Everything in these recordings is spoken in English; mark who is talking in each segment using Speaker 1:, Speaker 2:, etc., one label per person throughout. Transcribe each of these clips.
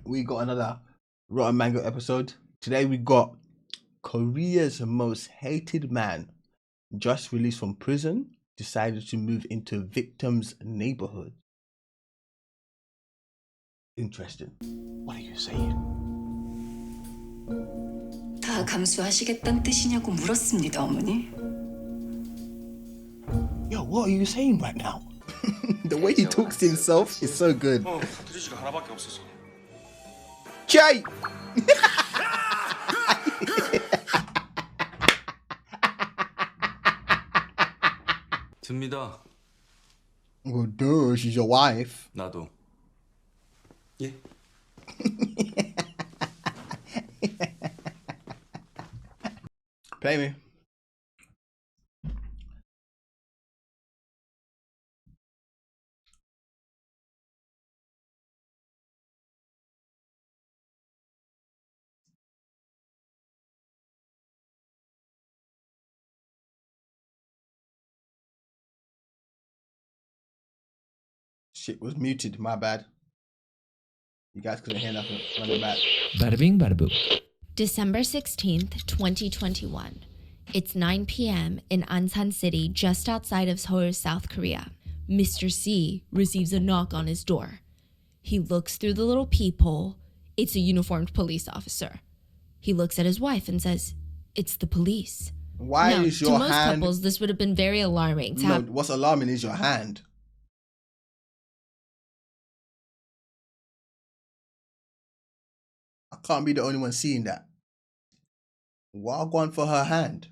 Speaker 1: we got another Rotten Mango episode. Today we got Korea's most hated man, just released from prison, decided to move into victim's neighborhood. Interesting. What are you saying?
Speaker 2: 다 감수하시겠다는 뜻이냐고 물었습니다, 어머니.
Speaker 1: Yo, what are you saying right now? The way he talks to himself is so good.
Speaker 3: 드리지가 하나밖에 없어서.
Speaker 1: Jay!
Speaker 3: 듭니다.
Speaker 1: Well, duh, she's your wife.
Speaker 3: 나도. 예.
Speaker 1: Play me. Shit was muted, my bad. You guys couldn't hear nothing. Run it back.
Speaker 4: Bada bing, bada boom.
Speaker 5: December 16th, 2021. It's 9 p.m. in Ansan City, just outside of Seoul, South Korea. Mr. C receives a knock on his door. He looks through the little peephole. It's a uniformed police officer. He looks at his wife and says, "It's the police."
Speaker 1: Why
Speaker 5: now,
Speaker 1: is your
Speaker 5: to most
Speaker 1: hand...
Speaker 5: couples, this would have been very alarming.
Speaker 1: No, what's alarming is your hand. I can't be the only one seeing that. Why go on for her hand?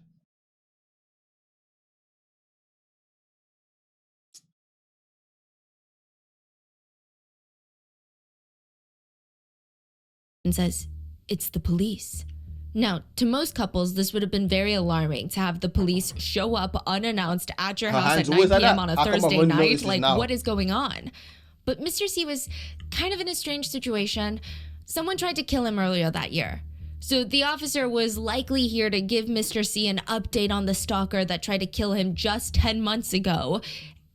Speaker 5: And says, "It's the police." Now, to most couples, this would have been very alarming to have the police show up unannounced at your house at 9 p.m. on a Thursday night. Like, what is going on? But Mr. C was kind of in a strange situation. Someone tried to kill him earlier that year. So the officer was likely here to give Mr. C an update on the stalker that tried to kill him just 10 months ago.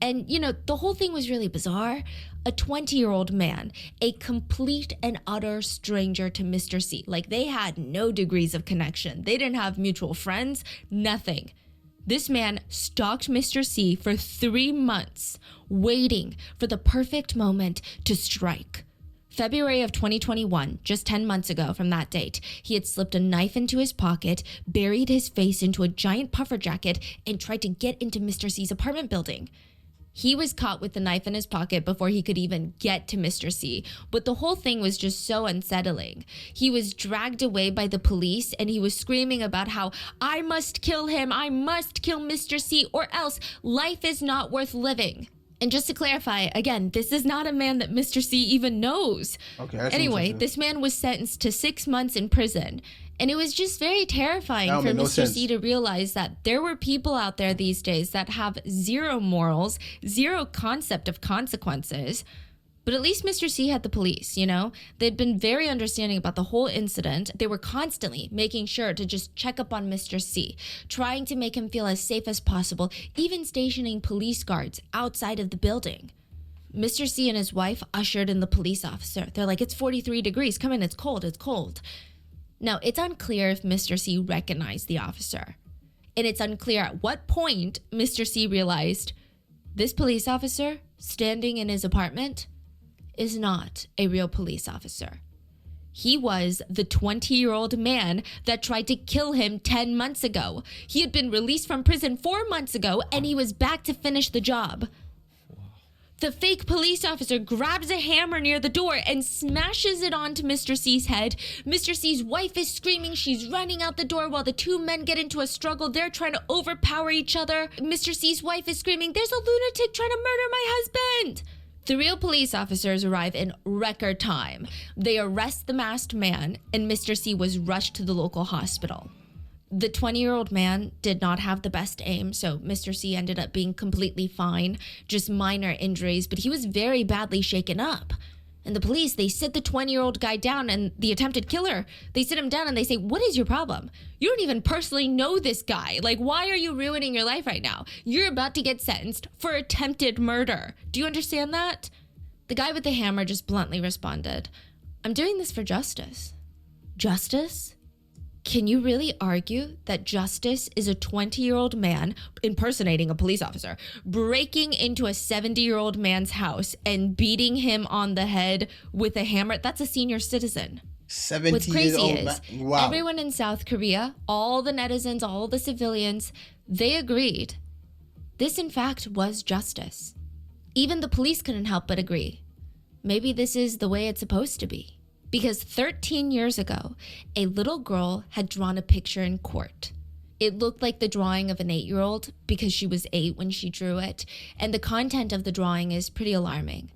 Speaker 5: And, you know, the whole thing was really bizarre. A 20-year-old man, a complete and utter stranger to Mr. C. Like, they had no degrees of connection. They didn't have mutual friends, nothing. This man stalked Mr. C for 3 months, waiting for the perfect moment to strike. February of 2021, just 10 months ago from that date, he had slipped a knife into his pocket, buried his face into a giant puffer jacket, and tried to get into Mr. C's apartment building. He was caught with the knife in his pocket before he could even get to Mr. C, but the whole thing was just so unsettling. He was dragged away by the police and he was screaming about how, "I must kill him, I must kill Mr. C, or else life is not worth living." And just to clarify, again, this is not a man that Mr. C even knows.
Speaker 1: Okay.
Speaker 5: Anyway, this man was sentenced to 6 months in prison. And it was just very terrifying for Mr. C to realize that there were people out there these days that have zero morals, zero concept of consequences. But at least Mr. C had the police, you know? They'd been very understanding about the whole incident. They were constantly making sure to just check up on Mr. C, trying to make him feel as safe as possible, even stationing police guards outside of the building. Mr. C and his wife ushered in the police officer. They're like, "It's 43 degrees. Come in, it's cold, it's cold." Now, it's unclear if Mr. C recognized the officer. And it's unclear at what point Mr. C realized this police officer standing in his apartment is not a real police officer. He was the 20-year-old man that tried to kill him 10 months ago. He had been released from prison 4 months ago, and he was back to finish the job. The fake police officer grabs a hammer near the door and smashes it onto Mr. C's head. Mr. C's wife is screaming. She's running out the door while the two men get into a struggle. They're trying to overpower each other. Mr. C's wife is screaming, "There's a lunatic trying to murder my husband." The real police officers arrive in record time. They arrest the masked man, and Mr. C was rushed to the local hospital. The 20-year-old man did not have the best aim, so Mr. C ended up being completely fine, just minor injuries, but he was very badly shaken up. And the police, they sit the 20-year-old guy down, and the attempted killer, they sit him down and they say, "What is your problem? You don't even personally know this guy. Like, why are you ruining your life right now? You're about to get sentenced for attempted murder. Do you understand that?" The guy with the hammer just bluntly responded, I'm doing this for justice. Justice? Can you really argue that justice is a 20-year-old man impersonating a police officer, breaking into a 70-year-old man's house and beating him on the head with a hammer? That's a senior citizen.
Speaker 1: 70
Speaker 5: What's crazy
Speaker 1: years old
Speaker 5: is
Speaker 1: man. Wow.
Speaker 5: everyone in South Korea, all the netizens, all the civilians, they agreed. This, in fact, was justice. Even the police couldn't help but agree. Maybe this is the way it's supposed to be. Because 13 years ago, a little girl had drawn a picture in court. It looked like the drawing of an 8-year-old because she was 8 when she drew it, and the content of the drawing is pretty alarming.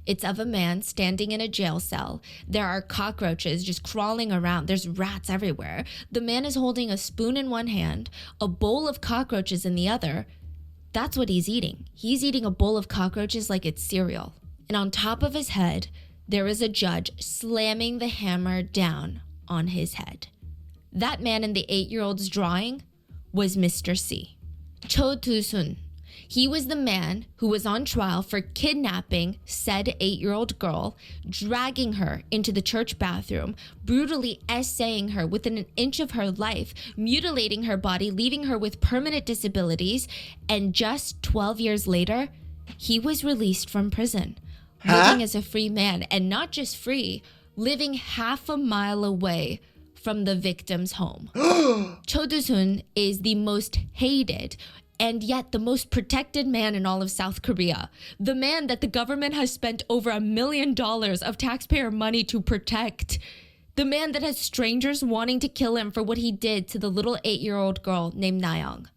Speaker 5: It's of a man standing in a jail cell. There are cockroaches just crawling around. There's rats everywhere. The man is holding a spoon in one hand, a bowl of cockroaches in the other. That's what he's eating. He's eating a bowl of cockroaches like it's cereal. And on top of his head, there is a judge slamming the hammer down on his head. That man in the 8-year-old's drawing was Mr. C. Cho Do-sun. He was the man who was on trial for kidnapping said 8-year-old girl, dragging her into the church bathroom, brutally essaying her within an inch of her life, mutilating her body, leaving her with permanent disabilities, and just 12 years later, he was released from prison. Living as a free man, and not just free, living half a mile away from the victim's home. Cho Do-sun is the most hated and yet the most protected man in all of South Korea. The man that the government has spent over $1 million of taxpayer money to protect. The man that has strangers wanting to kill him for what he did to the little 8-year-old girl named Nayoung.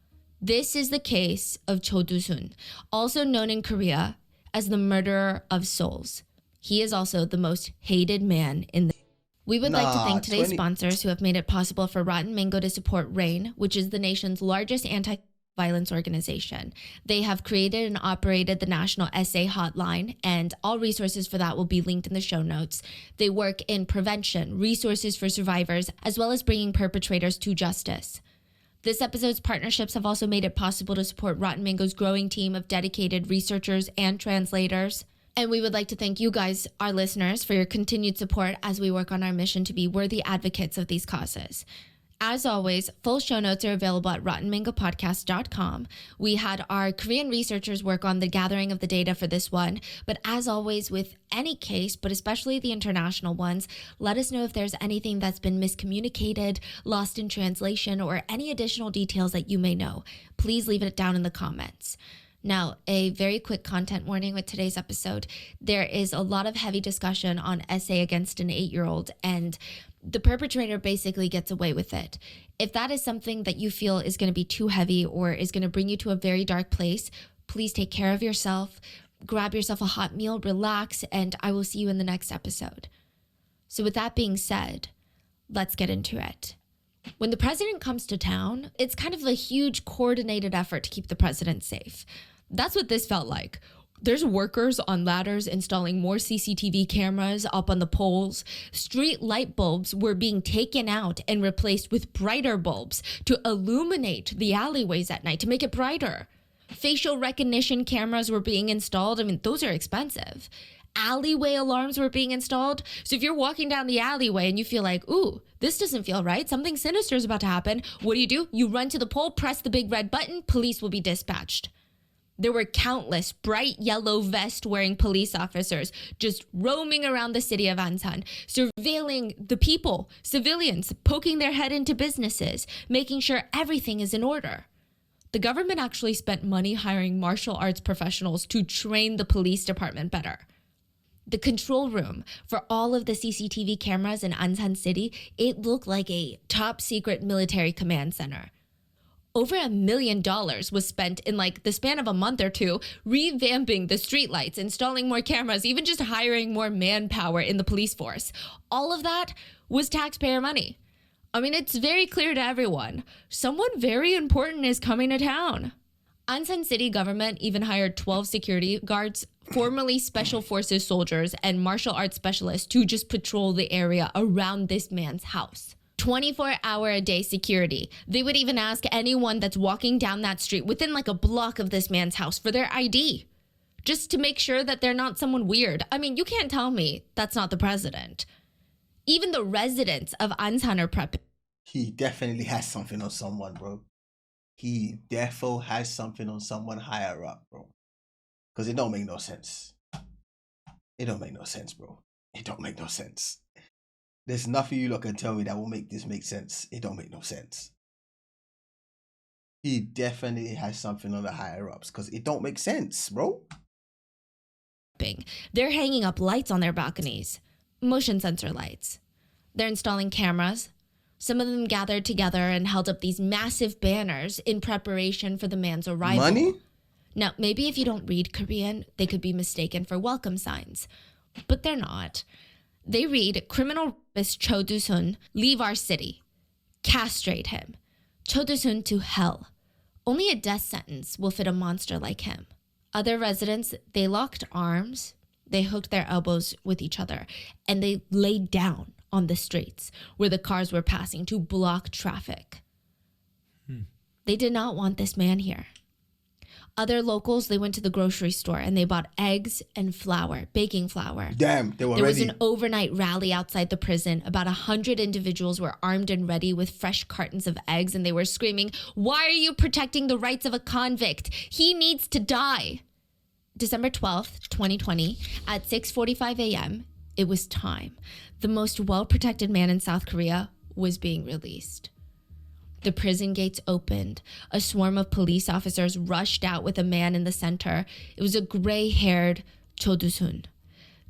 Speaker 5: This is the case of Cho Do-sun, also known in Korea as the murderer of souls. He is also the most hated man in the... We would like to thank today's sponsors who have made it possible for Rotten Mango to support RAIN, which is the nation's largest anti-violence organization. They have created and operated the National SA Hotline, and all resources for that will be linked in the show notes. They work in prevention, resources for survivors, as well as bringing perpetrators to justice. This episode's partnerships have also made it possible to support Rotten Mango's growing team of dedicated researchers and translators. And we would like to thank you guys, our listeners, for your continued support as we work on our mission to be worthy advocates of these causes. As always, full show notes are available at rottenmangopodcast.com. We had our Korean researchers work on the gathering of the data for this one, but as always with any case, but especially the international ones, let us know if there's anything that's been miscommunicated, lost in translation, or any additional details that you may know. Please leave it down in the comments. Now, a very quick content warning with today's episode. There is a lot of heavy discussion on essay against an 8-year-old, and the perpetrator basically gets away with it. If that is something that you feel is going to be too heavy or is going to bring you to a very dark place, please take care of yourself, grab yourself a hot meal, relax, and I will see you in the next episode. So with that being said, let's get into it. When the president comes to town, it's kind of a huge coordinated effort to keep the president safe. That's what this felt like. There's workers on ladders installing more CCTV cameras up on the poles. Street light bulbs were being taken out and replaced with brighter bulbs to illuminate the alleyways at night, to make it brighter. Facial recognition cameras were being installed. I mean, those are expensive. Alleyway alarms were being installed. So if you're walking down the alleyway and you feel like, ooh, this doesn't feel right, something sinister is about to happen, what do? You run to the pole, press the big red button, police will be dispatched. There were countless bright yellow vest wearing police officers just roaming around the city of Ansan, surveilling the people, civilians, poking their head into businesses, making sure everything is in order. The government actually spent money hiring martial arts professionals to train the police department better. The control room for all of the CCTV cameras in Ansan City, it looked like a top secret military command center. Over $1 million was spent in like the span of a month or two, revamping the streetlights, installing more cameras, even just hiring more manpower in the police force. All of that was taxpayer money. I mean, it's very clear to everyone. Someone very important is coming to town. Ansan City government even hired 12 security guards, formerly special forces soldiers, and martial arts specialists to just patrol the area around this man's house. 24-hour-a-day security. They would even ask anyone that's walking down that street within like a block of this man's house for their ID, just to make sure that they're not someone weird. I mean, you can't tell me that's not the president. Even the residents of Ansan are prepping.
Speaker 1: He definitely has something on someone, bro. He defo has something on someone higher up, bro. Because it don't make no sense. It don't make no sense, bro. It don't make no sense. There's nothing you lot can tell me that will make this make sense. It don't make no sense. He definitely has something on the higher ups because it don't make sense, bro.
Speaker 5: They're hanging up lights on their balconies, motion sensor lights. They're installing cameras. Some of them gathered together and held up these massive banners in preparation for the man's arrival.
Speaker 1: Money?
Speaker 5: Now, maybe if you don't read Korean, they could be mistaken for welcome signs, but they're not. They read, criminal rapist Cho Do-sun, leave our city. Castrate him. Cho Do-sun to hell. Only a death sentence will fit a monster like him. Other residents, they locked arms, they hooked their elbows with each other, and they laid down on the streets where the cars were passing to block traffic. They did not want this man here. Other locals, they went to the grocery store and they bought eggs and flour, baking flour.
Speaker 1: Damn, they were
Speaker 5: There was
Speaker 1: ready.
Speaker 5: an overnight rally outside the prison. About 100 individuals were armed and ready with fresh cartons of eggs, and they were screaming, "Why are you protecting the rights of a convict? He needs to die." December 12th, 2020, at 6:45 a.m., it was time. The most well-protected man in South Korea was being released. The prison gates opened. A swarm of police officers rushed out with a man in the center. It was a gray-haired Cho Do-sun.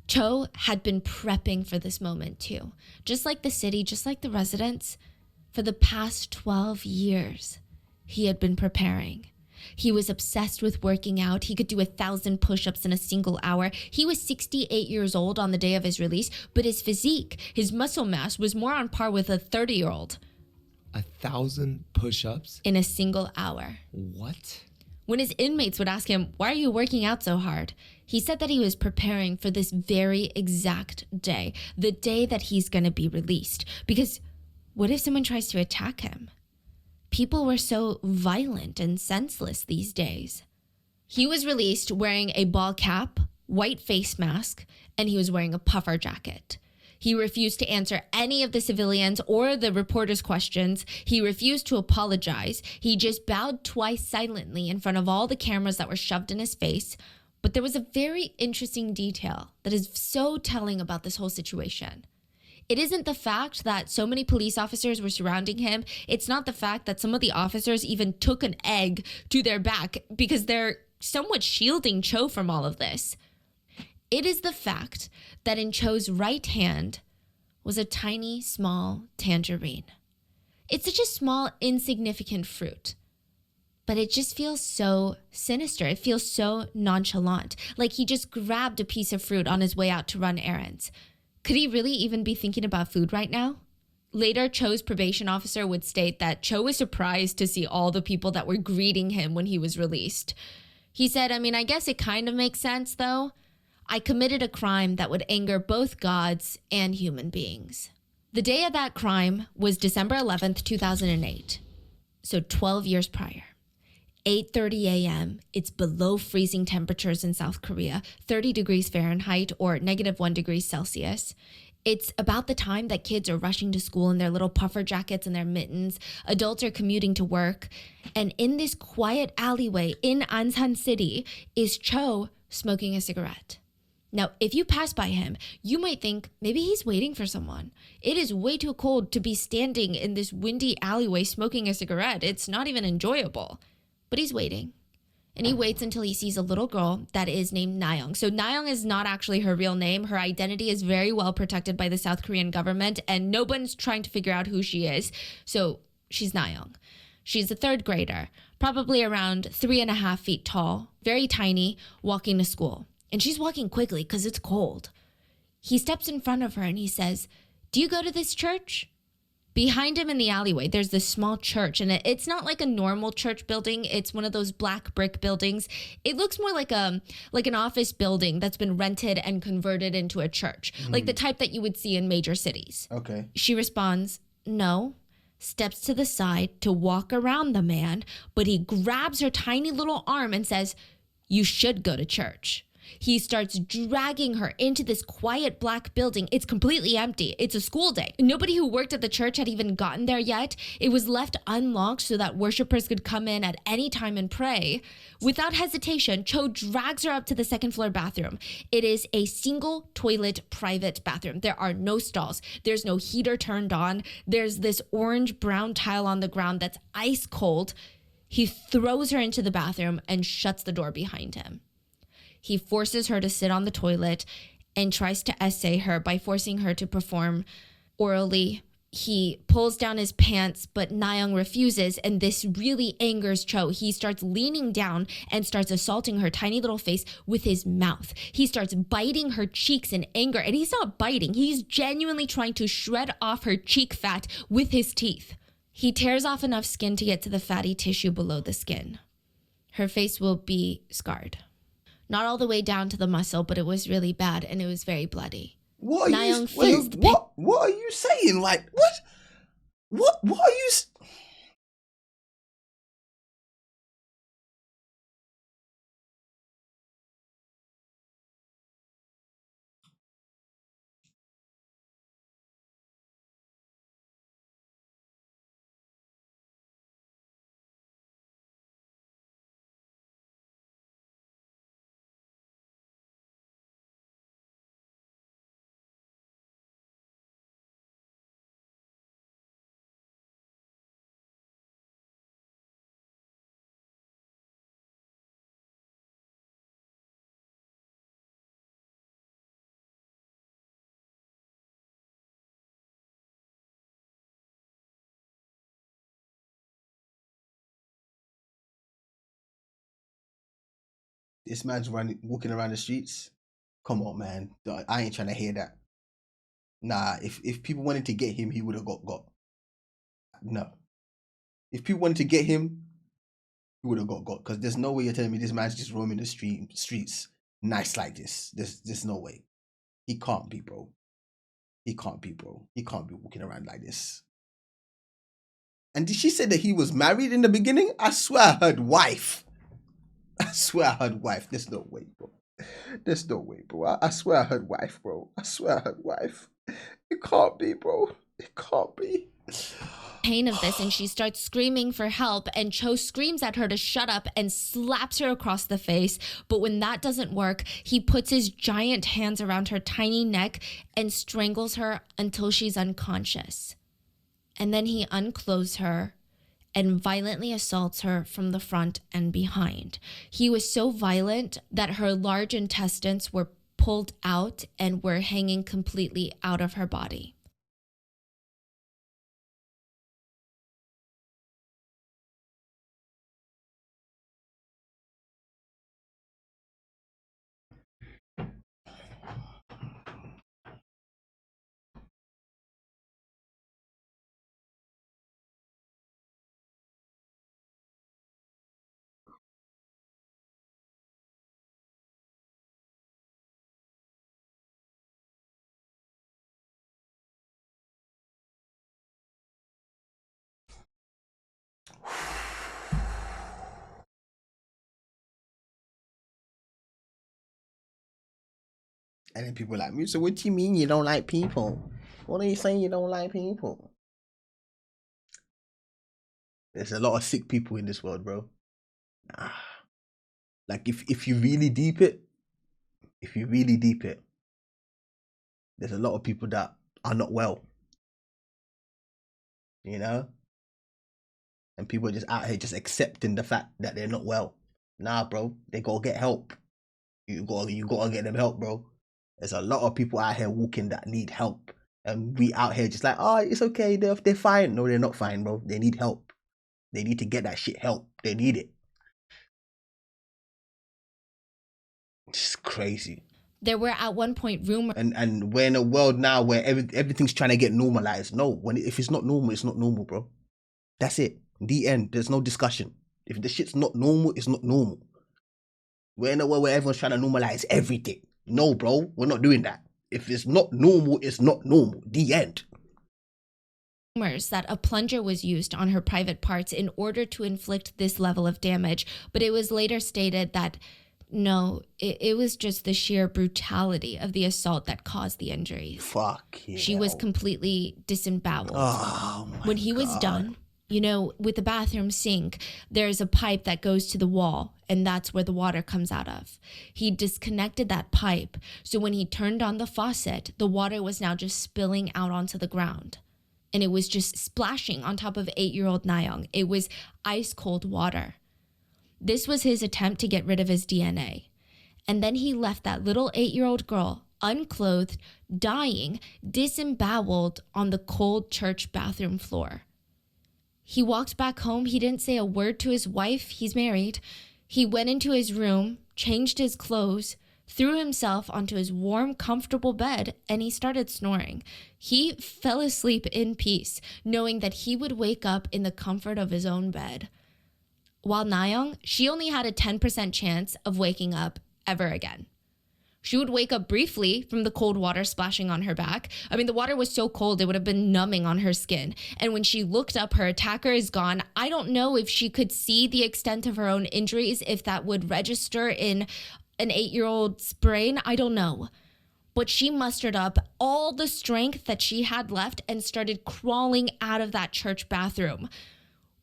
Speaker 5: Cho had been prepping for this moment too. Just like the city, just like the residents, for the past 12 years, he had been preparing. He was obsessed with working out. He could do 1,000 push-ups in a single hour. He was 68 years old on the day of his release, but his physique, his muscle mass was more on par with a 30-year-old.
Speaker 4: 1,000 push-ups?
Speaker 5: In a single hour.
Speaker 4: What?
Speaker 5: When his inmates would ask him, "Why are you working out so hard?" he said that he was preparing for this very exact day, the day that he's going to be released. Because what if someone tries to attack him? People were so violent and senseless these days. He was released wearing a ball cap, white face mask, and he was wearing a puffer jacket. He refused to answer any of the civilians or the reporters' questions. He refused to apologize. He just bowed twice silently in front of all the cameras that were shoved in his face. But there was a very interesting detail that is so telling about this whole situation. It isn't the fact that so many police officers were surrounding him. It's not the fact that some of the officers even took an egg to their back because they're somewhat shielding Cho from all of this. It is the fact that in Cho's right hand was a tiny, small tangerine. It's such a small, insignificant fruit, but it just feels so sinister. It feels so nonchalant, like he just grabbed a piece of fruit on his way out to run errands. Could he really even be thinking about food right now? Later, Cho's probation officer would state that Cho was surprised to see all the people that were greeting him when he was released. He said, I guess it kind of makes sense, though. I committed a crime that would anger both gods and human beings. The day of that crime was December 11th, 2008. So 12 years prior. 8:30 a.m., it's below freezing temperatures in South Korea, 30 degrees Fahrenheit or -1 degree Celsius. It's about the time that kids are rushing to school in their little puffer jackets and their mittens. Adults are commuting to work. And in this quiet alleyway in Ansan City is Cho smoking a cigarette. Now, if you pass by him, you might think maybe he's waiting for someone. It is way too cold to be standing in this windy alleyway smoking a cigarette. It's not even enjoyable. But he's waiting. And he waits until he sees a little girl that is named Nayoung. So Nayoung is not actually her real name. Her identity is very well protected by the South Korean government, and no one's trying to figure out who she is. So she's Nayoung. She's a third grader, probably around 3.5 feet tall, very tiny, walking to school. And she's walking quickly because it's cold. He steps in front of her and he says, "Do you go to this church?" Behind him in the alleyway, there's this small church, and it's not like a normal church building. It's one of those black brick buildings. It looks more like an office building that's been rented and converted into a church, like the type that you would see in major cities.
Speaker 1: Okay.
Speaker 5: She responds, "No," steps to the side to walk around the man, but he grabs her tiny little arm and says, "You should go to church." He starts dragging her into this quiet black building. It's completely empty. It's a school day. Nobody who worked at the church had even gotten there yet. It was left unlocked so that worshipers could come in at any time and pray. Without hesitation, Cho drags her up to the second floor bathroom. It is a single toilet private bathroom. There are no stalls. There's no heater turned on. There's this orange-brown tile on the ground that's ice cold. He throws her into the bathroom and shuts the door behind him. He forces her to sit on the toilet and tries to essay her by forcing her to perform orally. He pulls down his pants, but Nayoung refuses, and this really angers Cho. He starts leaning down and starts assaulting her tiny little face with his mouth. He starts biting her cheeks in anger, and he's not biting. He's genuinely trying to shred off her cheek fat with his teeth. He tears off enough skin to get to the fatty tissue below the skin. Her face will be scarred. Not all the way down to the muscle, but it was really bad and it was very bloody.
Speaker 1: What are you? Wait, what are you saying? Like what? What are you? This man's walking around the streets. Come on, man. I ain't trying to hear that. Nah, if people wanted to get him, he would have got. No. If people wanted to get him, he would have got. Because there's no way you're telling me this man's just roaming the streets nice like this. There's no way. He can't be, bro. He can't be, bro. He can't be walking around like this. And did she say that he was married in the beginning? I swear I heard wife. I swear I heard wife. There's no way, bro. There's no way, bro. I swear I heard wife, bro. I swear I heard wife. It can't be, bro. It can't be.
Speaker 5: Pain of this, and she starts screaming for help, and Cho screams at her to shut up and slaps her across the face. But when that doesn't work, he puts his giant hands around her tiny neck and strangles her until she's unconscious. And then he unclothes her and violently assaults her from the front and behind. He was so violent that her large intestines were pulled out and were hanging completely out of her body.
Speaker 1: And then people are like, Musa, what do you mean you don't like people? What are you saying you don't like people? There's a lot of sick people in this world, bro. Like if you really deep it, there's a lot of people that are not well. You know? And people are just out here just accepting the fact that they're not well. Nah, bro, they gotta get help. You gotta get them help, bro. There's a lot of people out here walking that need help. And we out here just like, oh, it's okay, they're fine. No, they're not fine, bro. They need help. They need to get that shit help. They need it. It's crazy.
Speaker 5: There were at one point rumors.
Speaker 1: And we're in a world now where everything's trying to get normalized. No, if it's not normal, it's not normal, bro. That's it. The end. There's no discussion. If the shit's not normal, it's not normal. We're in a world where everyone's trying to normalize everything. No, bro, we're not doing that. If it's not normal, it's not normal. The end.
Speaker 5: Rumors that a plunger was used on her private parts in order to inflict this level of damage, but it was later stated that No, it was just the sheer brutality of the assault that caused the injuries.
Speaker 1: Fuck.
Speaker 5: She was completely disemboweled.
Speaker 1: Oh,
Speaker 5: when he was done, you know, with the bathroom sink, there's a pipe that goes to the wall, and that's where the water comes out of. He disconnected that pipe, so when he turned on the faucet, the water was now just spilling out onto the ground. And it was just splashing on top of 8-year-old Nayoung. It was ice cold water. This was his attempt to get rid of his DNA. And then he left that little 8-year-old girl unclothed, dying, disemboweled on the cold church bathroom floor. He walked back home. He didn't say a word to his wife. He's married. He went into his room, changed his clothes, threw himself onto his warm, comfortable bed, and he started snoring. He fell asleep in peace, knowing that he would wake up in the comfort of his own bed. While Nayoung, she only had a 10% chance of waking up ever again. She would wake up briefly from the cold water splashing on her back. I mean, the water was so cold, it would have been numbing on her skin. And when she looked up, her attacker is gone. I don't know if she could see the extent of her own injuries, if that would register in an 8-year-old's brain. I don't know. But she mustered up all the strength that she had left and started crawling out of that church bathroom.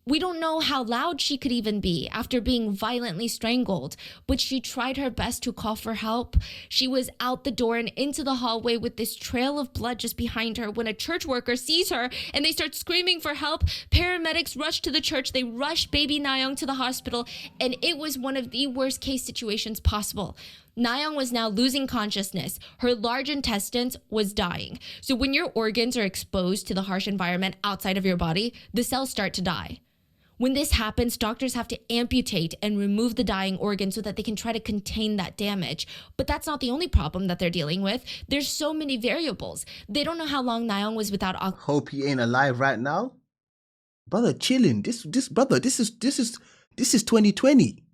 Speaker 5: We don't know how loud she could even be after being violently strangled, but she tried her best to call for help. She was out the door and into the hallway with this trail of blood just behind her when a church worker sees her and they start screaming for help. Paramedics rush to the church. They rush baby Nayoung to the hospital, and it was one of the worst case situations possible. Nayoung was now losing consciousness. Her large intestines was dying. So when your organs are exposed to the harsh environment outside of your body, the cells start to die. When this happens, doctors have to amputate and remove the dying organ so that they can try to contain that damage. But that's not the only problem that they're dealing with. There's so many variables. They don't know how long Nayoung was without oxygen.
Speaker 1: Hope he ain't alive right now. Brother, chilling. This is 2020.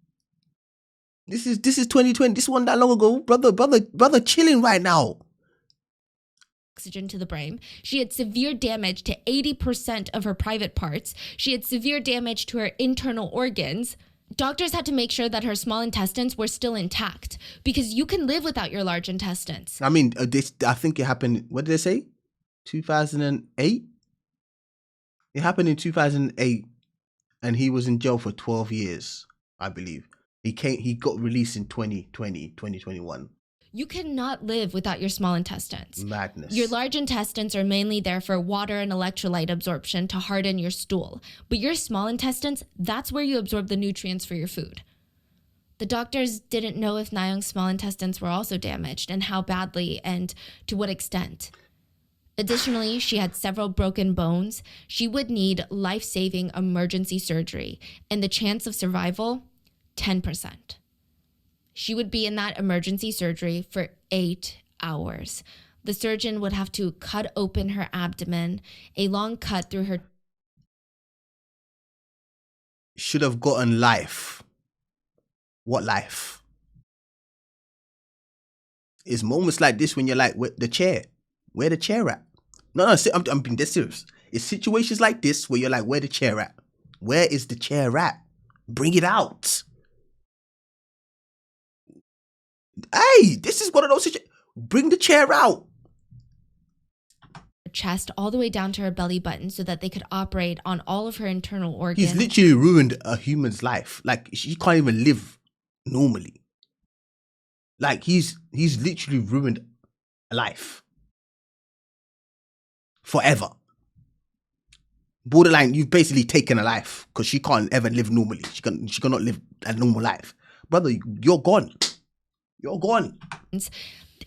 Speaker 1: This is 2020. This wasn't that long ago. Brother chilling right now.
Speaker 5: Oxygen to the brain. She had severe damage to 80% of her private parts. She had severe damage to her internal organs. Doctors had to make sure that her small intestines were still intact because you can live without your large intestines.
Speaker 1: I mean, I think it happened, what did they say? 2008? It happened in 2008 and he was in jail for 12 years, I believe. He got released in 2021.
Speaker 5: You cannot live without your small intestines.
Speaker 1: Madness.
Speaker 5: Your large intestines are mainly there for water and electrolyte absorption to harden your stool. But your small intestines, that's where you absorb the nutrients for your food. The doctors didn't know if Nayoung's small intestines were also damaged and how badly and to what extent. Additionally, she had several broken bones. She would need life-saving emergency surgery, and the chance of survival, 10%. She would be in that emergency surgery for 8 hours. The surgeon would have to cut open her abdomen, a long cut through her.
Speaker 1: Should have gotten life. What life? It's moments like this when you're like, where the chair at? No, I'm being dead serious. It's situations like this where you're like, where the chair at? Where is the chair at? Bring it out. Hey, this is one of those situations. Bring the chair out.
Speaker 5: Chest all the way down to her belly button so that they could operate on all of her internal organs.
Speaker 1: He's literally ruined a human's life. Like, she can't even live normally. Like, he's literally ruined a life. Forever. Borderline, you've basically taken a life because she can't ever live normally. She cannot live a normal life. Brother, you're gone. You're gone.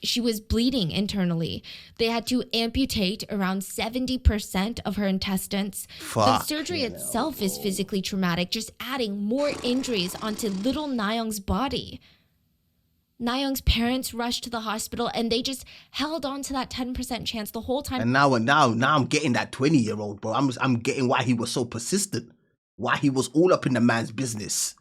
Speaker 5: She was bleeding internally. They had to amputate around 70% of her intestines. The surgery itself is physically traumatic, just adding more injuries onto little Nayoung's body. Nayoung's parents rushed to the hospital and they just held on to that 10% chance the whole time.
Speaker 1: And now I'm getting that 20-year-old, bro. I'm getting why he was so persistent. Why he was all up in the man's business.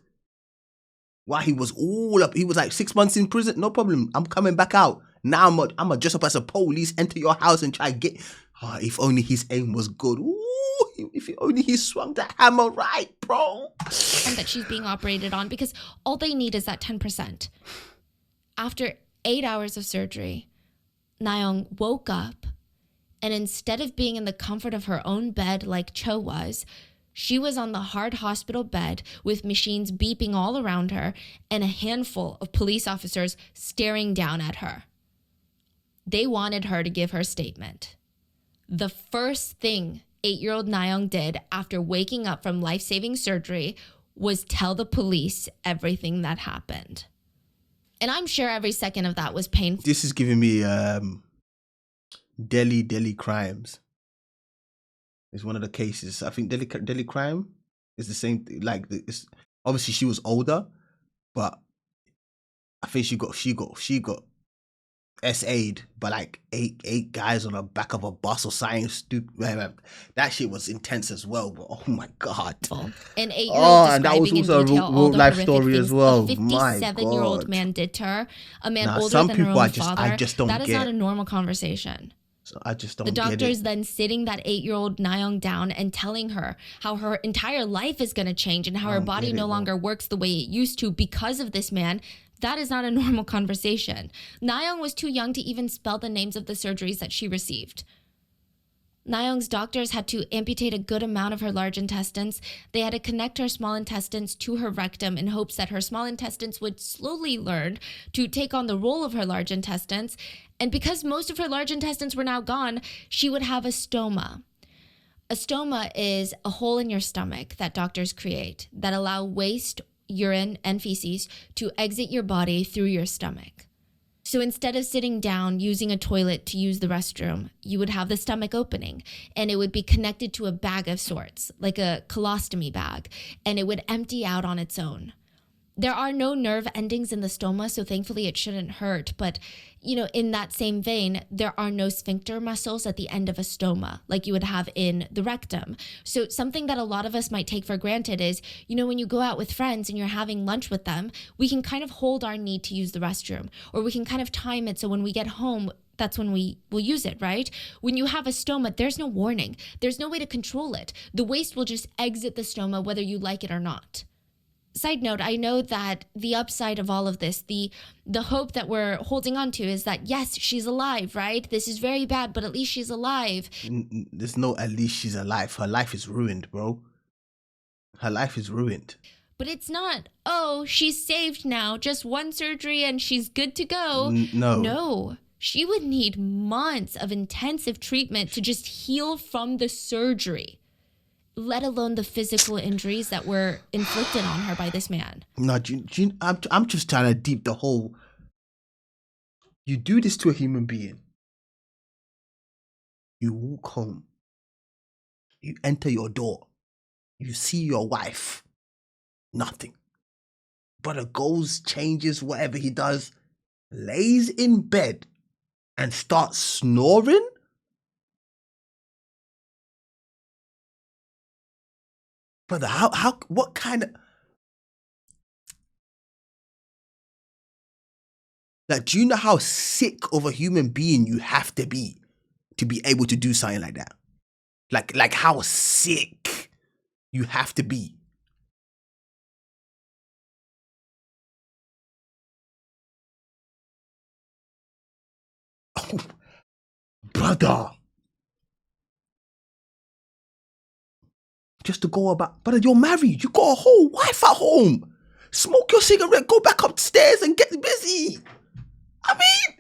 Speaker 1: Why he was all up. He was like 6 months in prison. No problem. I'm coming back out. Now I'm gonna dress up as a police, enter your house and try to get. Oh, if only his aim was good. Ooh, if only he swung the hammer right, bro.
Speaker 5: 10% that she's being operated on, because all they need is that 10%. After 8 hours of surgery, Nayoung woke up, and instead of being in the comfort of her own bed like Cho was, she was on the hard hospital bed with machines beeping all around her and a handful of police officers staring down at her. They wanted her to give her statement. The first thing 8-year-old Nayoung did after waking up from life-saving surgery was tell the police everything that happened. And I'm sure every second of that was painful.
Speaker 1: This is giving me Delhi crimes. It's one of the cases. I think Delhi crime is the same thing. Like, it's, obviously she was older, but I think she got SA'd by like eight guys on the back of a bus or something stupid. That shit was intense as well. But oh my god!
Speaker 5: An 8-year-old
Speaker 1: and that was also a real life story as well.
Speaker 5: A 57-year-old man did to her. A man older
Speaker 1: some
Speaker 5: than
Speaker 1: people
Speaker 5: her own
Speaker 1: I
Speaker 5: father.
Speaker 1: just don't
Speaker 5: that is
Speaker 1: get.
Speaker 5: not a normal conversation.
Speaker 1: So I just don't
Speaker 5: The
Speaker 1: get it.
Speaker 5: doctor's then sitting that 8-year-old Nayoung down and telling her how her entire life is going to change and how her body no longer works the way it used to because of this man. That is not a normal conversation. Nayoung was too young to even spell the names of the surgeries that she received. Nayoung's doctors had to amputate a good amount of her large intestines. They had to connect her small intestines to her rectum in hopes that her small intestines would slowly learn to take on the role of her large intestines. And because most of her large intestines were now gone, she would have a stoma. A stoma is a hole in your stomach that doctors create that allow waste, urine, and feces to exit your body through your stomach. So instead of sitting down using a toilet to use the restroom, you would have the stomach opening and it would be connected to a bag of sorts, like a colostomy bag, and it would empty out on its own. There are no nerve endings in the stoma, so thankfully it shouldn't hurt. But, in that same vein, there are no sphincter muscles at the end of a stoma like you would have in the rectum. So something that a lot of us might take for granted is, when you go out with friends and you're having lunch with them, we can kind of hold our need to use the restroom, or we can kind of time it so when we get home, that's when we will use it, right? When you have a stoma, there's no warning. There's no way to control it. The waste will just exit the stoma whether you like it or not. Side note, I know that the upside of all of this, the hope that we're holding on to is that, yes, she's alive, right? This is very bad, but at least she's alive.
Speaker 1: There's no at least she's alive. Her life is ruined, bro. Her life is ruined.
Speaker 5: But it's not, oh, she's saved now. Just one surgery and she's good to go.
Speaker 1: No.
Speaker 5: No. She would need months of intensive treatment to just heal from the surgery, let alone the physical injuries that were inflicted on her by this man.
Speaker 1: No, I'm just trying to deep the whole. You do this to a human being. You walk home. You enter your door. You see your wife. Nothing. Brother goes, changes, whatever he does, lays in bed and starts snoring? Brother, what kind of... Like, do you know how sick of a human being you have to be able to do something like that? Like how sick you have to be. Oh, brother. Just to go about, brother, you're married. You got a whole wife at home. Smoke your cigarette, go back upstairs and get busy. I mean,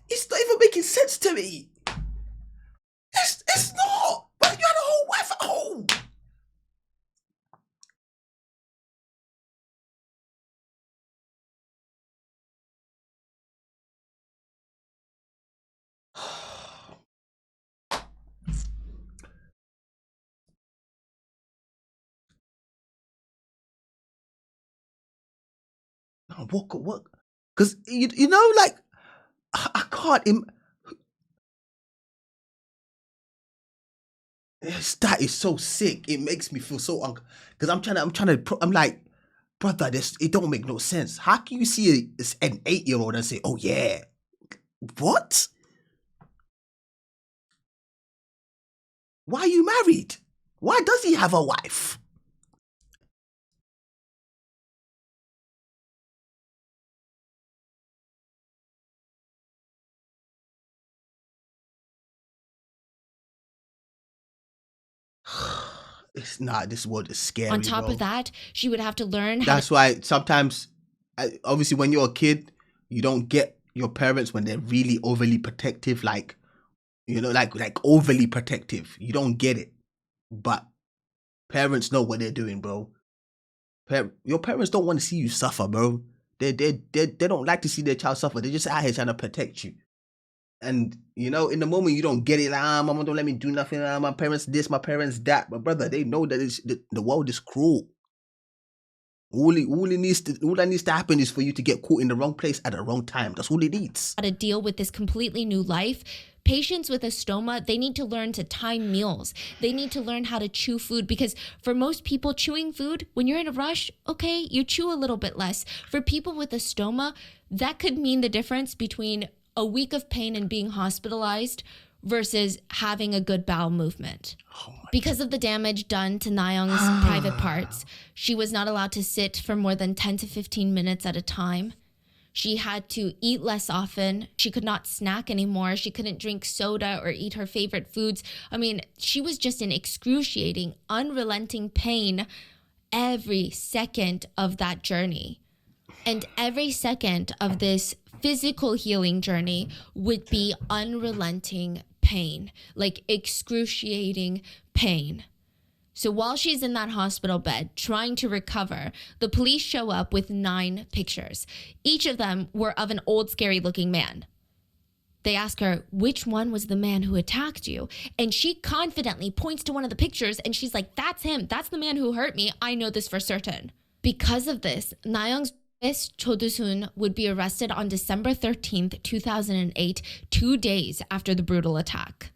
Speaker 1: it's not even making sense to me. It's not. But you had a whole wife at home. No, what? Because you know, like I can't. That is so sick. It makes me feel so because I'm like, brother, it don't make no sense. How can you see an 8-year-old and say, oh yeah, what? Why are you married? Why does he have a wife? This world is scary.
Speaker 5: On top
Speaker 1: bro.
Speaker 5: of that, she would have to learn how.
Speaker 1: That's why sometimes, obviously, when you're a kid, you don't get your parents when they're really overly protective, like overly protective. You don't get it, but parents know what they're doing, bro. Your parents don't want to see you suffer, bro. They don't like to see their child suffer. They're just out here trying to protect you. And, in the moment you don't get it, like, mama don't let me do nothing, my parents this, my parents that. But brother, they know that the world is cruel. All that needs to happen is for you to get caught in the wrong place at the wrong time. That's all it needs.
Speaker 5: How to deal with this completely new life. Patients with a stoma, they need to learn to time meals. They need to learn how to chew food, because for most people, chewing food, when you're in a rush, okay, you chew a little bit less. For people with a stoma, that could mean the difference between a week of pain and being hospitalized versus having a good bowel movement. Because of the damage done to Nayoung's private parts, she was not allowed to sit for more than 10 to 15 minutes at a time. She had to eat less often. She could not snack anymore. She couldn't drink soda or eat her favorite foods. I mean, she was just in excruciating, unrelenting pain every second of that journey. And every second of this physical healing journey would be unrelenting pain, like excruciating pain. So while she's in that hospital bed trying to recover, the police show up with 9 pictures. Each of them were of an old, scary-looking man. They ask her, which one was the man who attacked you? And she confidently points to one of the pictures and she's like, that's him. That's the man who hurt me. I know this for certain. Because of this, Nayoung's Cho Do-sun would be arrested on December 13th, 2008, 2 days after the brutal attack.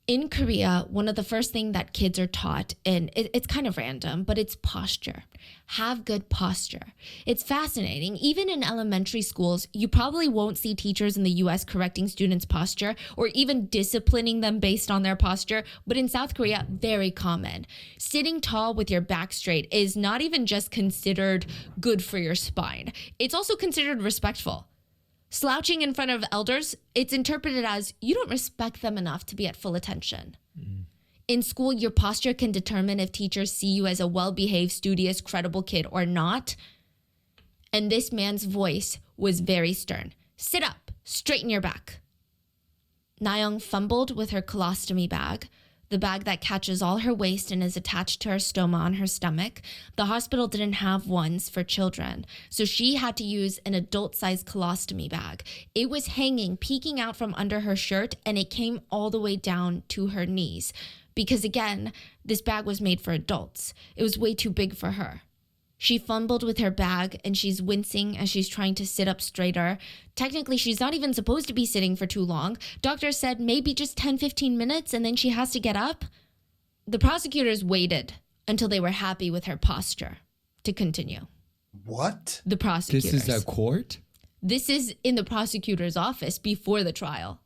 Speaker 5: In Korea, one of the first things that kids are taught, and it's kind of random, but it's posture. Have good posture. It's fascinating. Even in elementary schools, you probably won't see teachers in the US correcting students' posture or even disciplining them based on their posture. But in South Korea, very common. Sitting tall with your back straight is not even just considered good for your spine. It's also considered respectful. Slouching in front of elders, it's interpreted as you don't respect them enough to be at full attention. In school, your posture can determine if teachers see you as a well-behaved, studious, credible kid or not. And this man's voice was very stern. Sit up, straighten your back. Nayoung fumbled with her colostomy bag, the bag that catches all her waste and is attached to her stoma on her stomach. The hospital didn't have ones for children, so she had to use an adult-sized colostomy bag. It was hanging, peeking out from under her shirt, and it came all the way down to her knees. Because again, this bag was made for adults. It was way too big for her. She fumbled with her bag and she's wincing as she's trying to sit up straighter. Technically, she's not even supposed to be sitting for too long. Doctor said maybe just 10-15 minutes and then she has to get up. The prosecutors waited until they were happy with her posture to continue.
Speaker 1: What?
Speaker 5: The prosecutors.
Speaker 4: This is a court?
Speaker 5: This is in the prosecutor's office before the trial.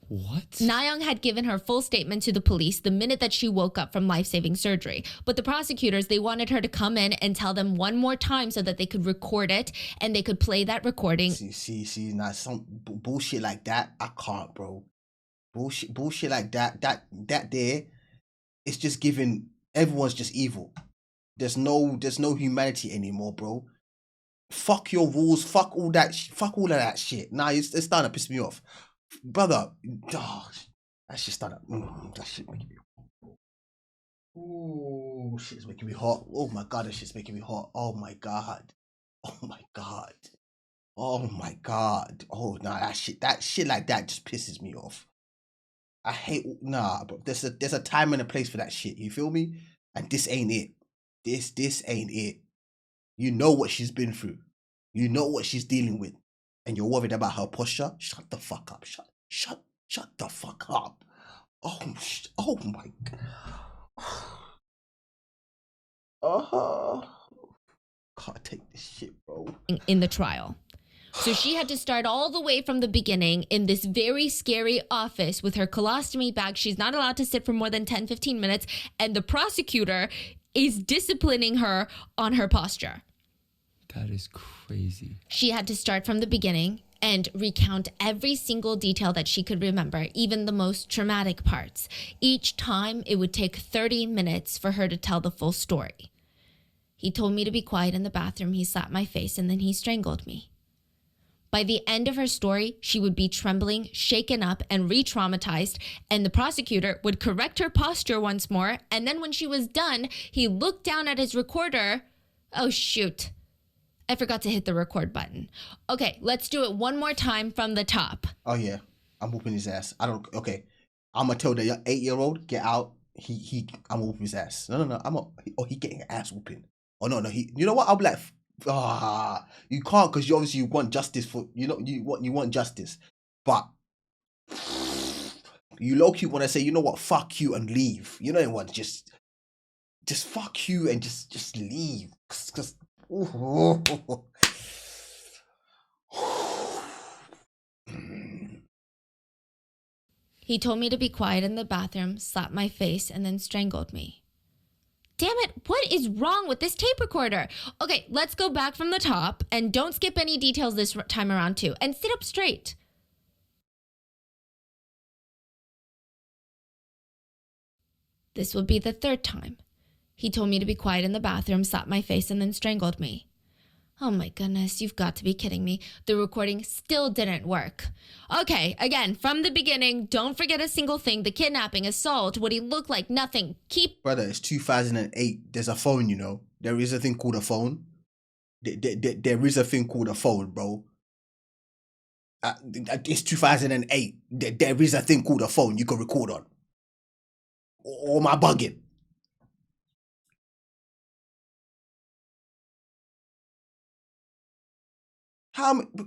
Speaker 4: What?
Speaker 5: Nayoung had given her full statement to the police the minute that she woke up from life-saving surgery. But the prosecutors, they wanted her to come in and tell them one more time so that they could record it and they could play that recording.
Speaker 1: See, now some bullshit like that, I can't, bro. Bullshit like that there, it's just giving, everyone's just evil. There's no humanity anymore, bro. Fuck your rules, fuck all of that shit. Nah, it's starting to piss me off. Brother, that shit started. That shit making me. Ooh, shit's making me hot. Oh my god, that shit's making me hot. Oh my god. Oh my god. Oh my god. Oh nah, that shit like that just pisses me off. I hate but there's a time and a place for that shit. You feel me? And this ain't it. This ain't it. You know what she's been through. You know what she's dealing with. And you're worried about her posture? Shut the fuck up. Shut the fuck up. Oh my god. Can't take this shit, bro.
Speaker 5: In the trial. So she had to start all the way from the beginning in this very scary office with her colostomy bag. She's not allowed to sit for more than 10-15 minutes. And the prosecutor is disciplining her on her posture.
Speaker 4: That is crazy.
Speaker 5: She had to start from the beginning and recount every single detail that she could remember, even the most traumatic parts. Each time, it would take 30 minutes for her to tell the full story. He told me to be quiet in the bathroom, he slapped my face, and then he strangled me. By the end of her story, she would be trembling, shaken up, and re-traumatized, and the prosecutor would correct her posture once more, and then when she was done, he looked down at his recorder. Oh, shoot. I forgot to hit the record button. Okay, let's do it one more time from the top.
Speaker 1: Oh, yeah. I'm whooping his ass. Okay. I'm going to tell the 8-year-old, get out. I'm whooping his ass. No. He getting an ass whooping. Oh, no. You know what? I'll be like, you can't, because you want justice for, you want justice. But you low-key want to say, you know what? Fuck you and leave. You know what? Just fuck you and just leave. Because
Speaker 5: he told me to be quiet in the bathroom, slapped my face, and then strangled me. Damn it, what is wrong with this tape recorder? Okay, let's go back from the top and don't skip any details this time around too. And sit up straight. This would be the third time. He told me to be quiet in the bathroom, slapped my face, and then strangled me. Oh my goodness, you've got to be kidding me. The recording still didn't work. Okay, again, from the beginning, don't forget a single thing. The kidnapping, assault, what he looked like, nothing.
Speaker 1: Brother, it's 2008. There's a phone, you know. There is a thing called a phone. There is a thing called a phone, bro. It's 2008. There is a thing called a phone you can record on. Or am I bugging?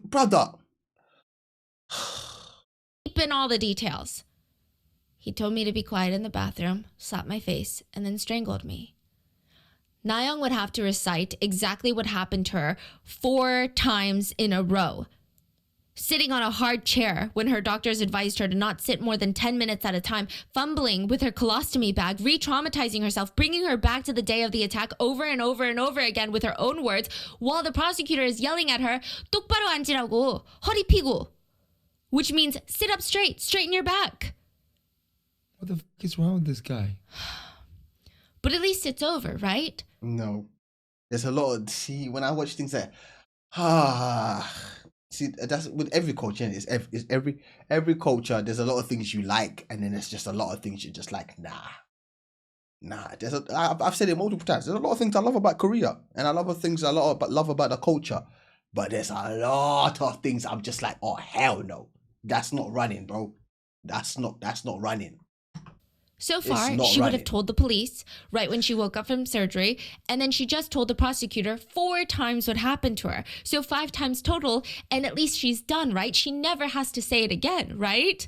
Speaker 1: Brother.
Speaker 5: Keep in all the details. He told me to be quiet in the bathroom, slapped my face, and then strangled me. Na-young would have to recite exactly what happened to her 4 times in a row. Sitting on a hard chair when her doctors advised her to not sit more than 10 minutes at a time, fumbling with her colostomy bag, re-traumatizing herself, bringing her back to the day of the attack over and over and over again with her own words, while the prosecutor is yelling at her, 똑바로 앉으라고, 허리 펴고, which means sit up straight, straighten your back.
Speaker 4: What the fuck is wrong with this guy?
Speaker 5: But at least it's over, right?
Speaker 1: No. There's a lot of, when I watch things like, see, that's with every culture. It's every culture. There's a lot of things you like, and then there's just a lot of things you're just like, nah. I've said it multiple times. There's a lot of things I love about Korea, and I love about the culture. But there's a lot of things I'm just like, oh hell no, that's not running, bro. That's not running.
Speaker 5: So far, she would have told the police right when she woke up from surgery, and then she just told the prosecutor 4 times what happened to her. So 5 times total, and at least she's done, right? She never has to say it again, right?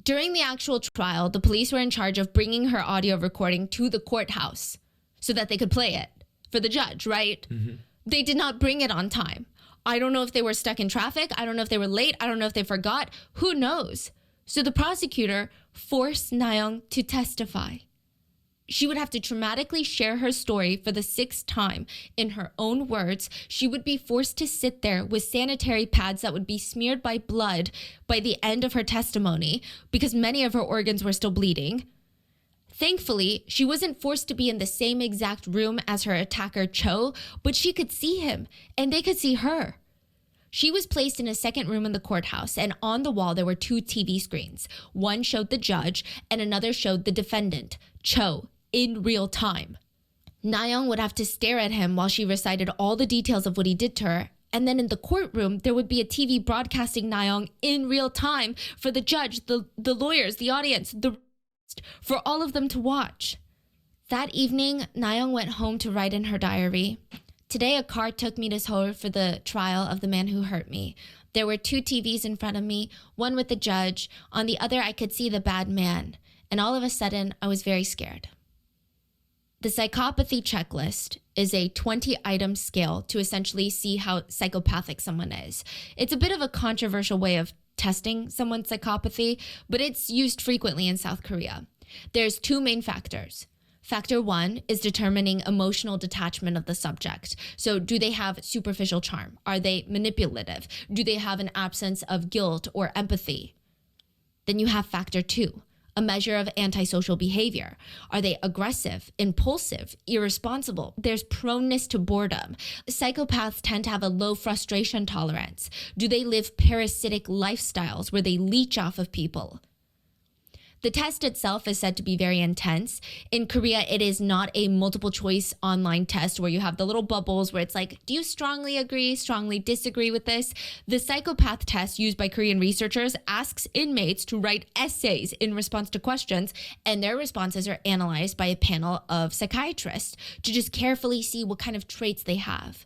Speaker 5: During the actual trial, the police were in charge of bringing her audio recording to the courthouse so that they could play it for the judge, right? Mm-hmm. They did not bring it on time. I don't know if they were stuck in traffic. I don't know if they were late. I don't know if they forgot. Who knows? So the prosecutor forced Na-young to testify. She would have to dramatically share her story for the 6th time. In her own words, she would be forced to sit there with sanitary pads that would be smeared by blood by the end of her testimony because many of her organs were still bleeding. Thankfully, she wasn't forced to be in the same exact room as her attacker Cho, but she could see him and they could see her. She was placed in a second room in the courthouse, and on the wall there were 2 TV screens. One showed the judge, and another showed the defendant, Cho, in real time. Na-young would have to stare at him while she recited all the details of what he did to her, and then in the courtroom, there would be a TV broadcasting Na-young in real time for the judge, the lawyers, the audience, for all of them to watch. That evening, Na-young went home to write in her diary. Today, a car took me to Seoul for the trial of the man who hurt me. There were 2 TVs in front of me, one with the judge. On the other, I could see the bad man. And all of a sudden, I was very scared. The psychopathy checklist is a 20-item scale to essentially see how psychopathic someone is. It's a bit of a controversial way of testing someone's psychopathy, but it's used frequently in South Korea. There's 2 main factors: Factor 1 is determining emotional detachment of the subject. So do they have superficial charm? Are they manipulative? Do they have an absence of guilt or empathy? Then you have factor 2, a measure of antisocial behavior. Are they aggressive, impulsive, irresponsible? There's proneness to boredom. Psychopaths tend to have a low frustration tolerance. Do they live parasitic lifestyles where they leech off of people? The test itself is said to be very intense. In Korea, it is not a multiple choice online test where you have the little bubbles where it's like, do you strongly agree, strongly disagree with this? The psychopath test used by Korean researchers asks inmates to write essays in response to questions, and their responses are analyzed by a panel of psychiatrists to just carefully see what kind of traits they have.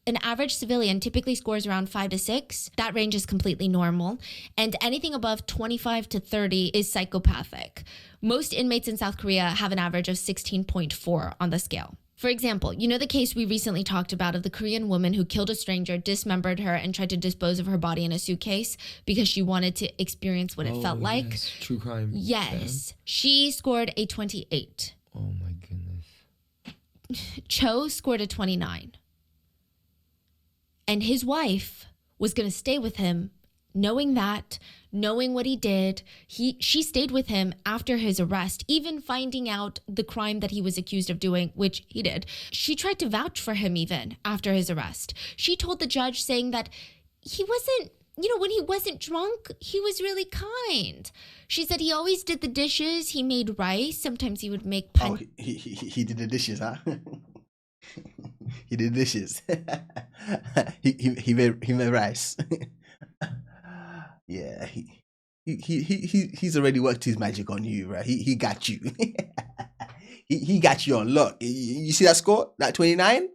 Speaker 5: An average civilian typically scores around 5 to 6. That range is completely normal. And anything above 25 to 30 is psychopathic. Most inmates in South Korea have an average of 16.4 on the scale. For example, you know the case we recently talked about of the Korean woman who killed a stranger, dismembered her, and tried to dispose of her body in a suitcase because she wanted to experience what it felt like?
Speaker 4: Yes. True crime.
Speaker 5: Yes.
Speaker 4: Fan.
Speaker 5: She scored a 28.
Speaker 4: Oh my goodness.
Speaker 5: Cho scored a 29. And his wife was going to stay with him, knowing what he did. She stayed with him after his arrest, even finding out the crime that he was accused of doing, which he did. She tried to vouch for him even after his arrest. She told the judge saying that he wasn't, when he wasn't drunk, he was really kind. She said he always did the dishes. He made rice. Sometimes he would make
Speaker 1: Oh, he did the dishes, huh? He did dishes. he made rice. Yeah, he's already worked his magic on you, right? He got you. he got you on lock. You see that score? That 29?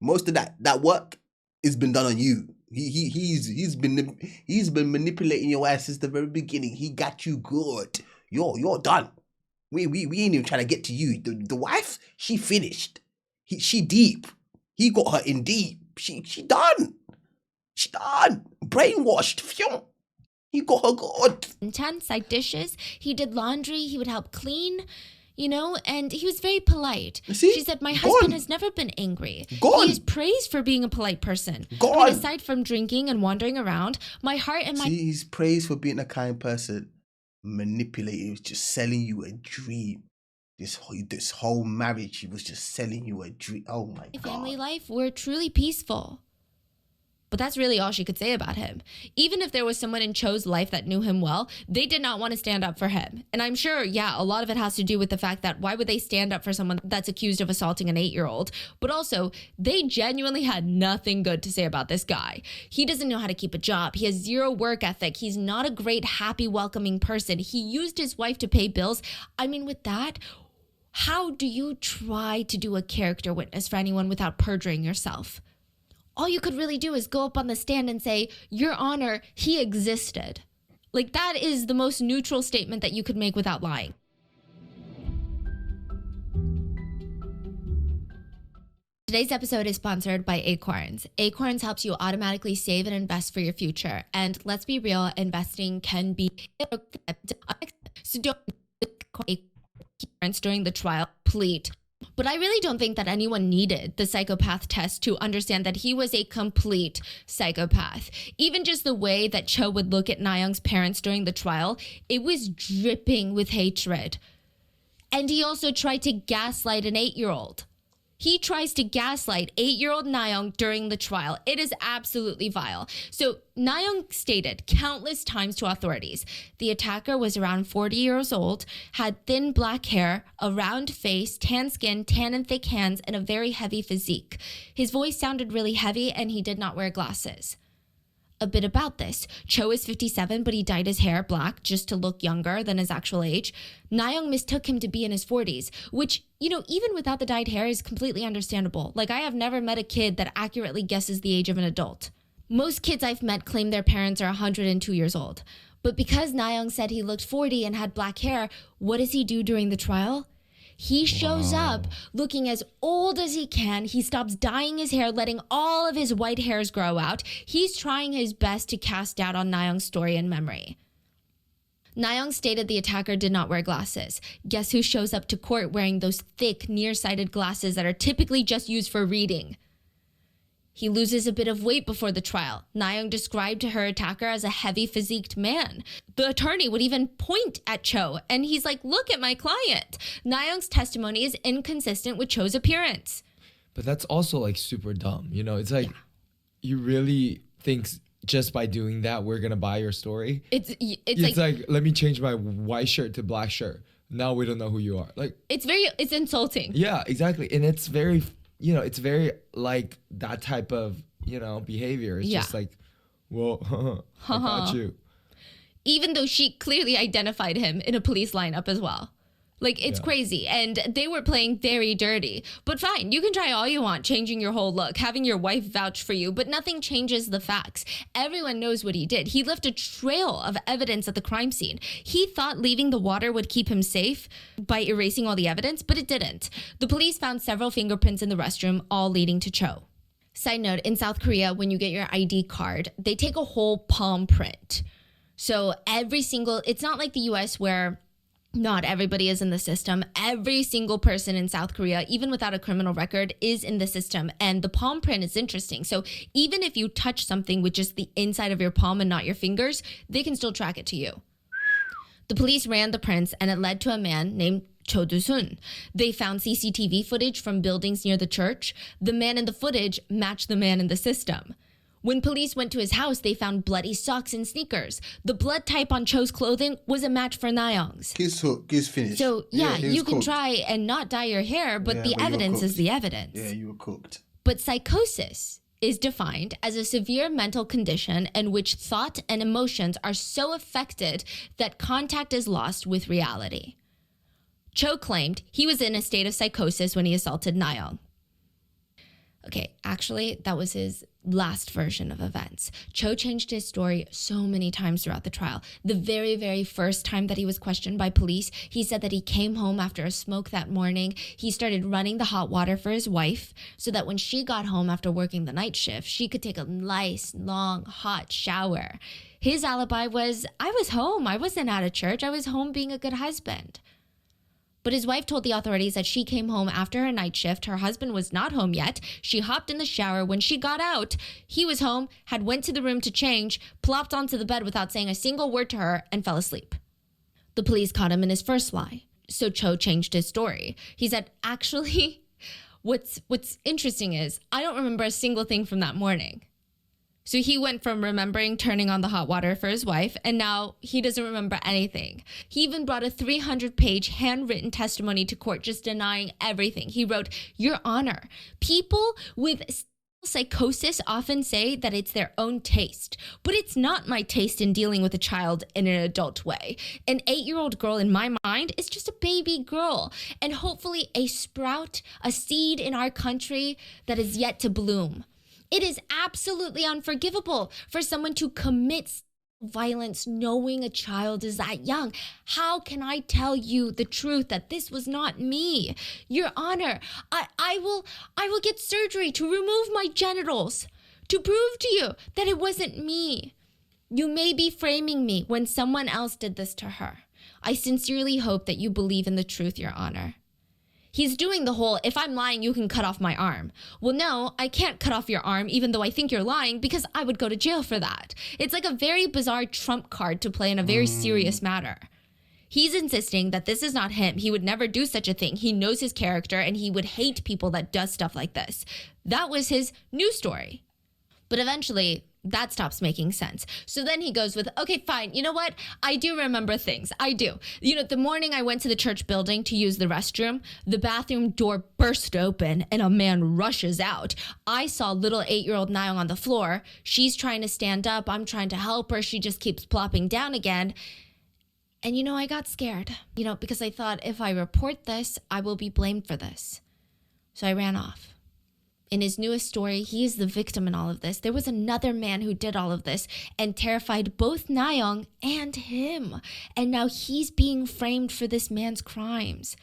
Speaker 1: Most of that work has been done on you. He's been manipulating your ass since the very beginning. He got you good. You're done. We ain't even trying to get to you. The wife, she finished. She deep. He got her in deep. She done. She done. Brainwashed. Phew. He got her good.
Speaker 5: Intense, like dishes. He did laundry. He would help clean, and he was very polite.
Speaker 1: See?
Speaker 5: She said, my husband has never been angry.
Speaker 1: Gone.
Speaker 5: He is praised for being a polite person.
Speaker 1: Gone.
Speaker 5: Aside from drinking and wandering around, my heart and my...
Speaker 1: See, he's praised for being a kind person. Manipulating, just selling you a dream. This whole marriage, he was just selling you a dream. Oh my God.
Speaker 5: family life were truly peaceful. But that's really all she could say about him. Even if there was someone in Cho's life that knew him well, they did not want to stand up for him. And I'm sure, a lot of it has to do with the fact that why would they stand up for someone that's accused of assaulting an 8-year-old? But also, they genuinely had nothing good to say about this guy. He doesn't know how to keep a job. He has zero work ethic. He's not a great, happy, welcoming person. He used his wife to pay bills. I mean, with that, how do you try to do a character witness for anyone without perjuring yourself? All you could really do is go up on the stand and say, Your Honor, he existed. Like, that is the most neutral statement that you could make without lying. Today's episode is sponsored by Acorns. Acorns helps you automatically save and invest for your future. And let's be real, investing can be... So don't Acorns during the trial, please. But I really don't think that anyone needed the psychopath test to understand that he was a complete psychopath. Even just the way that Cho would look at Na-young's parents during the trial, it was dripping with hatred. And he also tried to gaslight an 8-year-old. He tries to gaslight 8-year-old Na-young during the trial. It is absolutely vile. So Na-young stated countless times to authorities, the attacker was around 40 years old, had thin black hair, a round face, tan skin, tan and thick hands, and a very heavy physique. His voice sounded really heavy and he did not wear glasses. A bit about this. Cho is 57, but he dyed his hair black just to look younger than his actual age. Na-young mistook him to be in his 40s, which, even without the dyed hair is completely understandable. Like, I have never met a kid that accurately guesses the age of an adult. Most kids I've met claim their parents are 102 years old. But because Na-young said he looked 40 and had black hair, what does he do during the trial? He shows up looking as old as he can. He stops dyeing his hair, letting all of his white hairs grow out. He's trying his best to cast doubt on Na-young's story and memory. Nayoung stated the attacker did not wear glasses. Guess who shows up to court wearing those thick, nearsighted glasses that are typically just used for reading? He loses a bit of weight before the trial. Nayoung described her attacker as a heavy physiqued man. The attorney would even point at Cho, and he's like, look at my client. Nayoung's testimony is inconsistent with Cho's appearance.
Speaker 4: But that's also like super dumb. You know, it's like, you really think just by doing that, we're going to buy your story?
Speaker 5: It's
Speaker 4: like, let me change my white shirt to black shirt. Now we don't know who you are. Like,
Speaker 5: it's insulting.
Speaker 4: Yeah, exactly. And it's very, you know, it's very like that type of, you know, behavior. It's just like, well, I got you.
Speaker 5: Even though she clearly identified him in a police lineup as well. Like, it's crazy. And they were playing very dirty. But fine, you can try all you want, changing your whole look, having your wife vouch for you, but nothing changes the facts. Everyone knows what he did. He left a trail of evidence at the crime scene. He thought leaving the water would keep him safe by erasing all the evidence, but it didn't. The police found several fingerprints in the restroom, all leading to Cho. Side note, in South Korea, when you get your ID card, they take a whole palm print. So it's not like the US where not everybody is in the system. Every single person in South Korea, even without a criminal record, is in the system. And the palm print is interesting. So even if you touch something with just the inside of your palm and not your fingers, they can still track it to you. The police ran the prints and it led to a man named Cho Do-sun. They found CCTV footage from buildings near the church. The man in the footage matched the man in the system. When police went to his house, they found bloody socks and sneakers. The blood type on Cho's clothing was a match for Nayoung's.
Speaker 1: Kiss finished.
Speaker 5: So, you can try and not dye your hair, but the evidence is the evidence.
Speaker 1: Yeah, you were cooked.
Speaker 5: But psychosis is defined as a severe mental condition in which thought and emotions are so affected that contact is lost with reality. Cho claimed he was in a state of psychosis when he assaulted Nayoung. Okay, actually, that was his last version of events. Cho changed his story so many times throughout the trial. The very, very first time that he was questioned by police, he said that he came home after a smoke that morning. He started running the hot water for his wife so that when she got home after working the night shift, she could take a nice, long, hot shower. His alibi was, I was home. I wasn't out of church. I was home being a good husband. But his wife told the authorities that she came home after her night shift. Her husband was not home yet. She hopped in the shower. When she got out, he was home, had went to the room to change, plopped onto the bed without saying a single word to her, and fell asleep. The police caught him in his first lie. So Cho changed his story. He said, actually, what's interesting is I don't remember a single thing from that morning. So he went from remembering turning on the hot water for his wife, and now he doesn't remember anything. He even brought a 300-page handwritten testimony to court, just denying everything. He wrote, Your Honor, people with psychosis often say that it's their own taste, but it's not my taste in dealing with a child in an adult way. An 8-year-old girl in my mind is just a baby girl, and hopefully a sprout, a seed in our country that is yet to bloom. It is absolutely unforgivable for someone to commit violence knowing a child is that young. How can I tell you the truth that this was not me? Your Honor, I will get surgery to remove my genitals to prove to you that it wasn't me. You may be framing me when someone else did this to her. I sincerely hope that you believe in the truth, Your Honor. He's doing the whole, if I'm lying, you can cut off my arm. Well, no, I can't cut off your arm even though I think you're lying because I would go to jail for that. It's like a very bizarre trump card to play in a very serious matter. He's insisting that this is not him. He would never do such a thing. He knows his character and he would hate people that does stuff like this. That was his news story. But eventually, that stops making sense. So then he goes with, okay, fine. You know what? I do remember things. I do. You know, the morning I went to the church building to use the restroom, the bathroom door burst open and a man rushes out. I saw little 8-year-old Nayoung on the floor. She's trying to stand up. I'm trying to help her. She just keeps plopping down again. And, you know, I got scared, you know, because I thought if I report this, I will be blamed for this. So I ran off. In his newest story, he is the victim in all of this. There was another man who did all of this and terrified both Nayoung and him. And now he's being framed for this man's crimes.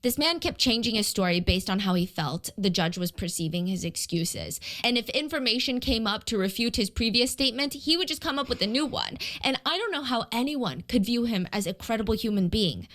Speaker 5: This man kept changing his story based on how he felt the judge was perceiving his excuses. And if information came up to refute his previous statement, he would just come up with a new one. And I don't know how anyone could view him as a credible human being.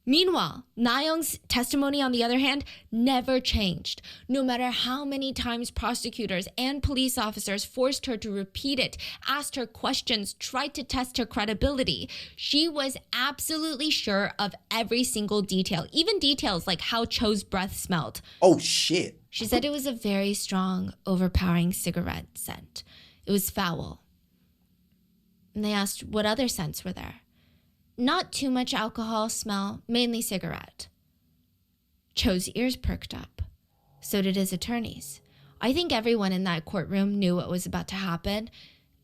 Speaker 5: Meanwhile, Na-young's testimony, on the other hand, never changed. No matter how many times prosecutors and police officers forced her to repeat it, asked her questions, tried to test her credibility, she was absolutely sure of every single detail, even details like how Cho's breath smelled.
Speaker 1: Oh, shit.
Speaker 5: She said it was a very strong, overpowering cigarette scent. It was foul. And they asked what other scents were there. Not too much alcohol smell, mainly cigarette. Cho's ears perked up. So did his attorneys. I think everyone in that courtroom knew what was about to happen,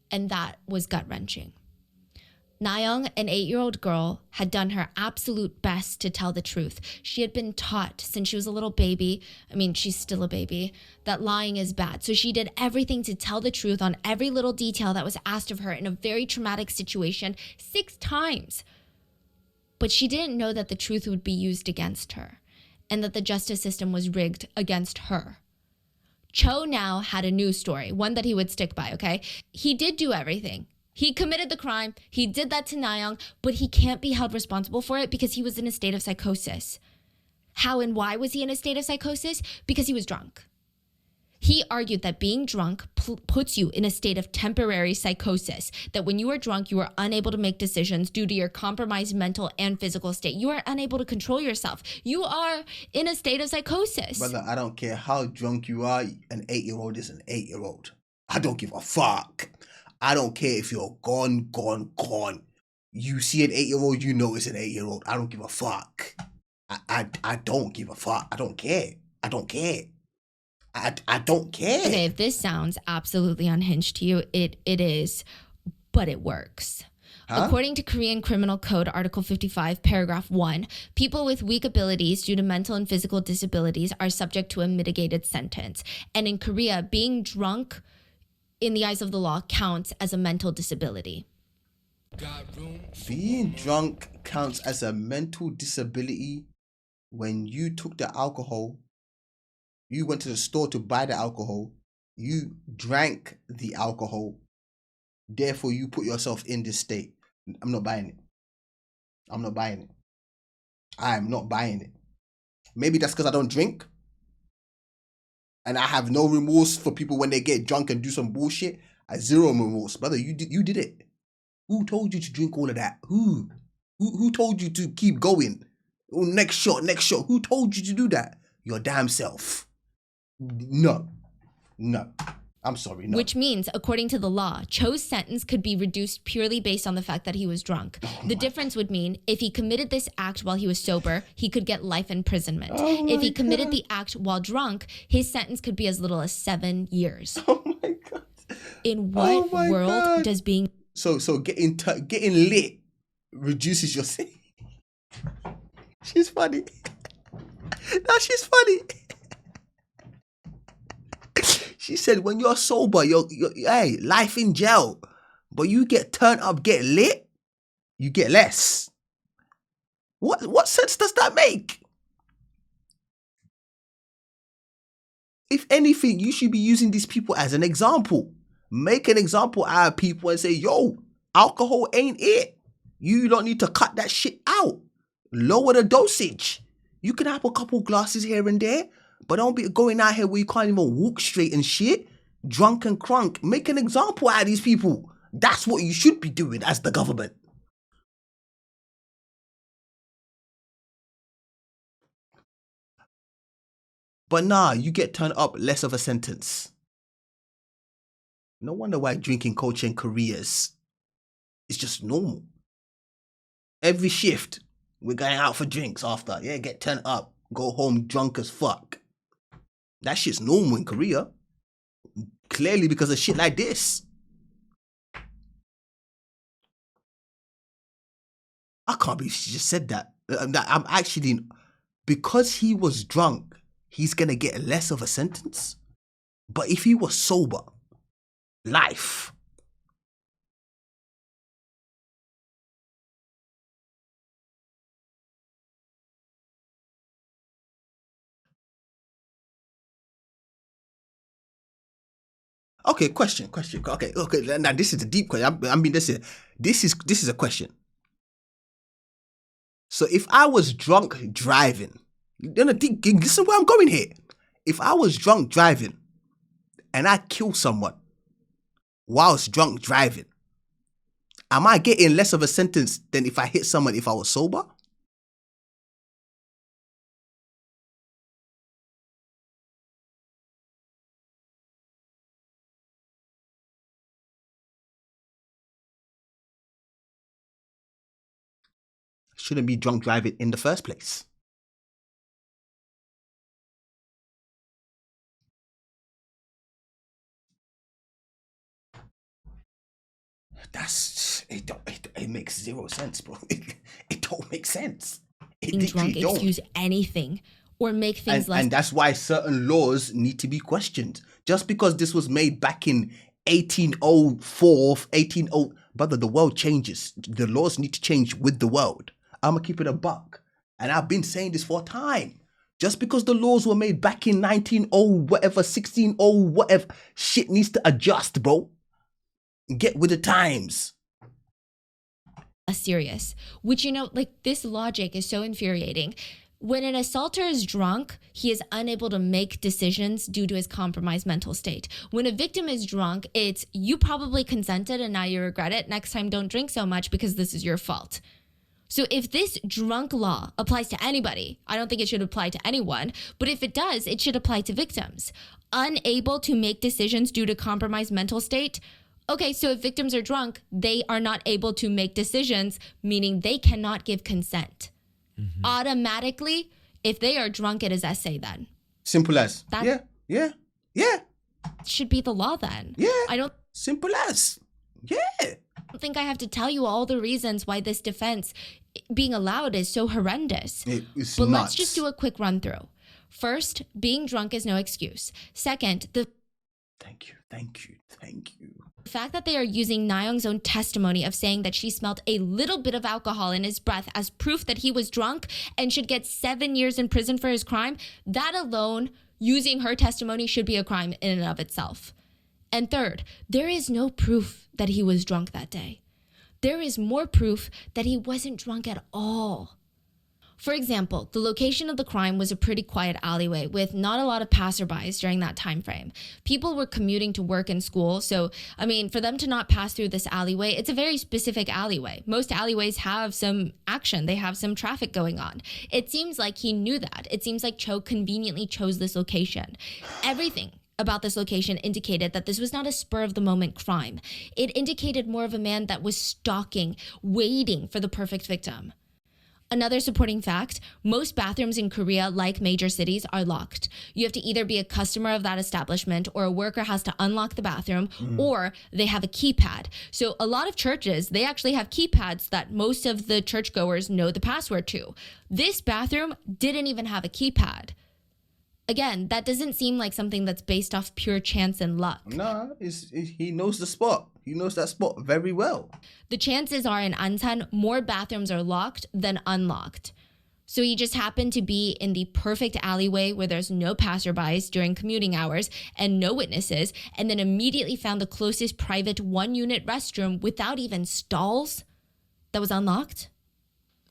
Speaker 5: and that was gut-wrenching. Na-young, an 8-year-old girl, had done her absolute best to tell the truth. She had been taught since she was a little baby, she's still a baby, that lying is bad. So she did everything to tell the truth on every little detail that was asked of her in a very traumatic situation 6 times. But she didn't know that the truth would be used against her and that the justice system was rigged against her. Cho now had a new story, one that he would stick by, okay? He did do everything. He committed the crime. He did that to Na-young, but he can't be held responsible for it because he was in a state of psychosis. How and why was he in a state of psychosis? Because he was drunk. He argued that being drunk puts you in a state of temporary psychosis, that when you are drunk, you are unable to make decisions due to your compromised mental and physical state. You are unable to control yourself. You are in a state of psychosis.
Speaker 1: Brother, I don't care how drunk you are, an 8-year-old is an 8-year-old. I don't give a fuck. I don't care if you're gone. You see an 8-year-old, you know it's an 8-year-old. I don't give a fuck. I don't give a fuck. I don't care. I don't care. I don't care.
Speaker 5: Okay, if this sounds absolutely unhinged to you, it is, but it works. Huh? According to Korean Criminal Code, Article 55, Paragraph 1, people with weak abilities due to mental and physical disabilities are subject to a mitigated sentence. And in Korea, being drunk, in the eyes of the law, counts as a mental disability.
Speaker 1: Being drunk counts as a mental disability when you took the alcohol. You went to the store to buy the alcohol. You drank the alcohol. Therefore, you put yourself in this state. I'm not buying it. I'm not buying it. I'm not buying it. Maybe that's because I don't drink. And I have no remorse for people when they get drunk and do some bullshit. I zero remorse. Brother, you did it. Who told you to drink all of that? Who told you to keep going? Oh, next shot. Who told you to do that? Your damn self. No. I'm sorry, no.
Speaker 5: Which means, according to the law, Cho's sentence could be reduced purely based on the fact that he was drunk. The difference would mean if he committed this act while he was sober, he could get life imprisonment. If he committed the act while drunk, his sentence could be as little as 7 years.
Speaker 1: Oh my God.
Speaker 5: In what world does being...
Speaker 1: So getting lit reduces your sin? She's funny. No, she's funny. She said, when you're sober, you're hey, life in jail. But you get turned up, get lit, you get less. What sense does that make? If anything, you should be using these people as an example. Make an example out of people and say, yo, alcohol ain't it. You don't need to cut that shit out. Lower the dosage. You can have a couple glasses here and there, but don't be going out here where you can't even walk straight and shit. Drunk and crunk. Make an example out of these people. That's what you should be doing as the government. But nah, you get turned up, less of a sentence. No wonder why drinking culture in Korea is just normal. Every shift, we're going out for drinks after. Yeah, get turned up, go home drunk as fuck. That shit's normal in Korea. Clearly because of shit like this. I can't believe she just said that. I'm actually... Because he was drunk, he's going to get less of a sentence. But if he was sober, life. Okay, question. Okay, now this is a deep question. I mean, this is a question. So if I was drunk driving, listen where I'm going here. If I was drunk driving and I kill someone whilst drunk driving, am I getting less of a sentence than if I hit someone if I was sober? Shouldn't be drunk driving in the first place. It makes zero sense, bro. It don't make sense.
Speaker 5: Being drunk excuse anything or make things less.
Speaker 1: And that's why certain laws need to be questioned. Just because this was made back in 1804, brother, the world changes. The laws need to change with the world. I'm gonna keep it a buck. And I've been saying this for a time. Just because the laws were made back in 1900 whatever, 1600 whatever, shit needs to adjust, bro. Get with the times.
Speaker 5: Serious, which, you know, like, this logic is so infuriating. When an assaulter is drunk, he is unable to make decisions due to his compromised mental state. When a victim is drunk, it's, you probably consented and now you regret it. Next time, don't drink so much because this is your fault. So if this drunk law applies to anybody, I don't think it should apply to anyone, but if it does, it should apply to victims. Unable to make decisions due to compromised mental state. Okay, so if victims are drunk, they are not able to make decisions, meaning they cannot give consent. Mm-hmm. Automatically, if they are drunk, it is essay then.
Speaker 1: Simple as. Yeah.
Speaker 5: Should be the law then.
Speaker 1: Yeah. Simple as. Yeah.
Speaker 5: I don't think I have to tell you all the reasons why this defense being allowed is so horrendous.
Speaker 1: It's
Speaker 5: but
Speaker 1: nuts.
Speaker 5: Let's just do a quick run through. First, being drunk is no excuse. Second,
Speaker 1: Thank you.
Speaker 5: The fact that they are using Na-young's own testimony of saying that she smelled a little bit of alcohol in his breath as proof that he was drunk and should get 7 years in prison for his crime, that alone, using her testimony, should be a crime in and of itself. And third, there is no proof that he was drunk that day. There is more proof that he wasn't drunk at all. For example, the location of the crime was a pretty quiet alleyway with not a lot of passerbys during that time frame. People were commuting to work and school, so, I mean, for them to not pass through this alleyway, it's a very specific alleyway. Most alleyways have some action. They have some traffic going on. It seems like he knew that. It seems like Cho conveniently chose this location. Everything about this location indicated that this was not a spur-of-the-moment crime. It indicated more of a man that was stalking, waiting for the perfect victim. Another supporting fact, most bathrooms in Korea, like major cities, are locked. You have to either be a customer of that establishment or a worker has to unlock the bathroom or they have a keypad. So a lot of churches, they actually have keypads that most of the churchgoers know the password to. This bathroom didn't even have a keypad. Again, that doesn't seem like something that's based off pure chance and luck.
Speaker 1: Nah, he knows the spot. He knows that spot very well.
Speaker 5: The chances are in Ansan, more bathrooms are locked than unlocked. So he just happened to be in the perfect alleyway where there's no passerbys during commuting hours and no witnesses, and then immediately found the closest private one-unit restroom without even stalls that was unlocked.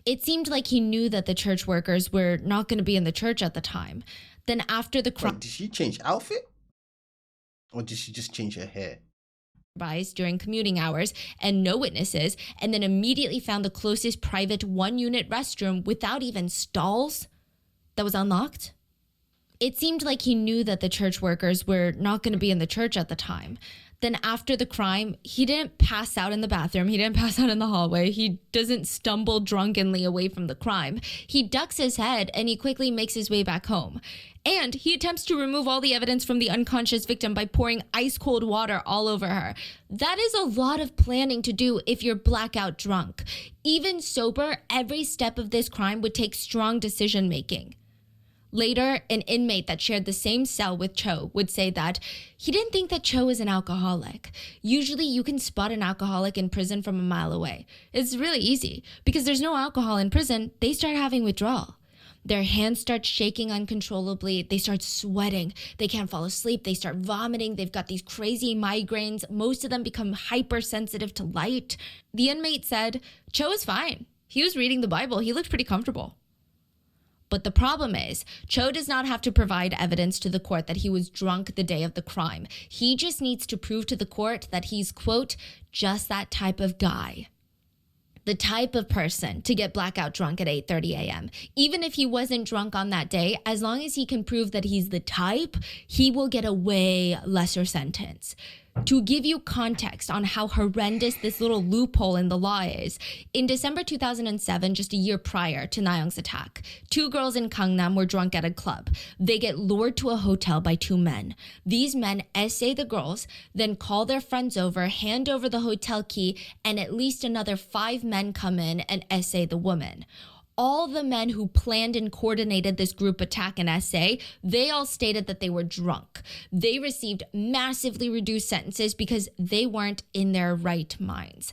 Speaker 5: It seemed like he knew that the church workers were not going to be in the church at the time. Then after the crime,
Speaker 1: did she change outfit? Or did she just change her hair?
Speaker 5: During commuting hours and no witnesses, and then immediately found the closest private one-unit restroom without even stalls that was unlocked. It seemed like he knew that the church workers were not going to be in the church at the time. Then after the crime, he didn't pass out in the bathroom. He didn't pass out in the hallway. He doesn't stumble drunkenly away from the crime. He ducks his head and he quickly makes his way back home. And he attempts to remove all the evidence from the unconscious victim by pouring ice cold water all over her. That is a lot of planning to do if you're blackout drunk. Even sober, every step of this crime would take strong decision making. Later, an inmate that shared the same cell with Cho would say that he didn't think that Cho is an alcoholic. Usually you can spot an alcoholic in prison from a mile away. It's really easy because there's no alcohol in prison. They start having withdrawal. Their hands start shaking uncontrollably. They start sweating. They can't fall asleep. They start vomiting. They've got these crazy migraines. Most of them become hypersensitive to light. The inmate said Cho is fine. He was reading the Bible. He looked pretty comfortable. But the problem is, Cho does not have to provide evidence to the court that he was drunk the day of the crime. He just needs to prove to the court that he's, quote, just that type of guy. The type of person to get blackout drunk at 8:30 a.m. Even if he wasn't drunk on that day, as long as he can prove that he's the type, he will get a way lesser sentence. To give you context on how horrendous this little loophole in the law is, in December 2007, just a year prior to Na-young's attack, 2 girls in Gangnam were drunk at a club. They get lured to a hotel by 2 men. These men essay the girls, then call their friends over, hand over the hotel key, and at least another 5 men come in and essay the woman. All the men who planned and coordinated this group attack in SA, they all stated that they were drunk. They received massively reduced sentences because they weren't in their right minds.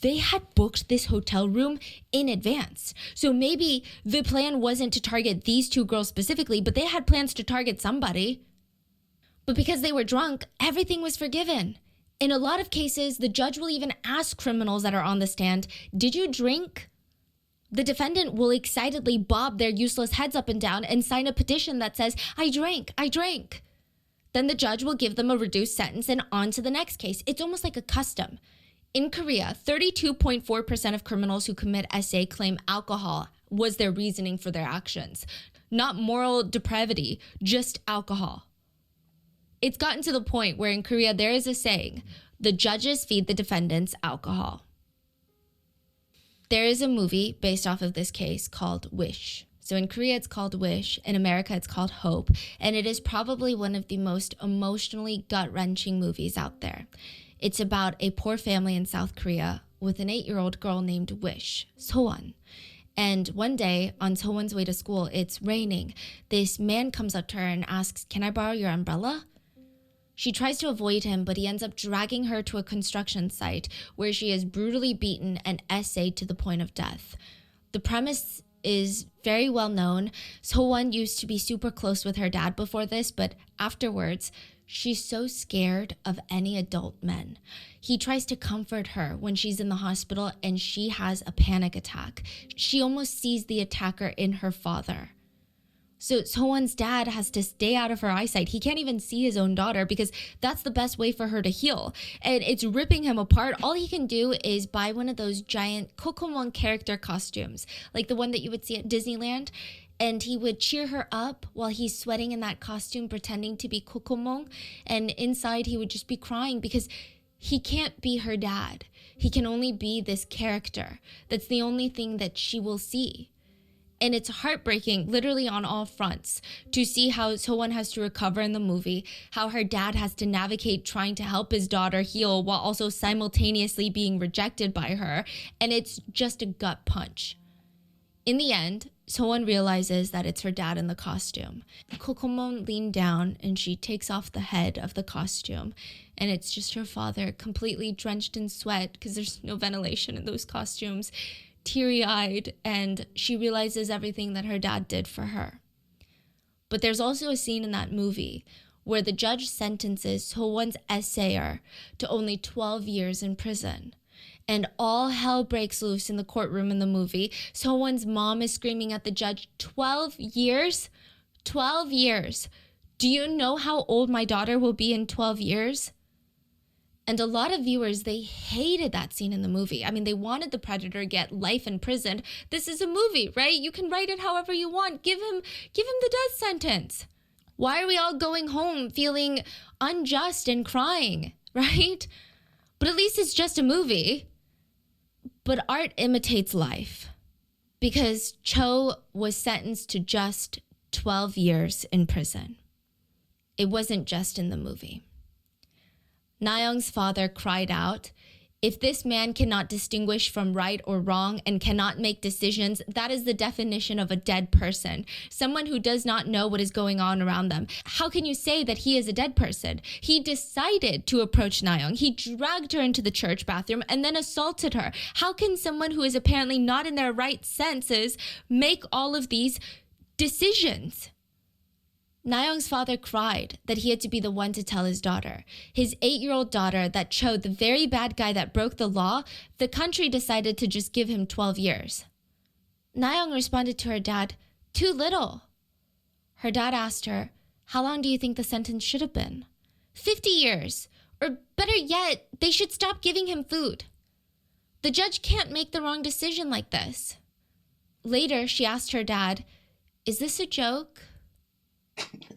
Speaker 5: They had booked this hotel room in advance. So maybe the plan wasn't to target these 2 girls specifically, but they had plans to target somebody. But because they were drunk, everything was forgiven. In a lot of cases, the judge will even ask criminals that are on the stand, "Did you drink?" The defendant will excitedly bob their useless heads up and down and sign a petition that says, "I drank, I drank." Then the judge will give them a reduced sentence and on to the next case. It's almost like a custom. In Korea, 32.4% of criminals who commit SA claim alcohol was their reasoning for their actions. Not moral depravity, just alcohol. It's gotten to the point where in Korea there is a saying, the judges feed the defendants alcohol. There is a movie based off of this case called Wish. So in Korea, it's called Wish. In America, it's called Hope. And it is probably one of the most emotionally gut-wrenching movies out there. It's about a poor family in South Korea with an 8-year-old girl named Wish, Sohwan. And one day, on Sohwan's way to school, it's raining. This man comes up to her and asks, "Can I borrow your umbrella?" She tries to avoid him, but he ends up dragging her to a construction site where she is brutally beaten and essayed to the point of death. The premise is very well known. Sohwan used to be super close with her dad before this, but afterwards, she's so scared of any adult men. He tries to comfort her when she's in the hospital and she has a panic attack. She almost sees the attacker in her father. So Sohwan's dad has to stay out of her eyesight. He can't even see his own daughter because that's the best way for her to heal. And it's ripping him apart. All he can do is buy one of those giant Kokomon character costumes, like the one that you would see at Disneyland. And he would cheer her up while he's sweating in that costume, pretending to be Kokomon. And inside he would just be crying because he can't be her dad. He can only be this character. That's the only thing that she will see. And it's heartbreaking, literally on all fronts, to see how Sohwan has to recover in the movie, how her dad has to navigate trying to help his daughter heal while also simultaneously being rejected by her. And it's just a gut punch. In the end, Sohwan realizes that it's her dad in the costume. Kokomon leans down and she takes off the head of the costume. And it's just her father, completely drenched in sweat because there's no ventilation in those costumes, teary-eyed, and she realizes everything that her dad did for her. But there's also a scene in that movie where the judge sentences Sohwan's essayer to only 12 years in prison. And all hell breaks loose in the courtroom in the movie. Sohwan's mom is screaming at the judge, 12 years? 12 years. Do you know how old my daughter will be in 12 years? And a lot of viewers, they hated that scene in the movie. I mean, they wanted the predator to get life in prison. This is a movie, right? You can write it however you want. Give him the death sentence. Why are we all going home feeling unjust and crying, right? But at least it's just a movie. But art imitates life because Cho was sentenced to just 12 years in prison. It wasn't just in the movie. Na-young's father cried out, "If this man cannot distinguish from right or wrong and cannot make decisions, that is the definition of a dead person, someone who does not know what is going on around them. How can you say that he is a dead person? He decided to approach Na-young. He dragged her into the church bathroom and then assaulted her. How can someone who is apparently not in their right senses make all of these decisions. Nayoung's father cried that he had to be the one to tell his daughter. His 8-year-old daughter, that Cho, the very bad guy that broke the law, the country decided to just give him 12 years. Nayoung responded to her dad, "Too little." Her dad asked her, "How long do you think the sentence should have been?" 50 years. Or better yet, they should stop giving him food. The judge can't make the wrong decision like this. Later, she asked her dad, "Is this a joke?"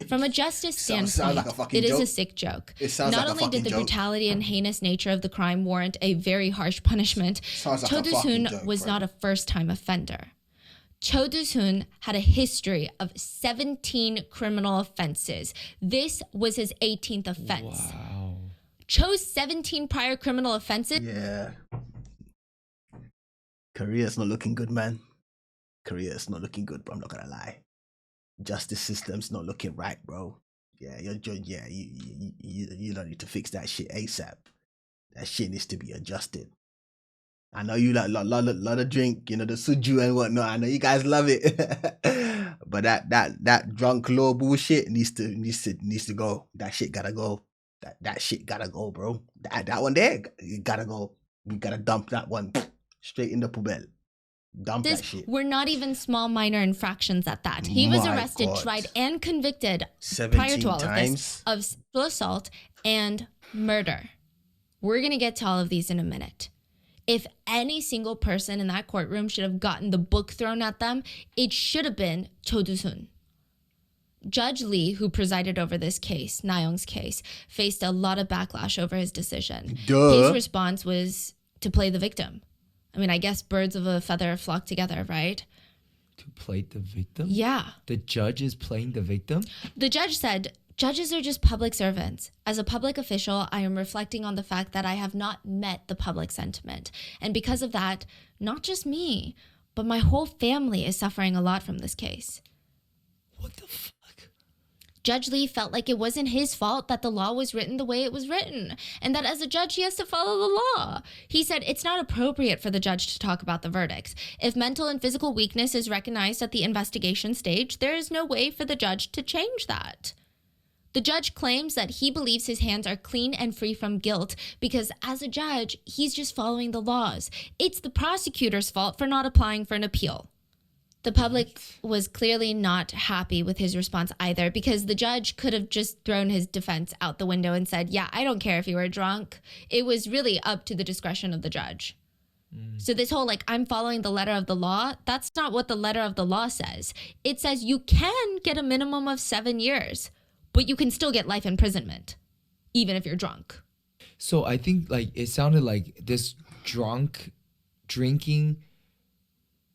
Speaker 5: From a justice standpoint, it is a sick joke. Not only did the brutality and heinous nature of the crime warrant a very harsh punishment, Cho Do-soon was not a first-time offender. Cho Do-soon had a history of 17 criminal offenses. This was his 18th offense.
Speaker 4: Wow.
Speaker 5: Cho's 17 prior criminal offenses.
Speaker 1: Yeah. Korea's not looking good, man. Korea's not looking good, bro. I'm not gonna lie. Justice system's not looking right, bro. Yeah, you're judge. Yeah, you don't need to fix that shit ASAP. That shit needs to be adjusted. I know you like lot of drink, you know, the suju and whatnot. I know you guys love it, but that drunk law bullshit needs to go. That shit gotta go. That shit gotta go, bro. That one there, you gotta go. You gotta dump that one straight in the poubelle. Dump that shit.
Speaker 5: Were not even small minor infractions at that. He was arrested, tried, and convicted prior to all of this of sexual assault and murder. We're gonna get to all of these in a minute. If any single person in that courtroom should have gotten the book thrown at them, it should have been Cho Do-soon. Judge Lee, who presided over this case, Nayoung's case, faced a lot of backlash over his decision. His response was to play the victim. I mean, I guess birds of a feather flock together, right?
Speaker 4: To play the victim?
Speaker 5: Yeah.
Speaker 4: The judge is playing the victim?
Speaker 5: The judge said, "Judges are just public servants. As a public official, I am reflecting on the fact that I have not met the public sentiment. And because of that, not just me, but my whole family is suffering a lot from this case."
Speaker 4: What the fuck?
Speaker 5: Judge Lee felt like it wasn't his fault that the law was written the way it was written, and that as a judge, he has to follow the law. He said it's not appropriate for the judge to talk about the verdicts. If mental and physical weakness is recognized at the investigation stage, there is no way for the judge to change that. The judge claims that he believes his hands are clean and free from guilt because as a judge, he's just following the laws. It's the prosecutor's fault for not applying for an appeal. The public was clearly not happy with his response either because the judge could have just thrown his defense out the window and said, "Yeah, I don't care if you were drunk." It was really up to the discretion of the judge. So this whole I'm following the letter of the law, that's not what the letter of the law says. It says you can get a minimum of 7 years, but you can still get life imprisonment, even if you're drunk.
Speaker 4: So I think it sounded like this drinking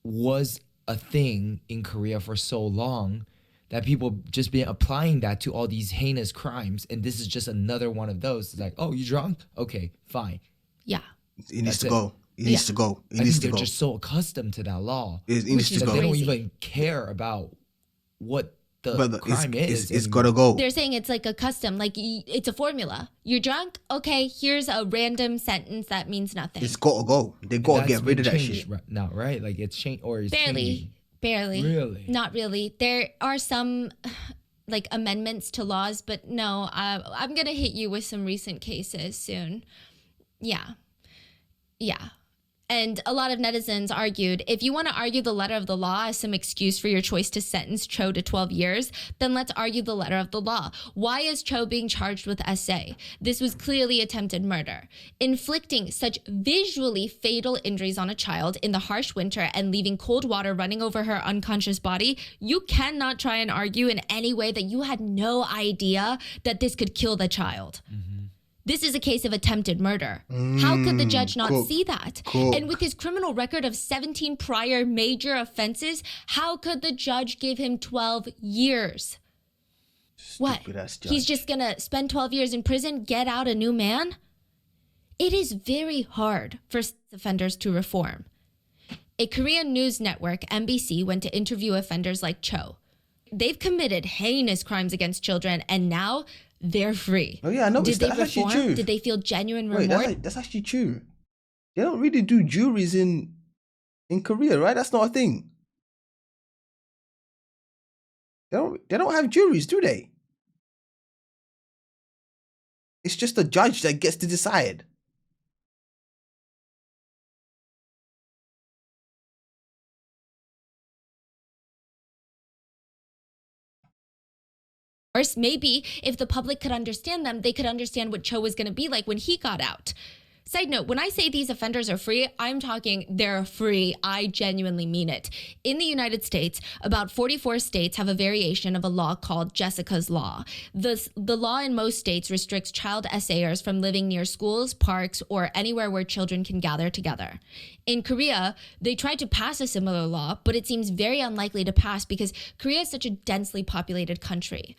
Speaker 4: was a thing in Korea for so long that people just been applying that to all these heinous crimes, and this is just another one of those. It's like, oh, you drunk? Okay, fine.
Speaker 5: Yeah.
Speaker 1: It needs to go. It needs to go. It needs to go.
Speaker 4: They're just so accustomed to that law.
Speaker 1: It needs to go.
Speaker 4: They don't even care about what the crime is.
Speaker 1: It's gotta go.
Speaker 5: They're saying it's like a custom, it's a formula. You're drunk? Okay, here's a random sentence that means nothing.
Speaker 1: It's gotta go. They gotta get rid of that shit.
Speaker 4: Now, right? It's changed or it's changing.
Speaker 5: Barely.
Speaker 4: Really?
Speaker 5: Not really. There are some amendments to laws, but no, I'm gonna hit you with some recent cases soon. Yeah. And a lot of netizens argued, if you want to argue the letter of the law as some excuse for your choice to sentence Cho to 12 years, then let's argue the letter of the law. Why is Cho being charged with SA? This was clearly attempted murder. Inflicting such visually fatal injuries on a child in the harsh winter and leaving cold water running over her unconscious body, you cannot try and argue in any way that you had no idea that this could kill the child. This is a case of attempted murder. How could the judge not see that? And with his criminal record of 17 prior major offenses, how could the judge give him 12 years? What? He's just gonna spend 12 years in prison, get out a new man? It is very hard for offenders to reform. A Korean news network, MBC, went to interview offenders like Cho. They've committed heinous crimes against children, and now they're free.
Speaker 1: Oh yeah, I know.
Speaker 5: Did they
Speaker 1: that's
Speaker 5: reform?
Speaker 1: Actually true.
Speaker 5: Did they feel genuine remorse?
Speaker 1: Wait, that's actually true. They don't really do juries in Korea, right? That's not a thing. They don't have juries, do they? It's just a judge that gets to decide.
Speaker 5: Or maybe if the public could understand them, they could understand what Cho was going to be like when he got out. Side note, when I say these offenders are free, I'm talking they're free. I genuinely mean it. In the United States, about 44 states have a variation of a law called Jessica's Law. The law in most states restricts child essayers from living near schools, parks, or anywhere where children can gather together. In Korea, they tried to pass a similar law, but it seems very unlikely to pass because Korea is such a densely populated country.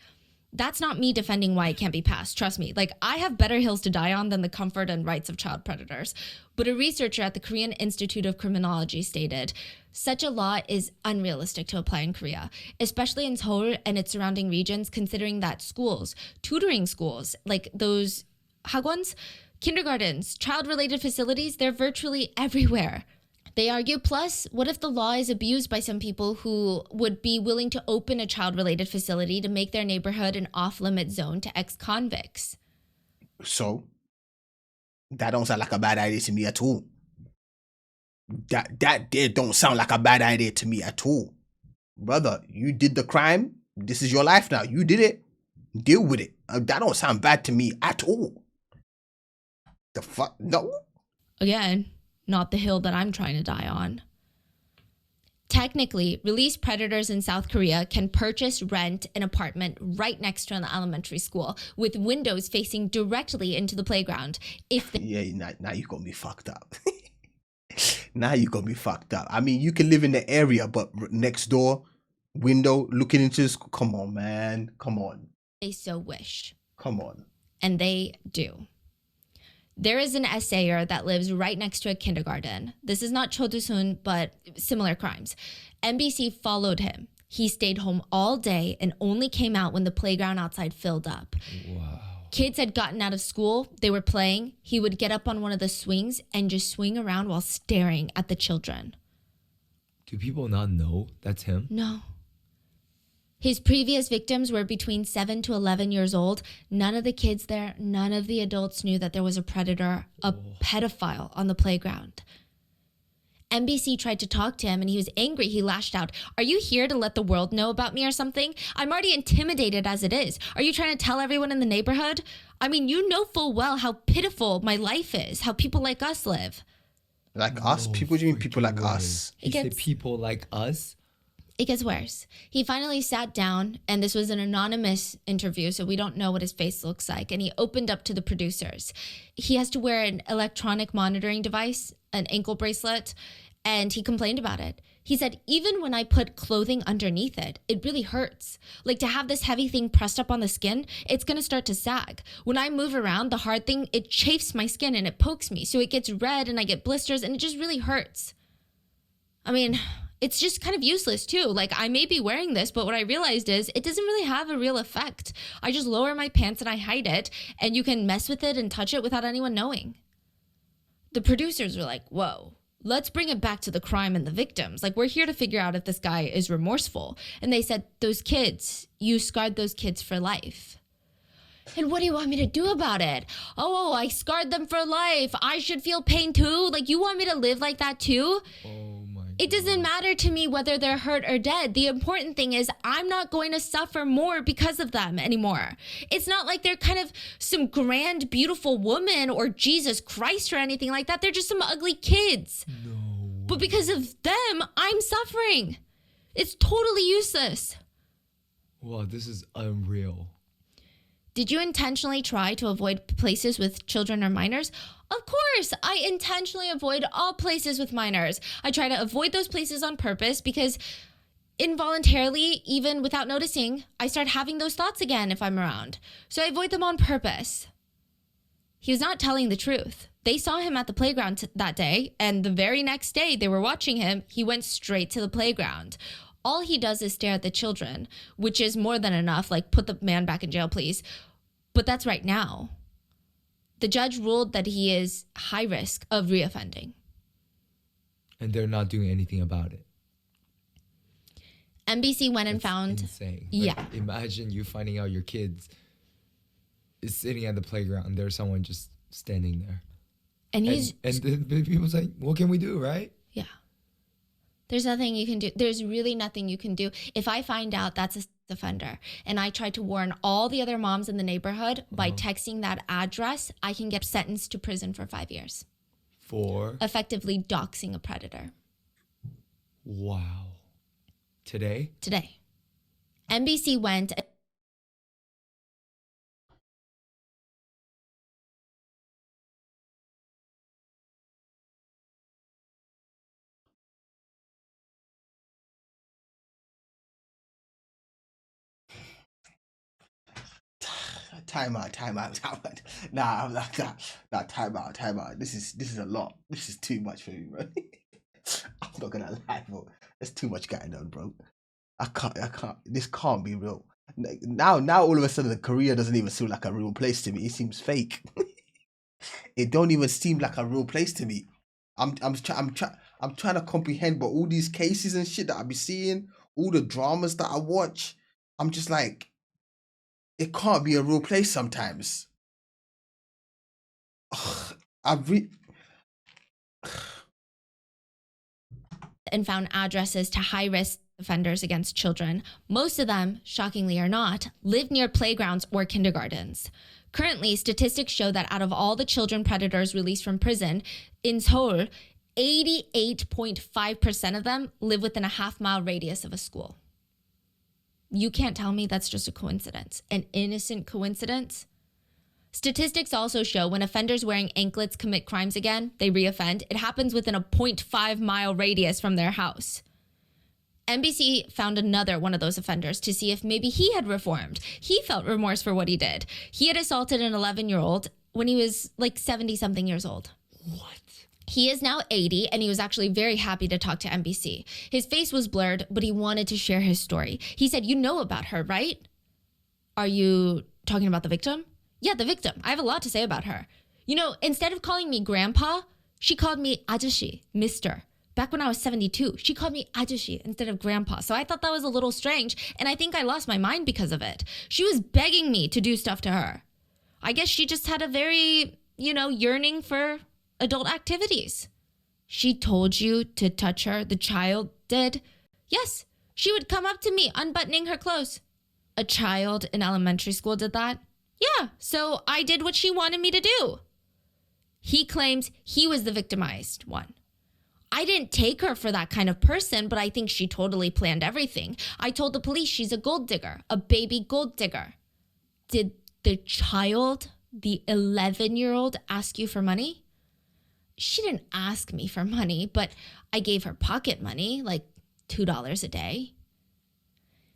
Speaker 5: That's not me defending why it can't be passed. Trust me, like I have better hills to die on than the comfort and rights of child predators. But a researcher at the Korean Institute of Criminology stated, such a law is unrealistic to apply in Korea, especially in Seoul and its surrounding regions, considering that schools, tutoring schools, like those hagwons, kindergartens, child-related facilities, they're virtually everywhere. They argue, plus, what if the law is abused by some people who would be willing to open a child-related facility to make their neighborhood an off-limit zone to ex-convicts?
Speaker 1: So, that don't sound like a bad idea to me at all. That don't sound like a bad idea to me at all. Brother, you did the crime. This is your life now. You did it. Deal with it. That don't sound bad to me at all. The fuck? No.
Speaker 5: Again, not the hill that I'm trying to die on. Technically, released predators in South Korea can purchase, rent an apartment right next to an elementary school with windows facing directly into the playground.
Speaker 1: Now you got me fucked up. Now you got me fucked up. I mean, you can live in the area, but next door, window, looking into the school. Come on, man. Come on.
Speaker 5: They so wish.
Speaker 1: Come on.
Speaker 5: And they do. There is an essayer that lives right next to a kindergarten. This is not Cho Do-sun, but similar crimes. NBC followed him. He stayed home all day and only came out when the playground outside filled up.
Speaker 4: Wow.
Speaker 5: Kids had gotten out of school. They were playing. He would get up on one of the swings and just swing around while staring at the children.
Speaker 4: Do people not know that's him?
Speaker 5: No. His previous victims were between 7 to 11 years old. None of the kids there, none of the adults knew that there was a predator, a pedophile on the playground. NBC tried to talk to him and he was angry. He lashed out. Are you here to let the world know about me or something? I'm already intimidated as it is. Are you trying to tell everyone in the neighborhood? I mean, you know full well how pitiful my life is, how people like us live.
Speaker 1: Like us? People, do you mean people like us?
Speaker 4: He said people like us?
Speaker 5: It gets worse. He finally sat down, and this was an anonymous interview, so we don't know what his face looks like, and he opened up to the producers. He has to wear an electronic monitoring device, an ankle bracelet, and he complained about it. He said, even when I put clothing underneath it, it really hurts. Like to have this heavy thing pressed up on the skin, it's going to start to sag. When I move around, the hard thing, it chafes my skin and it pokes me, so it gets red and I get blisters, and it just really hurts. I mean, it's just kind of useless too. Like I may be wearing this, but what I realized is it doesn't really have a real effect. I just lower my pants and I hide it, and you can mess with it and touch it without anyone knowing. The producers were like, whoa, let's bring it back to the crime and the victims. Like we're here to figure out if this guy is remorseful. And they said, those kids, you scarred those kids for life. And what do you want me to do about it? Oh, I scarred them for life. I should feel pain too? Like you want me to live like that too? It doesn't matter to me whether they're hurt or dead. The important thing is I'm not going to suffer more because of them anymore. It's not like they're kind of some grand, beautiful woman or Jesus Christ or anything like that. They're just some ugly kids.
Speaker 4: No.
Speaker 5: But because of them, I'm suffering. It's totally useless.
Speaker 4: Wow, this is unreal.
Speaker 5: Did you intentionally try to avoid places with children or minors? Of course, I intentionally avoid all places with minors. I try to avoid those places on purpose because involuntarily, even without noticing, I start having those thoughts again if I'm around. So I avoid them on purpose. He was not telling the truth. They saw him at the playground that day, and the very next day they were watching him. He went straight to the playground. All he does is stare at the children, which is more than enough. Like, put the man back in jail, please. But that's right now. The judge ruled that he is high risk of reoffending.
Speaker 4: And they're not doing anything about it.
Speaker 5: NBC went and
Speaker 4: That's
Speaker 5: found.
Speaker 4: insane.
Speaker 5: Yeah.
Speaker 4: Like, imagine you finding out your kids is sitting at the playground and there's someone just standing there.
Speaker 5: And
Speaker 4: the people say, what can we do, right?
Speaker 5: Yeah. There's nothing you can do. There's really nothing you can do. If I find out that's a offender and I try to warn all the other moms in the neighborhood by texting that address, I can get sentenced to prison for 5 years.
Speaker 4: For?
Speaker 5: Effectively doxing a predator.
Speaker 4: Wow. Today?
Speaker 5: Today. NBC went.
Speaker 1: Time out. Nah, time out. This is a lot. This is too much for me, bro. I'm not gonna lie, bro. There's too much going on, bro. I can't. This can't be real. Now, all of a sudden, Korea doesn't even seem like a real place to me. It seems fake. It don't even seem like a real place to me. I'm trying to comprehend, but all these cases and shit that I be seeing, all the dramas that I watch, I'm just like, it can't be a real place sometimes.
Speaker 5: And found addresses to high-risk offenders against children. Most of them, shockingly or not, live near playgrounds or kindergartens. Currently, statistics show that out of all the children predators released from prison, in Seoul, 88.5% of them live within a half-mile radius of a school. You can't tell me that's just a coincidence, an innocent coincidence. Statistics also show when offenders wearing anklets commit crimes again, they reoffend. It happens within a 0.5-mile radius from their house. NBC found another one of those offenders to see if maybe he had reformed. He felt remorse for what he did. He had assaulted an 11-year-old when he was like 70-something years old.
Speaker 4: What?
Speaker 5: He is now 80, and he was actually very happy to talk to NBC. His face was blurred, but he wanted to share his story. He said, "You know about her, right?" "Are you talking about the victim?" "Yeah, the victim. I have a lot to say about her. You know, instead of calling me grandpa, she called me 아저씨, Mr. Back when I was 72, she called me 아저씨 instead of grandpa. So I thought that was a little strange, and I think I lost my mind because of it. She was begging me to do stuff to her. I guess she just had a very, yearning for adult activities." "She told you to touch her? The child did?" "Yes. She would come up to me, unbuttoning her clothes." "A child in elementary school did that?" "Yeah. So I did what she wanted me to do." He claims he was the victimized one. "I didn't take her for that kind of person, but I think she totally planned everything. I told the police she's a gold digger, a baby gold digger." "Did the child, the 11-year-old, ask you for money?" "She didn't ask me for money, but I gave her pocket money, like $2 a day."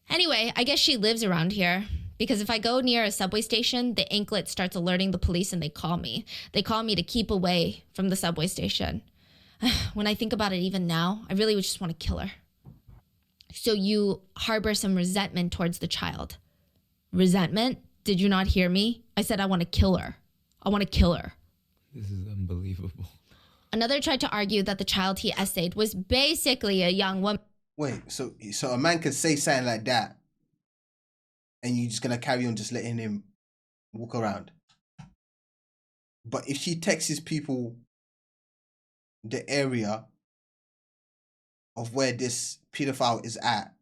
Speaker 5: Anyway, I guess she lives around here, because if I go near a subway station, the anklet starts alerting the police and they call me. They call me to keep away from the subway station. When I think about it even now, I really would just want to kill her. "So you harbor some resentment towards the child." "Resentment? Did you not hear me? I said I want to kill her. I want to kill her."
Speaker 4: This is unbelievable.
Speaker 5: Another tried to argue that the child he essayed was basically a young woman.
Speaker 1: Wait, so a man can say something like that, and you're just gonna carry on just letting him walk around? But if she texts people the area of where this pedophile is at,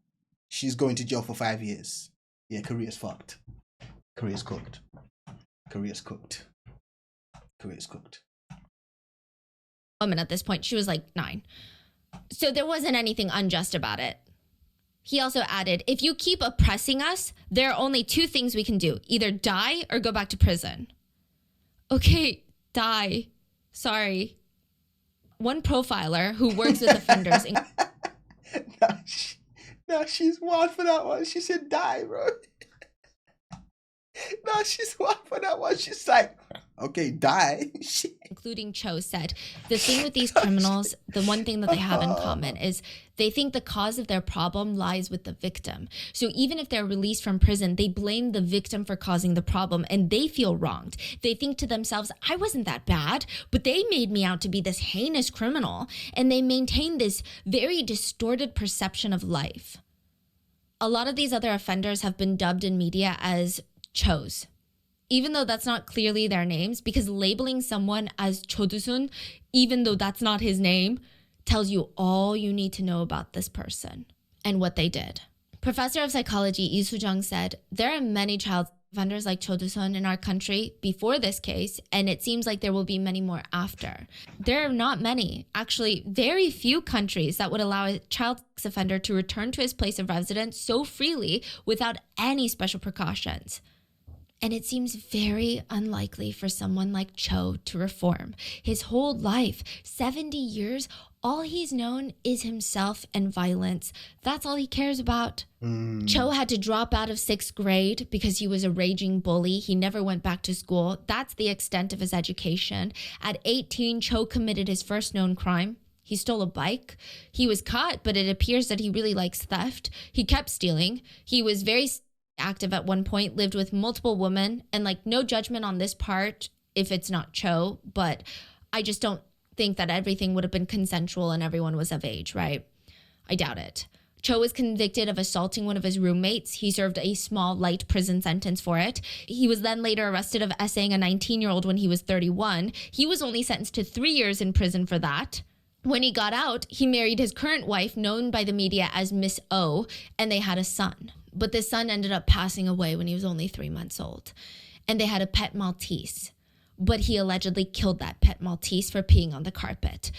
Speaker 1: she's going to jail for 5 years. Yeah, Korea's fucked. Korea's cooked. Korea's cooked. Korea's cooked.
Speaker 5: Woman at this point. She was like 9. So there wasn't anything unjust about it. He also added, "If you keep oppressing us, there are only 2 things we can do. Either die or go back to prison." "Okay, die. Sorry." One profiler who works with offenders...
Speaker 1: She's wild for that one. She said die, bro. She's wild for that one. She's like, okay, die.
Speaker 5: including Cho, said, "The thing with these criminals, the one thing that they have in common is they think the cause of their problem lies with the victim. So even if they're released from prison, they blame the victim for causing the problem and they feel wronged. They think to themselves, I wasn't that bad, but they made me out to be this heinous criminal." And they maintain this very distorted perception of life. A lot of these other offenders have been dubbed in media as Chos, even though that's not clearly their names, because labeling someone as Chodusun, even though that's not his name, tells you all you need to know about this person and what they did. Professor of psychology Lee Soo-jung said, there are many child offenders like Chodusun in our country before this case, and it seems like there will be many more after. There are not many, actually very few countries that would allow a child sex offender to return to his place of residence so freely without any special precautions. And it seems very unlikely for someone like Cho to reform. His whole life, 70 years, all he's known is himself and violence. That's all he cares about. Cho had to drop out of 6th grade because he was a raging bully. He never went back to school. That's the extent of his education. At 18, Cho committed his first known crime. He stole a bike. He was caught, but it appears that he really likes theft. He kept stealing. He was very active at one point, lived with multiple women, and like no judgment on this part if it's not Cho, but I just don't think that everything would have been consensual and everyone was of age, right? I doubt it. Cho was convicted of assaulting one of his roommates. He served a small, light prison sentence for it. He was then later arrested of essaying a 19-year-old when he was 31. He was only sentenced to 3 years in prison for that. When he got out, he married his current wife, known by the media as Miss O, and they had a son. But this son ended up passing away when he was only 3 months old. And they had a pet Maltese. But he allegedly killed that pet Maltese for peeing on the carpet.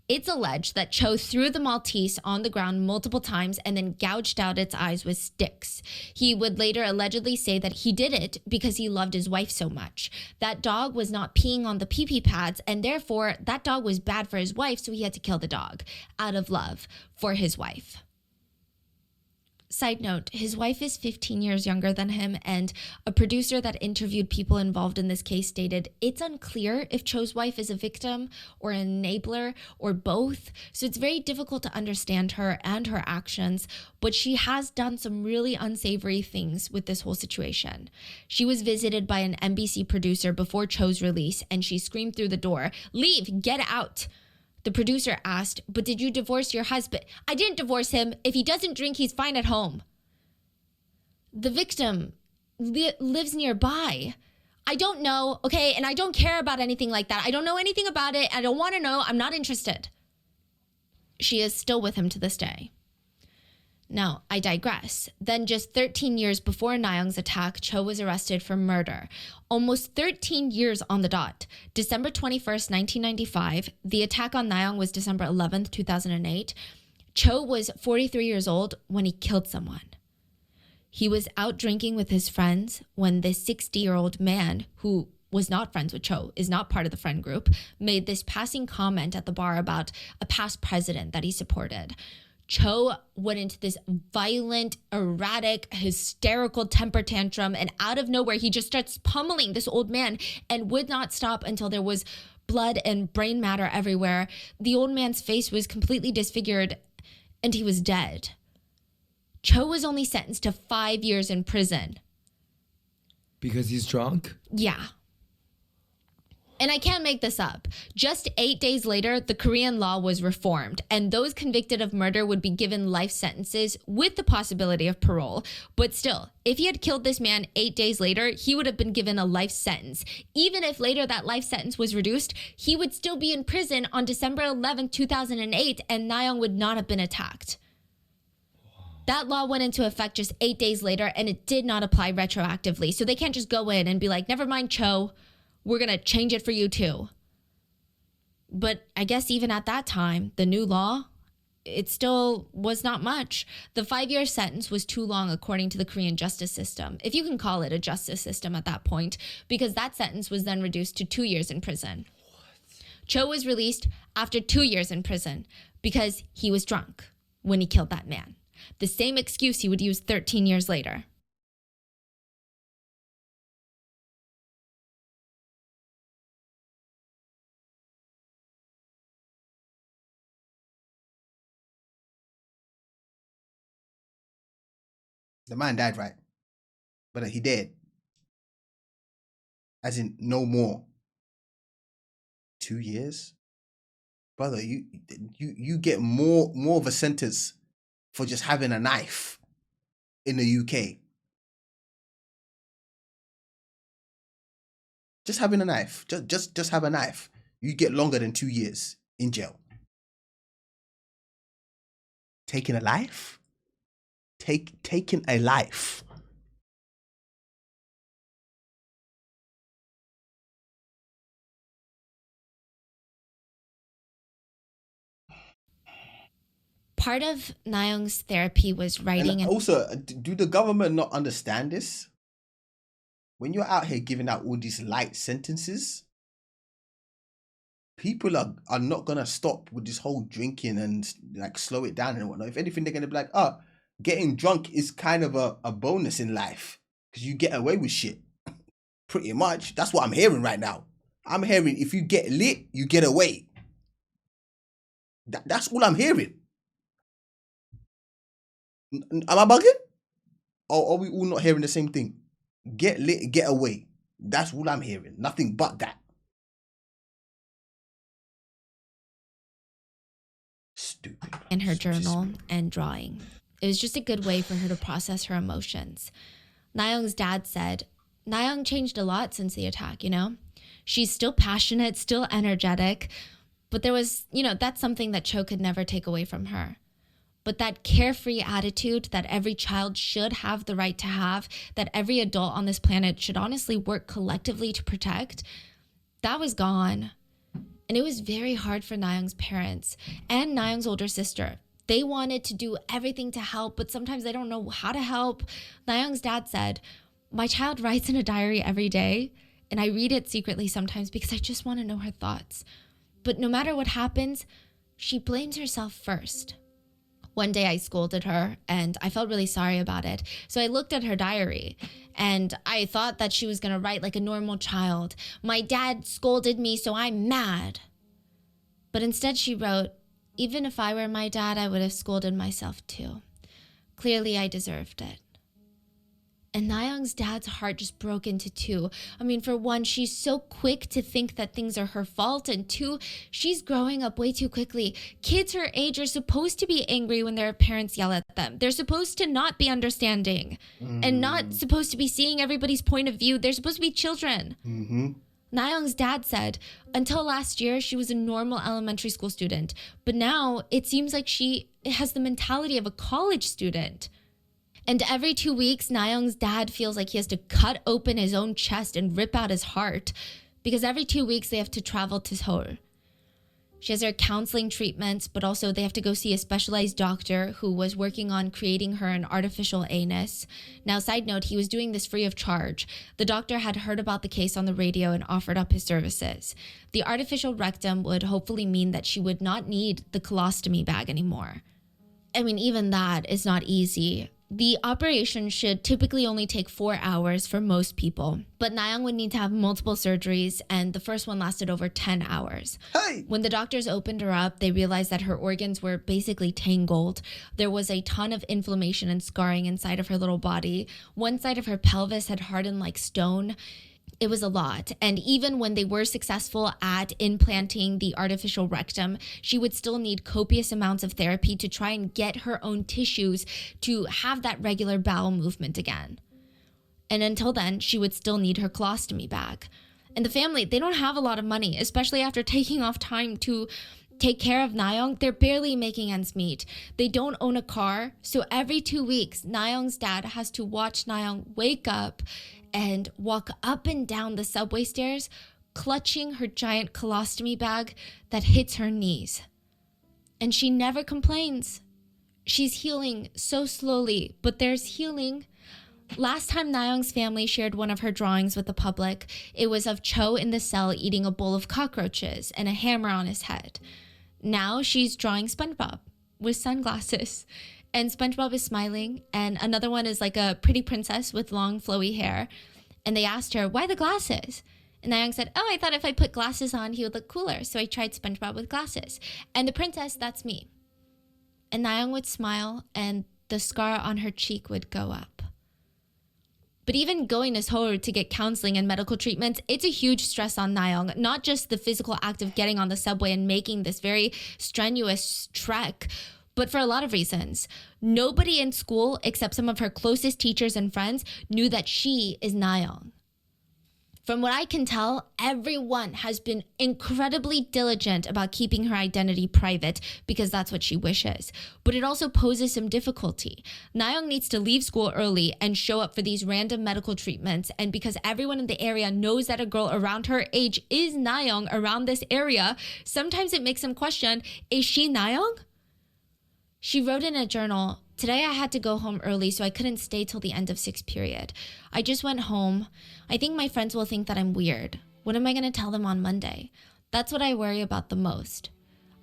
Speaker 5: It's alleged that Cho threw the Maltese on the ground multiple times and then gouged out its eyes with sticks. He would later allegedly say that he did it because he loved his wife so much. That dog was not peeing on the pee-pee pads, and therefore that dog was bad for his wife, so he had to kill the dog out of love for his wife. Side note, his wife is 15 years younger than him, and a producer that interviewed people involved in this case stated, it's unclear if Cho's wife is a victim or an enabler or both, so it's very difficult to understand her and her actions, but she has done some really unsavory things with this whole situation. She was visited by an NBC producer before Cho's release, and she screamed through the door, "Leave, get out." The producer asked, "But did you divorce your husband?" "I didn't divorce him. If he doesn't drink, he's fine at home." The victim lives nearby. "I don't know, okay, and I don't care about anything like that. I don't know anything about it. I don't want to know. I'm not interested." She is still with him to this day. Now, I digress. Then just 13 years before Na-young's attack, Cho was arrested for murder. Almost 13 years on the dot. December 21st, 1995. The attack on Na-young was December 11th, 2008. Cho was 43 years old when he killed someone. He was out drinking with his friends when this 60-year-old man, who was not friends with Cho, is not part of the friend group, made this passing comment at the bar about a past president that he supported. Cho went into this violent, erratic, hysterical temper tantrum, and out of nowhere, he just starts pummeling this old man and would not stop until there was blood and brain matter everywhere. The old man's face was completely disfigured, and he was dead. Cho was only sentenced to 5 years in prison.
Speaker 4: Because he's drunk?
Speaker 5: Yeah. And I can't make this up. Just 8 days later, the Korean law was reformed, and those convicted of murder would be given life sentences with the possibility of parole. But still, if he had killed this man 8 days later, he would have been given a life sentence. Even if later that life sentence was reduced, he would still be in prison on December 11, 2008, and Na-young would not have been attacked. That law went into effect just 8 days later, and it did not apply retroactively. So they can't just go in and be like, never mind, Cho, we're going to change it for you too. But I guess even at that time, the new law, it still was not much. The 5-year sentence was too long according to the Korean justice system, if you can call it a justice system at that point, because that sentence was then reduced to 2 years in prison. Cho was released after 2 years in prison because he was drunk when he killed that man. The same excuse he would use 13 years later.
Speaker 1: The man died, right? But he dead. As in, no more. 2 years? Brother, you get more of a sentence for just having a knife. in the UK. Just having a knife. Just have a knife. You get longer than 2 years in jail. Taking a life? Taking a life.
Speaker 5: Part of Nayoung's therapy was writing.
Speaker 1: And also, do the government not understand this? When you're out here giving out all these light sentences, people are not gonna stop with this whole drinking and like slow it down and whatnot. If anything, they're gonna be like, oh, getting drunk is kind of a bonus in life because you get away with shit. Pretty much. That's what I'm hearing right now. I'm hearing if you get lit, you get away. That's all I'm hearing. Am I bugging? Or are we all not hearing the same thing? Get lit, get away. That's all I'm hearing. Nothing but that. Stupid.
Speaker 5: In her journal and drawing. It was just a good way for her to process her emotions. Nayoung's dad said, Nayoung changed a lot since the attack, you know? She's still passionate, still energetic, but there was, that's something that Cho could never take away from her. But that carefree attitude that every child should have the right to have, that every adult on this planet should honestly work collectively to protect, that was gone. And it was very hard for Nayoung's parents and Nayoung's older sister. They wanted to do everything to help, but sometimes they don't know how to help. Nayoung's dad said, my child writes in a diary every day, and I read it secretly sometimes because I just want to know her thoughts. But no matter what happens, she blames herself first. One day I scolded her and I felt really sorry about it. So I looked at her diary and I thought that she was going to write like a normal child. My dad scolded me, so I'm mad. But instead she wrote, even if I were my dad, I would have scolded myself too. Clearly I deserved it. And Nayoung's dad's heart just broke into two. I mean, for one, she's so quick to think that things are her fault. And two, she's growing up way too quickly. Kids her age are supposed to be angry when their parents yell at them. They're supposed to not be understanding and not supposed to be seeing everybody's point of view. They're supposed to be children. Nayoung's dad said, until last year, she was a normal elementary school student. But now it seems like she has the mentality of a college student. And every 2 weeks, Nayoung's dad feels like he has to cut open his own chest and rip out his heart because every 2 weeks they have to travel to Seoul. She has her counseling treatments, but also they have to go see a specialized doctor who was working on creating her an artificial anus. Now, side note, he was doing this free of charge. The doctor had heard about the case on the radio and offered up his services. The artificial rectum would hopefully mean that she would not need the colostomy bag anymore. I mean, even that is not easy. The operation should typically only take 4 hours for most people, but Nayoung would need to have multiple surgeries, and the first one lasted over 10 hours.
Speaker 1: Hey!
Speaker 5: When the doctors opened her up, they realized that her organs were basically tangled. There was a ton of inflammation and scarring inside of her little body. One side of her pelvis had hardened like stone. It was a lot. And even when they were successful at implanting the artificial rectum, she would still need copious amounts of therapy to try and get her own tissues to have that regular bowel movement again. And until then, she would still need her colostomy bag. And the family, they don't have a lot of money, especially after taking off time to take care of Nayoung. They're barely making ends meet. They don't own a car. So every 2 weeks, Nayoung's dad has to watch Nayoung wake up and walk up and down the subway stairs, clutching her giant colostomy bag that hits her knees. And she never complains. She's healing so slowly, but there's healing. Last time Nayoung's family shared one of her drawings with the public, it was of Cho in the cell eating a bowl of cockroaches and a hammer on his head. Now she's drawing SpongeBob with sunglasses. And SpongeBob is smiling, and another one is like a pretty princess with long flowy hair. And they asked her, why the glasses? And Nayoung said, oh, I thought if I put glasses on, he would look cooler. So I tried SpongeBob with glasses. And the princess, that's me. And Nayoung would smile, and the scar on her cheek would go up. But even going to Seoul to get counseling and medical treatments, it's a huge stress on Nayoung. Not just the physical act of getting on the subway and making this very strenuous trek, but for a lot of reasons. Nobody in school, except some of her closest teachers and friends, knew that she is Nayoung. From what I can tell, everyone has been incredibly diligent about keeping her identity private because that's what she wishes. But it also poses some difficulty. Nayoung needs to leave school early and show up for these random medical treatments. And because everyone in the area knows that a girl around her age is Nayoung around this area, sometimes it makes them question, is she Nayoung? She wrote in a journal, "Today I had to go home early, so I couldn't stay till the end of 6th period. I just went home. I think my friends will think that I'm weird. What am I going to tell them on Monday? That's what I worry about the most.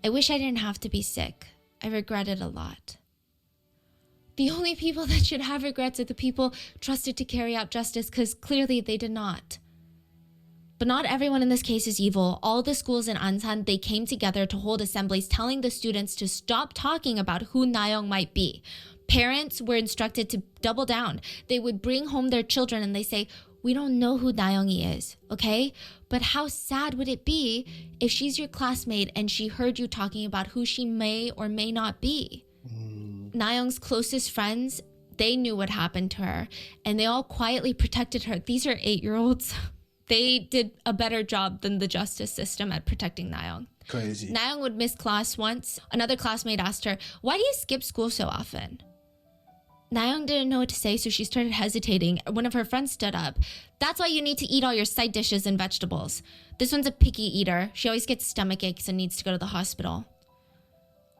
Speaker 5: I wish I didn't have to be sick. I regret it a lot." The only people that should have regrets are the people trusted to carry out justice, because clearly they did not. But not everyone in this case is evil. All the schools in Ansan, they came together to hold assemblies telling the students to stop talking about who Nayoung might be. Parents were instructed to double down. They would bring home their children and they say, "We don't know who Nayoung is, okay? But how sad would it be if she's your classmate and she heard you talking about who she may or may not be?" Nayoung's closest friends, they knew what happened to her and they all quietly protected her. These are 8-year-olds. They did a better job than the justice system at protecting Nayoung.
Speaker 1: Crazy.
Speaker 5: Nayoung would miss class once. Another classmate asked her, "Why do you skip school so often?" Nayoung didn't know what to say, so she started hesitating. One of her friends stood up. "That's why you need to eat all your side dishes and vegetables. This one's a picky eater. She always gets stomach aches and needs to go to the hospital."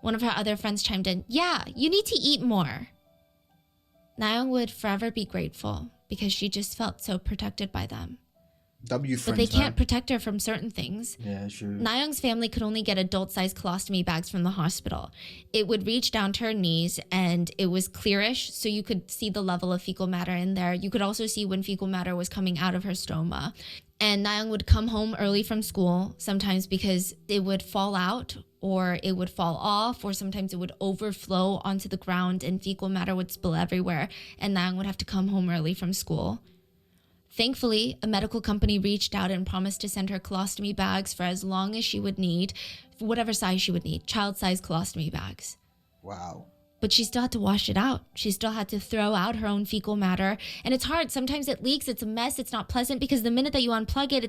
Speaker 5: One of her other friends chimed in, "Yeah, you need to eat more." Nayoung would forever be grateful because she just felt so protected by them.
Speaker 1: Friends,
Speaker 5: but they can't protect her from certain things.
Speaker 1: Yeah, sure.
Speaker 5: Nayoung's family could only get adult-sized colostomy bags from the hospital. It would reach down to her knees and it was clearish, so you could see the level of fecal matter in there. You could also see when fecal matter was coming out of her stoma. And Nayoung would come home early from school, sometimes because it would fall out or it would fall off, or sometimes it would overflow onto the ground and fecal matter would spill everywhere, and Nayoung would have to come home early from school. Thankfully, a medical company reached out and promised to send her colostomy bags for as long as she would need, whatever size she would need, child-sized colostomy bags.
Speaker 1: Wow.
Speaker 5: But she still had to wash it out. She still had to throw out her own fecal matter. And it's hard. Sometimes it leaks. It's a mess. It's not pleasant because the minute that you unplug it,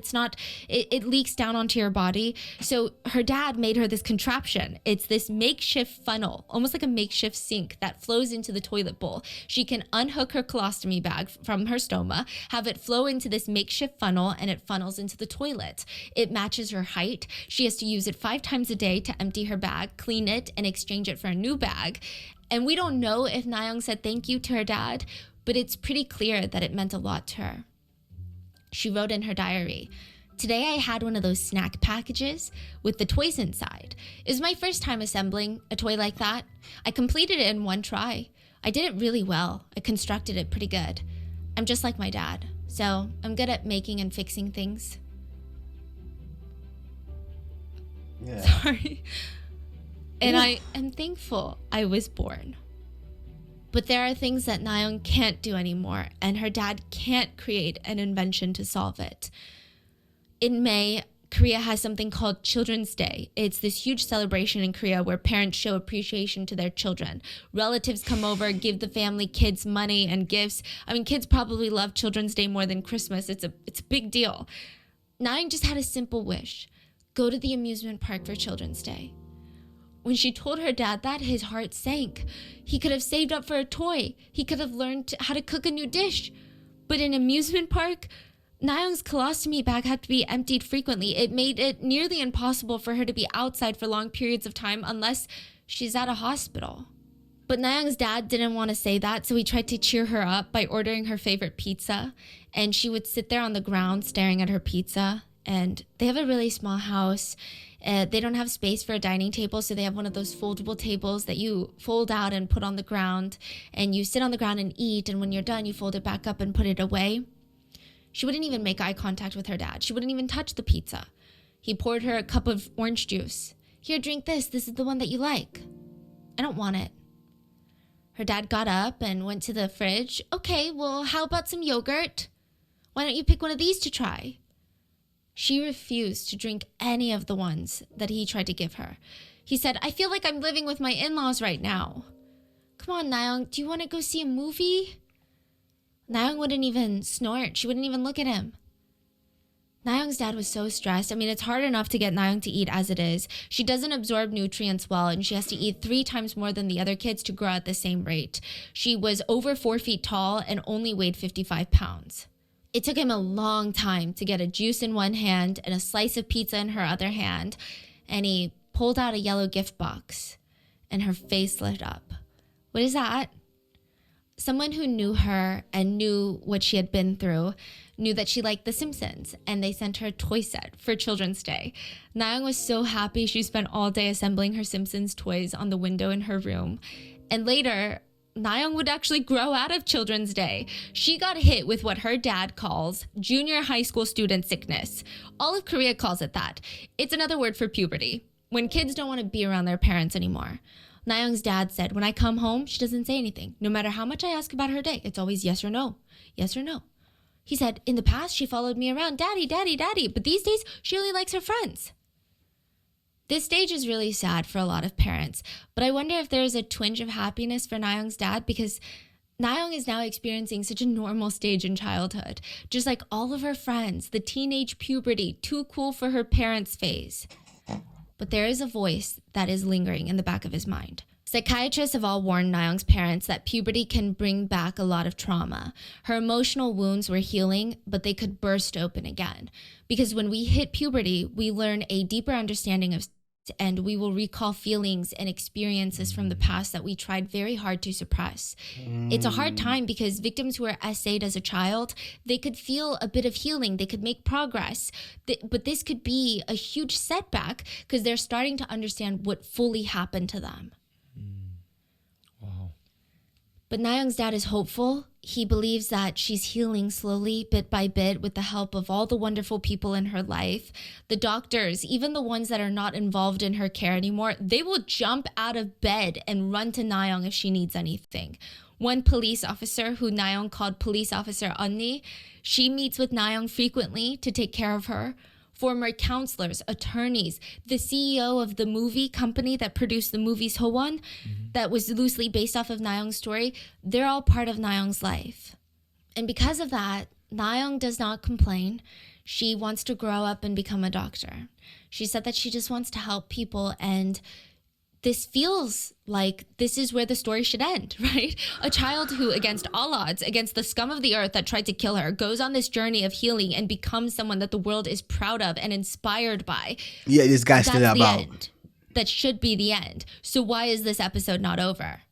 Speaker 5: it leaks down onto your body. So her dad made her this contraption. It's this makeshift funnel, almost like a makeshift sink that flows into the toilet bowl. She can unhook her colostomy bag from her stoma, have it flow into this makeshift funnel, and it funnels into the toilet. It matches her height. She has to use it 5 times a day to empty her bag, clean it, and exchange it for a new bag. And we don't know if Nayoung said thank you to her dad, but it's pretty clear that it meant a lot to her. She wrote in her diary, "Today I had one of those snack packages with the toys inside. It was my first time assembling a toy like that. I completed it in 1 try. I did it really well. I constructed it pretty good. I'm just like my dad, so I'm good at making and fixing things."
Speaker 1: Yeah.
Speaker 5: Sorry. And I am thankful I was born. But there are things that Nayoung can't do anymore, and her dad can't create an invention to solve it. In May, Korea has something called Children's Day. It's this huge celebration in Korea where parents show appreciation to their children. Relatives come over, give the family, kids money and gifts. I mean, kids probably love Children's Day more than Christmas. It's a big deal. Nayoung just had a simple wish: go to the amusement park for Children's Day. When she told her dad that, his heart sank. He could have saved up for a toy. He could have learned how to cook a new dish. But in an amusement park, Nayoung's colostomy bag had to be emptied frequently. It made it nearly impossible for her to be outside for long periods of time unless she's at a hospital. But Nayoung's dad didn't want to say that, so he tried to cheer her up by ordering her favorite pizza. And she would sit there on the ground staring at her pizza. And they have a really small house. They don't have space for a dining table, so they have one of those foldable tables that you fold out and put on the ground, and you sit on the ground and eat, and when you're done, you fold it back up and put it away. She wouldn't even make eye contact with her dad. She wouldn't even touch the pizza. He poured her a cup of orange juice. "Here, drink this. This is the one that you like." "I don't want it." Her dad got up and went to the fridge. "Okay, well, how about some yogurt? Why don't you pick one of these to try?" She refused to drink any of the ones that he tried to give her. He said, I feel like I'm living with my in-laws right now. Come on, Nayoung, do you want to go see a movie? Nayoung wouldn't even snort. She wouldn't even look at him. Nayoung's dad was so stressed. I mean, it's hard enough to get Nayoung to eat as it is. She doesn't absorb nutrients well, and she has to eat 3 times more than the other kids to grow at the same rate. She was over 4 feet tall and only weighed 55 pounds. It took him a long time to get a juice in one hand and a slice of pizza in her other hand, and he pulled out a yellow gift box, and her face lit up. What is that? Someone who knew her and knew what she had been through knew that she liked The Simpsons, and they sent her a toy set for Children's Day. Nayoung was so happy. She spent all day assembling her Simpsons toys on the window in her room. And later, Nayoung would actually grow out of Children's Day. She got hit with what her dad calls junior high school student sickness. All of Korea calls it that. It's another word for puberty, when kids don't want to be around their parents anymore. Nayoung's dad said, when I come home, she doesn't say anything. No matter how much I ask about her day, it's always yes or no. Yes or no. He said, in the past, she followed me around, daddy, daddy, daddy. But these days, she only likes her friends. This stage is really sad for a lot of parents. But I wonder if there's a twinge of happiness for Nayoung's dad, because Nayoung is now experiencing such a normal stage in childhood. Just like all of her friends, the teenage puberty, too cool for her parents' phase. But there is a voice that is lingering in the back of his mind. Psychiatrists have all warned Nayoung's parents that puberty can bring back a lot of trauma. Her emotional wounds were healing, but they could burst open again. Because when we hit puberty, we learn a deeper understanding of, and we will recall feelings and experiences from the past that we tried very hard to suppress. It's a hard time because victims who are essayed as a child, they could feel a bit of healing, they could make progress, but this could be a huge setback because they're starting to understand what fully happened to them.
Speaker 4: Wow.
Speaker 5: But Nayoung's dad is hopeful. He believes that she's healing slowly, bit by bit, with the help of all the wonderful people in her life. The doctors, even the ones that are not involved in her care anymore, they will jump out of bed and run to Nayoung if she needs anything. One police officer, who Nayoung called Police Officer 언니, she meets with Nayoung frequently to take care of her. Former counselors, attorneys, the CEO of the movie company that produced the movies Howon, that was loosely based off of Nayoung's story, they're all part of Nayoung's life. And because of that, Nayoung does not complain. She wants to grow up and become a doctor. She said that she just wants to help people, and this feels like this is where the story should end, right? A child who, against all odds, against the scum of the earth that tried to kill her, goes on this journey of healing and becomes someone that the world is proud of and inspired by.
Speaker 1: Yeah, this guy's still
Speaker 5: That's the
Speaker 1: about.
Speaker 5: end. That should be the end. So why is this episode not over?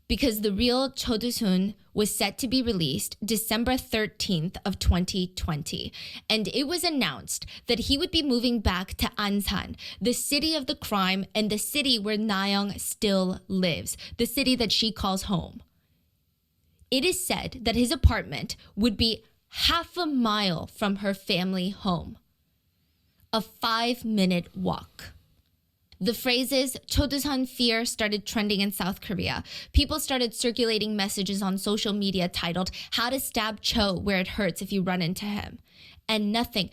Speaker 5: Because the real Cho Do-sun was set to be released December 13th of 2020. And it was announced that he would be moving back to Ansan, the city of the crime and the city where Nayoung still lives, the city that she calls home. It is said that his apartment would be half a mile from her family home. A 5-minute walk. The phrases Cho Do-sun fear started trending in South Korea. People started circulating messages on social media titled, "How to stab Cho where it hurts if you run into him." And nothing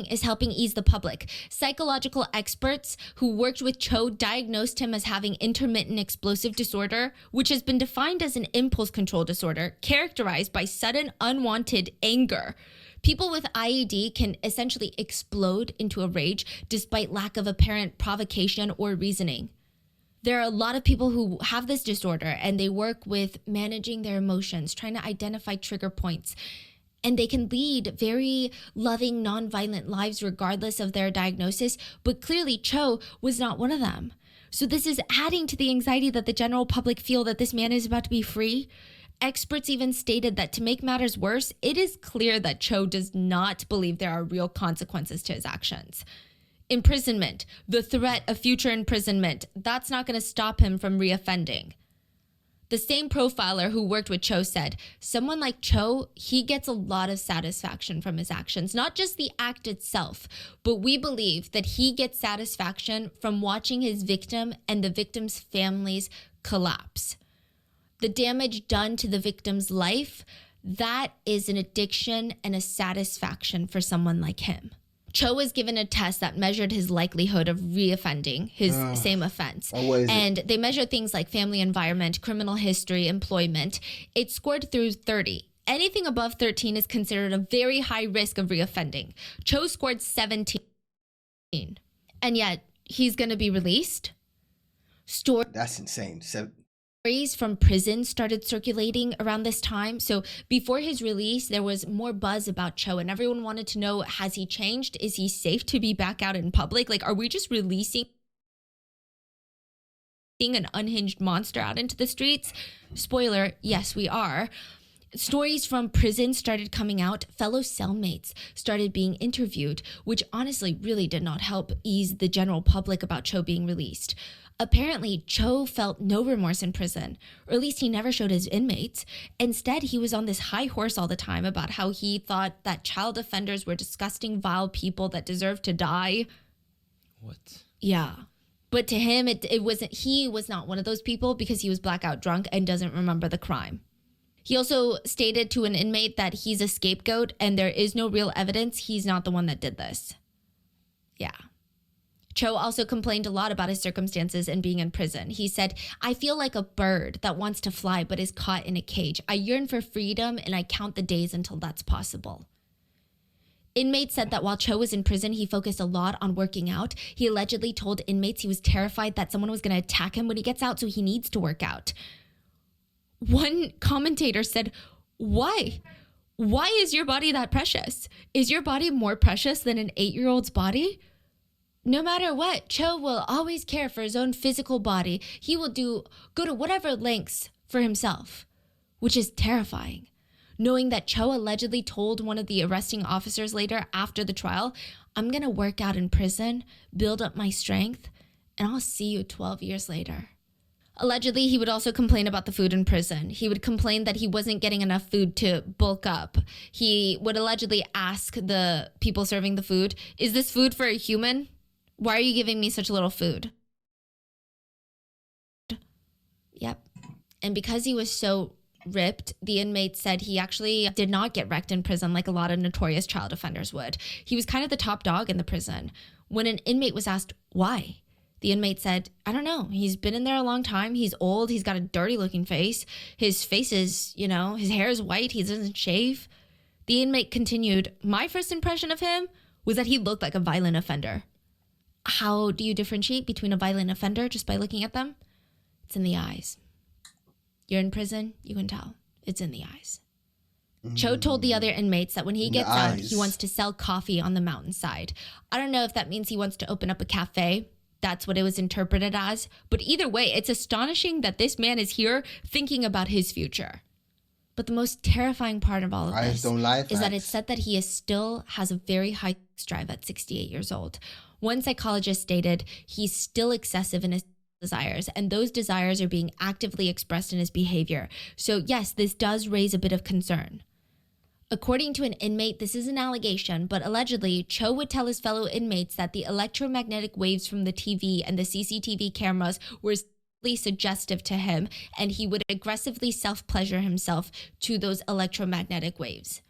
Speaker 5: is helping ease the public. Psychological experts who worked with Cho diagnosed him as having intermittent explosive disorder, which has been defined as an impulse control disorder characterized by sudden unwanted anger. People with IED can essentially explode into a rage despite lack of apparent provocation or reasoning. There are a lot of people who have this disorder, and they work with managing their emotions, trying to identify trigger points. And they can lead very loving, nonviolent lives regardless of their diagnosis. But clearly, Cho was not one of them. So this is adding to the anxiety that the general public feel that this man is about to be free. Experts even stated that to make matters worse, it is clear that Cho does not believe there are real consequences to his actions. Imprisonment, the threat of future imprisonment, that's not going to stop him from reoffending. The same profiler who worked with Cho said, someone like Cho, he gets a lot of satisfaction from his actions, not just the act itself, but we believe that he gets satisfaction from watching his victim and the victim's families collapse. The damage done to the victim's life, that is an addiction and a satisfaction for someone like him. Cho was given a test that measured his likelihood of reoffending his same offense. And they measured things like family environment, criminal history, employment. It scored through 30. Anything above 13 is considered a very high risk of reoffending. Cho scored 17. And yet, he's going to be released.
Speaker 1: That's insane.
Speaker 5: Stories from prison started circulating around this time. So before his release, there was more buzz about Cho, and everyone wanted to know, has he changed? Is he safe to be back out in public? Like, are we just releasing an unhinged monster out into the streets? Spoiler, yes, we are. Stories from prison started coming out. Fellow cellmates started being interviewed, which honestly really did not help ease the general public about Cho being released. Apparently, Cho felt no remorse in prison, or at least he never showed his inmates. Instead, he was on this high horse all the time about how he thought that child offenders were disgusting, vile people that deserved to die.
Speaker 4: What?
Speaker 5: Yeah. But to him, it wasn't. He was not one of those people because he was blackout drunk and doesn't remember the crime. He also stated to an inmate that he's a scapegoat and there is no real evidence. He's not the one that did this. Yeah. Cho also complained a lot about his circumstances and being in prison. He said, "I feel like a bird that wants to fly but is caught in a cage. I yearn for freedom and I count the days until that's possible." Inmates said that while Cho was in prison, he focused a lot on working out. He allegedly told inmates he was terrified that someone was going to attack him when he gets out, so he needs to work out. One commentator said, "Why? Why is your body that precious? Is your body more precious than an 8-year-old's body?" No matter what, Cho will always care for his own physical body. He will go to whatever lengths for himself, which is terrifying. Knowing that Cho allegedly told one of the arresting officers later after the trial, "I'm going to work out in prison, build up my strength, and I'll see you 12 years later." Allegedly, he would also complain about the food in prison. He would complain that he wasn't getting enough food to bulk up. He would allegedly ask the people serving the food, "Is this food for a human? Why are you giving me such little food?" Yep. And because he was so ripped, the inmate said he actually did not get wrecked in prison like a lot of notorious child offenders would. He was kind of the top dog in the prison. When an inmate was asked why, the inmate said, "I don't know. He's been in there a long time. He's old. He's got a dirty looking face. His face is, his hair is white. He doesn't shave." The inmate continued, "My first impression of him was that he looked like a violent offender." How do you differentiate between a violent offender just by looking at them? It's in the eyes. You're in prison, you can tell. It's in the eyes. Cho told the other inmates that when he gets out, he wants to sell coffee on the mountainside. I don't know if that means he wants to open up a cafe. That's what it was interpreted as. But either way, it's astonishing that this man is here thinking about his future. But the most terrifying part of all of this is that it's said that he still has a very high drive at 68 years old. One psychologist stated he's still excessive in his desires, and those desires are being actively expressed in his behavior. So yes, this does raise a bit of concern. According to an inmate, this is an allegation, but allegedly, Cho would tell his fellow inmates that the electromagnetic waves from the TV and the CCTV cameras were suggestive to him, and he would aggressively self-pleasure himself to those electromagnetic waves.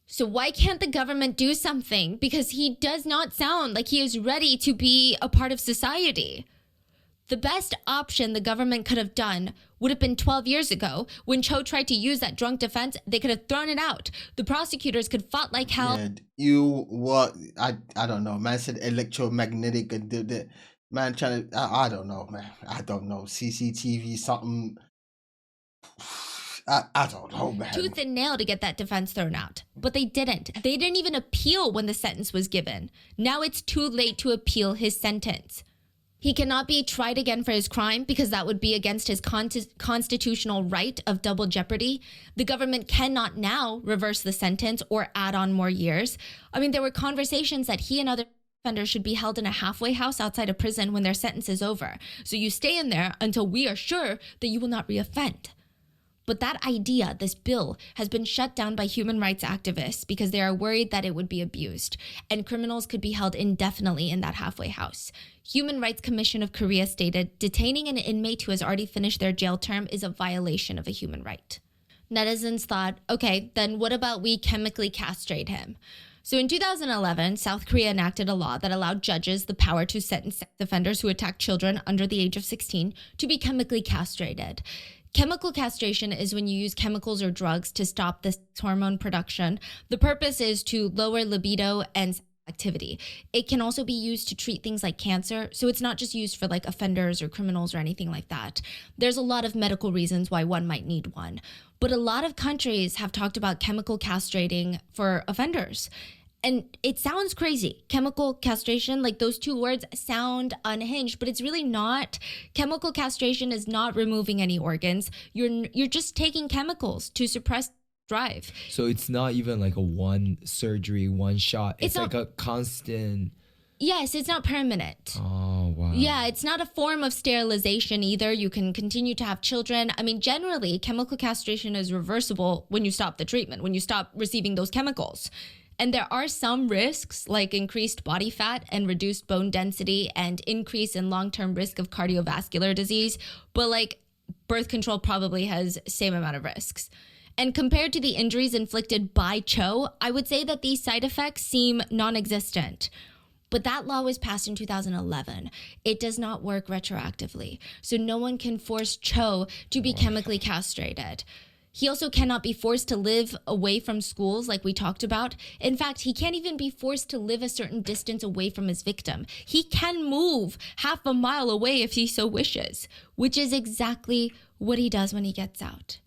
Speaker 5: So why can't the government do something? Because he does not sound like he is ready to be a part of society. The best option the government could have done would have been 12 years ago. When Cho tried to use that drunk defense, they could have thrown it out. The prosecutors could fought like hell.
Speaker 1: I don't know. Man said electromagnetic and the man trying to, I don't know, man. I don't know. CCTV, something. I don't know, man.
Speaker 5: Tooth and nail to get that defense thrown out. But they didn't. They didn't even appeal when the sentence was given. Now it's too late to appeal his sentence. He cannot be tried again for his crime because that would be against his constitutional right of double jeopardy. The government cannot now reverse the sentence or add on more years. I mean, there were conversations that he and other offenders should be held in a halfway house outside of prison when their sentence is over. So you stay in there until we are sure that you will not reoffend. But that idea, this bill, has been shut down by human rights activists because they are worried that it would be abused, and criminals could be held indefinitely in that halfway house. Human Rights Commission of Korea stated, detaining an inmate who has already finished their jail term is a violation of a human right. Netizens thought, okay, then what about we chemically castrate him? So in 2011, South Korea enacted a law that allowed judges the power to sentence sex offenders who attack children under the age of 16 to be chemically castrated. Chemical castration is when you use chemicals or drugs to stop the hormone production. The purpose is to lower libido and activity. It can also be used to treat things like cancer. So it's not just used for like offenders or criminals or anything like that. There's a lot of medical reasons why one might need one. But a lot of countries have talked about chemical castrating for offenders. And it sounds crazy. Chemical castration, like those two words sound unhinged, but it's really not. Chemical castration is not removing any organs. You're just taking chemicals to suppress drive.
Speaker 4: So it's not even like a one surgery, one shot. It's like a constant.
Speaker 5: Yes, it's not permanent.
Speaker 4: Oh, wow.
Speaker 5: Yeah, it's not a form of sterilization either. You can continue to have children. I mean, generally, chemical castration is reversible when you stop the treatment, when you stop receiving those chemicals. And there are some risks like increased body fat and reduced bone density and increase in long-term risk of cardiovascular disease. But like birth control probably has same amount of risks. And compared to the injuries inflicted by Cho, I would say that these side effects seem non-existent. But that law was passed in 2011. It does not work retroactively. So no one can force Cho to be chemically castrated. He also cannot be forced to live away from schools like we talked about. In fact, he can't even be forced to live a certain distance away from his victim. He can move half a mile away if he so wishes, which is exactly what he does when he gets out.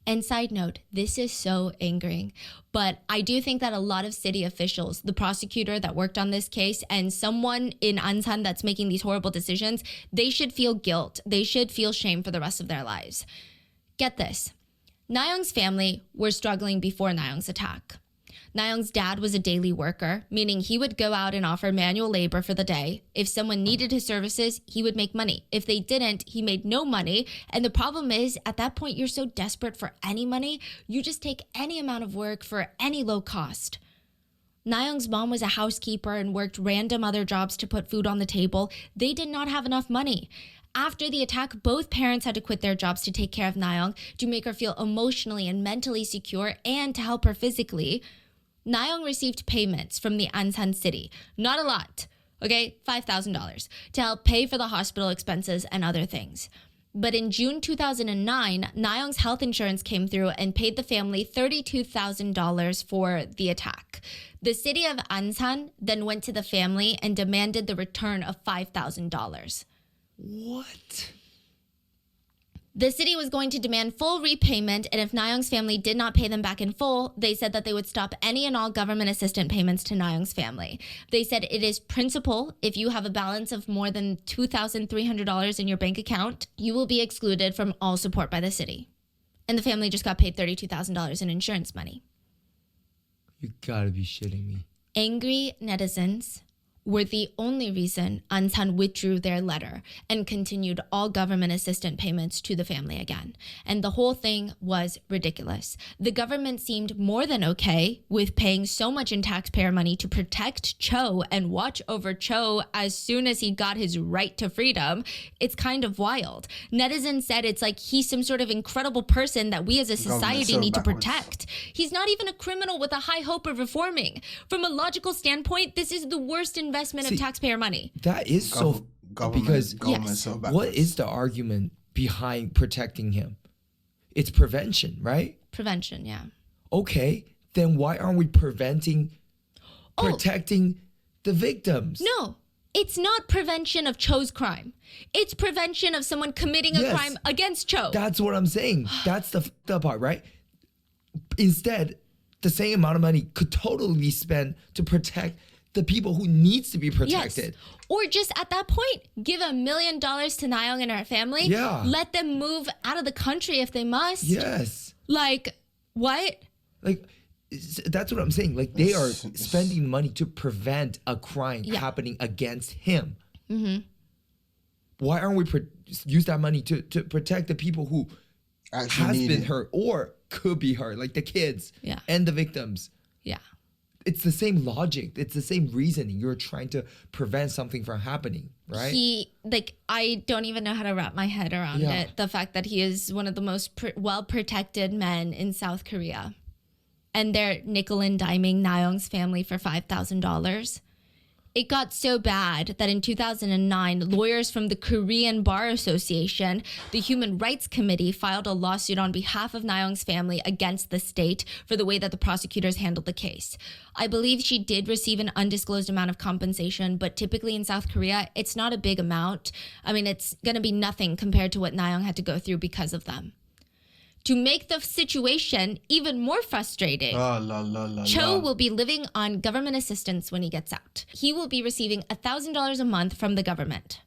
Speaker 5: And side note, this is so angering, but I do think that a lot of city officials, the prosecutor that worked on this case, and someone in Ansan that's making these horrible decisions, they should feel guilt. They should feel shame for the rest of their lives. Get this. Na-young's family were struggling before Na-young's attack. Na-young's dad was a daily worker, meaning he would go out and offer manual labor for the day. If someone needed his services, he would make money. If they didn't, he made no money. And the problem is, at that point, you're so desperate for any money, you just take any amount of work for any low cost. Na-young's mom was a housekeeper and worked random other jobs to put food on the table. They did not have enough money. After the attack, both parents had to quit their jobs to take care of Na-young, to make her feel emotionally and mentally secure, and to help her physically. Na-young received payments from the Ansan city. Not a lot, okay? $5,000 to help pay for the hospital expenses and other things. But in June 2009, Na-young's health insurance came through and paid the family $32,000 for the attack. The city of Ansan then went to the family and demanded the return of $5,000.
Speaker 4: What?
Speaker 5: The city was going to demand full repayment, and if Na-young's family did not pay them back in full, they said that they would stop any and all government assistance payments to Na-young's family. They said it is principle, if you have a balance of more than $2,300 in your bank account, you will be excluded from all support by the city. And the family just got paid $32,000 in insurance money.
Speaker 4: You gotta be shitting me.
Speaker 5: Angry netizens were the only reason Ansan withdrew their letter and continued all government assistance payments to the family again. And the whole thing was ridiculous. The government seemed more than okay with paying so much in taxpayer money to protect Cho and watch over Cho as soon as he got his right to freedom. It's kind of wild. Netizens said it's like he's some sort of incredible person that we as a society need to protect. He's not even a criminal with a high hope of reforming. From a logical standpoint, this is the worst investment of taxpayer money.
Speaker 4: That is so because
Speaker 5: yes.
Speaker 1: So backwards.
Speaker 4: What is the argument behind protecting him? It's prevention, right?
Speaker 5: Prevention, yeah.
Speaker 4: Okay, then why aren't we protecting the victims?
Speaker 5: No, it's not prevention of Cho's crime. It's prevention of someone committing a crime against Cho.
Speaker 4: That's what I'm saying. That's the fucked up part, right? Instead, the same amount of money could totally be spent to protect the people who needs to be protected.
Speaker 5: Yes. Or just at that point, give $1 million to Na-young and her family.
Speaker 4: Yeah.
Speaker 5: Let them move out of the country if they must.
Speaker 4: Yes.
Speaker 5: Like, what?
Speaker 4: Like, that's what I'm saying. Like, they are spending money to prevent a crime happening against him.
Speaker 5: Mm-hmm.
Speaker 4: Why aren't we use that money to protect the people who has been hurt or could be hurt, like the kids and the victims?
Speaker 5: Yeah.
Speaker 4: It's the same logic. It's the same reasoning. You're trying to prevent something from happening, right?
Speaker 5: I don't even know how to wrap my head around it. The fact that he is one of the most well-protected men in South Korea. and they're nickel and diming Nayoung's family for $5,000. It got so bad that in 2009, lawyers from the Korean Bar Association, the Human Rights Committee, filed a lawsuit on behalf of Nayoung's family against the state for the way that the prosecutors handled the case. I believe she did receive an undisclosed amount of compensation, but typically in South Korea, it's not a big amount. I mean, it's going to be nothing compared to what Nayoung had to go through because of them. To make the situation even more frustrating, Cho will be living on government assistance when he gets out. He will be receiving $1,000 a month from the government.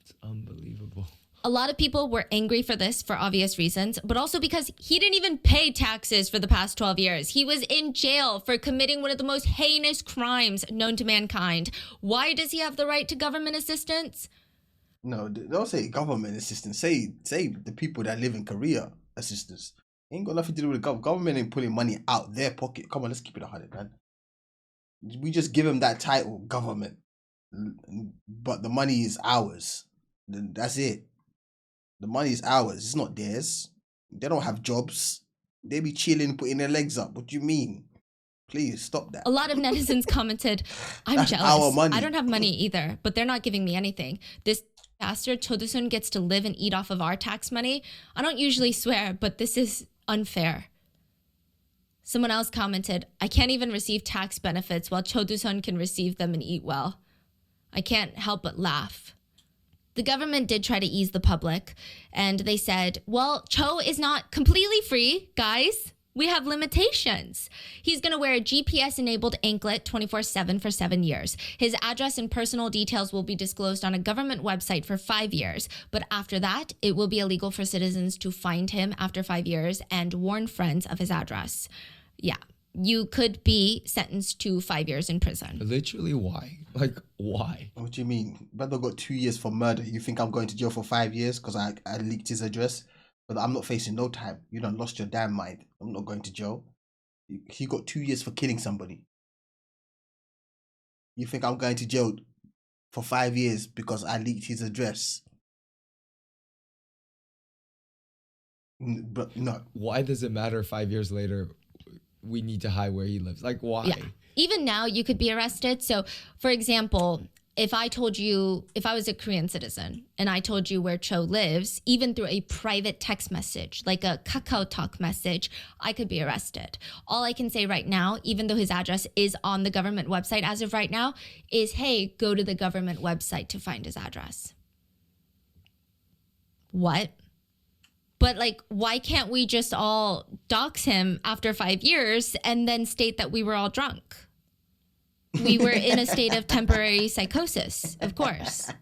Speaker 4: It's unbelievable.
Speaker 5: A lot of people were angry for this for obvious reasons, but also because he didn't even pay taxes for the past 12 years. He was in jail for committing one of the most heinous crimes known to mankind. Why does he have the right to government assistance?
Speaker 1: No, don't say government assistance. Say the people that live in Korea assistance. Ain't got nothing to do with the government. Government ain't pulling money out their pocket. Come on, let's keep it 100, man. We just give them that title, government. But the money is ours. That's it. The money is ours. It's not theirs. They don't have jobs. They be chilling, putting their legs up. What do you mean? Please stop that.
Speaker 5: A lot of netizens commented, I'm
Speaker 1: That's
Speaker 5: jealous.
Speaker 1: our money.
Speaker 5: I don't have money either, but they're not giving me anything. This pastor, Cho Do-sun, gets to live and eat off of our tax money. I don't usually swear, but this is unfair. Someone else commented, I can't even receive tax benefits while Cho Do-sun can receive them and eat well. I can't help but laugh. The government did try to ease the public, and they said, well, Cho is not completely free, guys. We have limitations. He's going to wear a GPS-enabled anklet 24/7 for 7 years. His address and personal details will be disclosed on a government website for 5 years. But after that, it will be illegal for citizens to find him after 5 years and warn friends of his address. Yeah, you could be sentenced to 5 years in prison.
Speaker 4: Literally, why? Like, why?
Speaker 1: What do you mean? Brother got 2 years for murder. You think I'm going to jail for 5 years because I leaked his address? But I'm not facing no time. You done lost your damn mind. I'm not going to jail. He got 2 years for killing somebody. You think I'm going to jail for 5 years because I leaked his address? But no.
Speaker 4: Why does it matter 5 years later we need to hide where he lives? Like, why?
Speaker 5: Yeah. Even now, you could be arrested. So, for example, if I was a Korean citizen and I told you where Cho lives, even through a private text message, like a KakaoTalk message, I could be arrested. All I can say right now, even though his address is on the government website as of right now, is, hey, go to the government website to find his address. What? But like, why can't we just all dox him after 5 years and then state that we were all drunk? We were in a state of temporary psychosis, of course.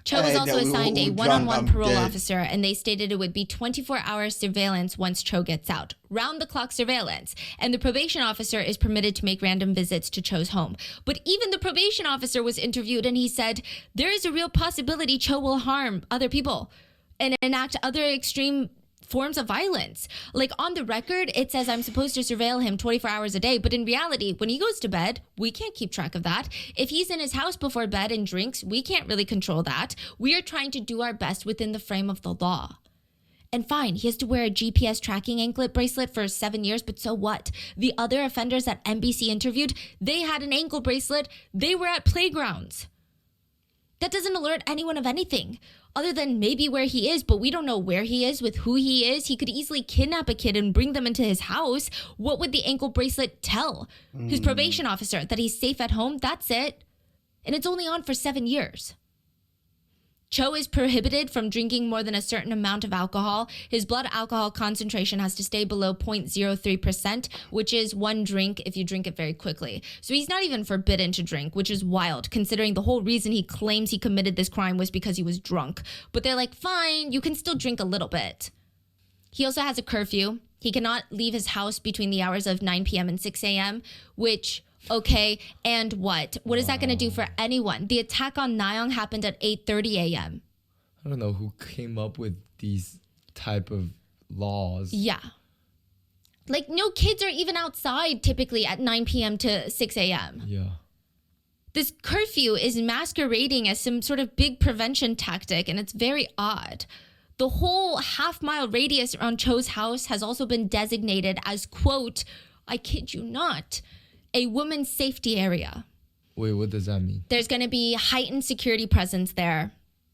Speaker 5: Cho was also assigned a one-on-one parole officer, and they stated it would be 24-hour surveillance once Cho gets out. Round-the-clock surveillance. And the probation officer is permitted to make random visits to Cho's home. But even the probation officer was interviewed, and he said, there is a real possibility Cho will harm other people and enact other extreme forms of violence. Like, on the record, it says I'm supposed to surveil him 24 hours a day, but in reality, when he goes to bed, we can't keep track of that. If he's in his house before bed and drinks, we can't really control that. We are trying to do our best within the frame of the law. And fine, he has to wear a GPS tracking anklet bracelet for 7 years, but so what? The other offenders that NBC interviewed, they had an ankle bracelet. They were at playgrounds. That doesn't alert anyone of anything. Other than maybe where he is, but we don't know where he is, with who he is. He could easily kidnap a kid and bring them into his house. What would the ankle bracelet tell his probation officer? That he's safe at home? That's it. And it's only on for 7 years. Cho is prohibited from drinking more than a certain amount of alcohol. His blood alcohol concentration has to stay below 0.03%, which is 1 drink if you drink it very quickly. So he's not even forbidden to drink, which is wild, considering the whole reason he claims he committed this crime was because he was drunk. But they're like, fine, you can still drink a little bit. He also has a curfew. He cannot leave his house between the hours of 9 p.m. and 6 a.m., which... okay, and what? What is that going to do for anyone? The attack on Nayoung happened at 8:30 a.m.
Speaker 4: I don't know who came up with these type of laws.
Speaker 5: Yeah. Like, no kids are even outside typically at 9 p.m. to 6 a.m.
Speaker 4: Yeah.
Speaker 5: This curfew is masquerading as some sort of big prevention tactic, and it's very odd. The whole half-mile radius around Cho's house has also been designated as, quote, I kid you not, a women's safety area.
Speaker 4: Wait, what does that mean?
Speaker 5: There's going to be heightened security presence there.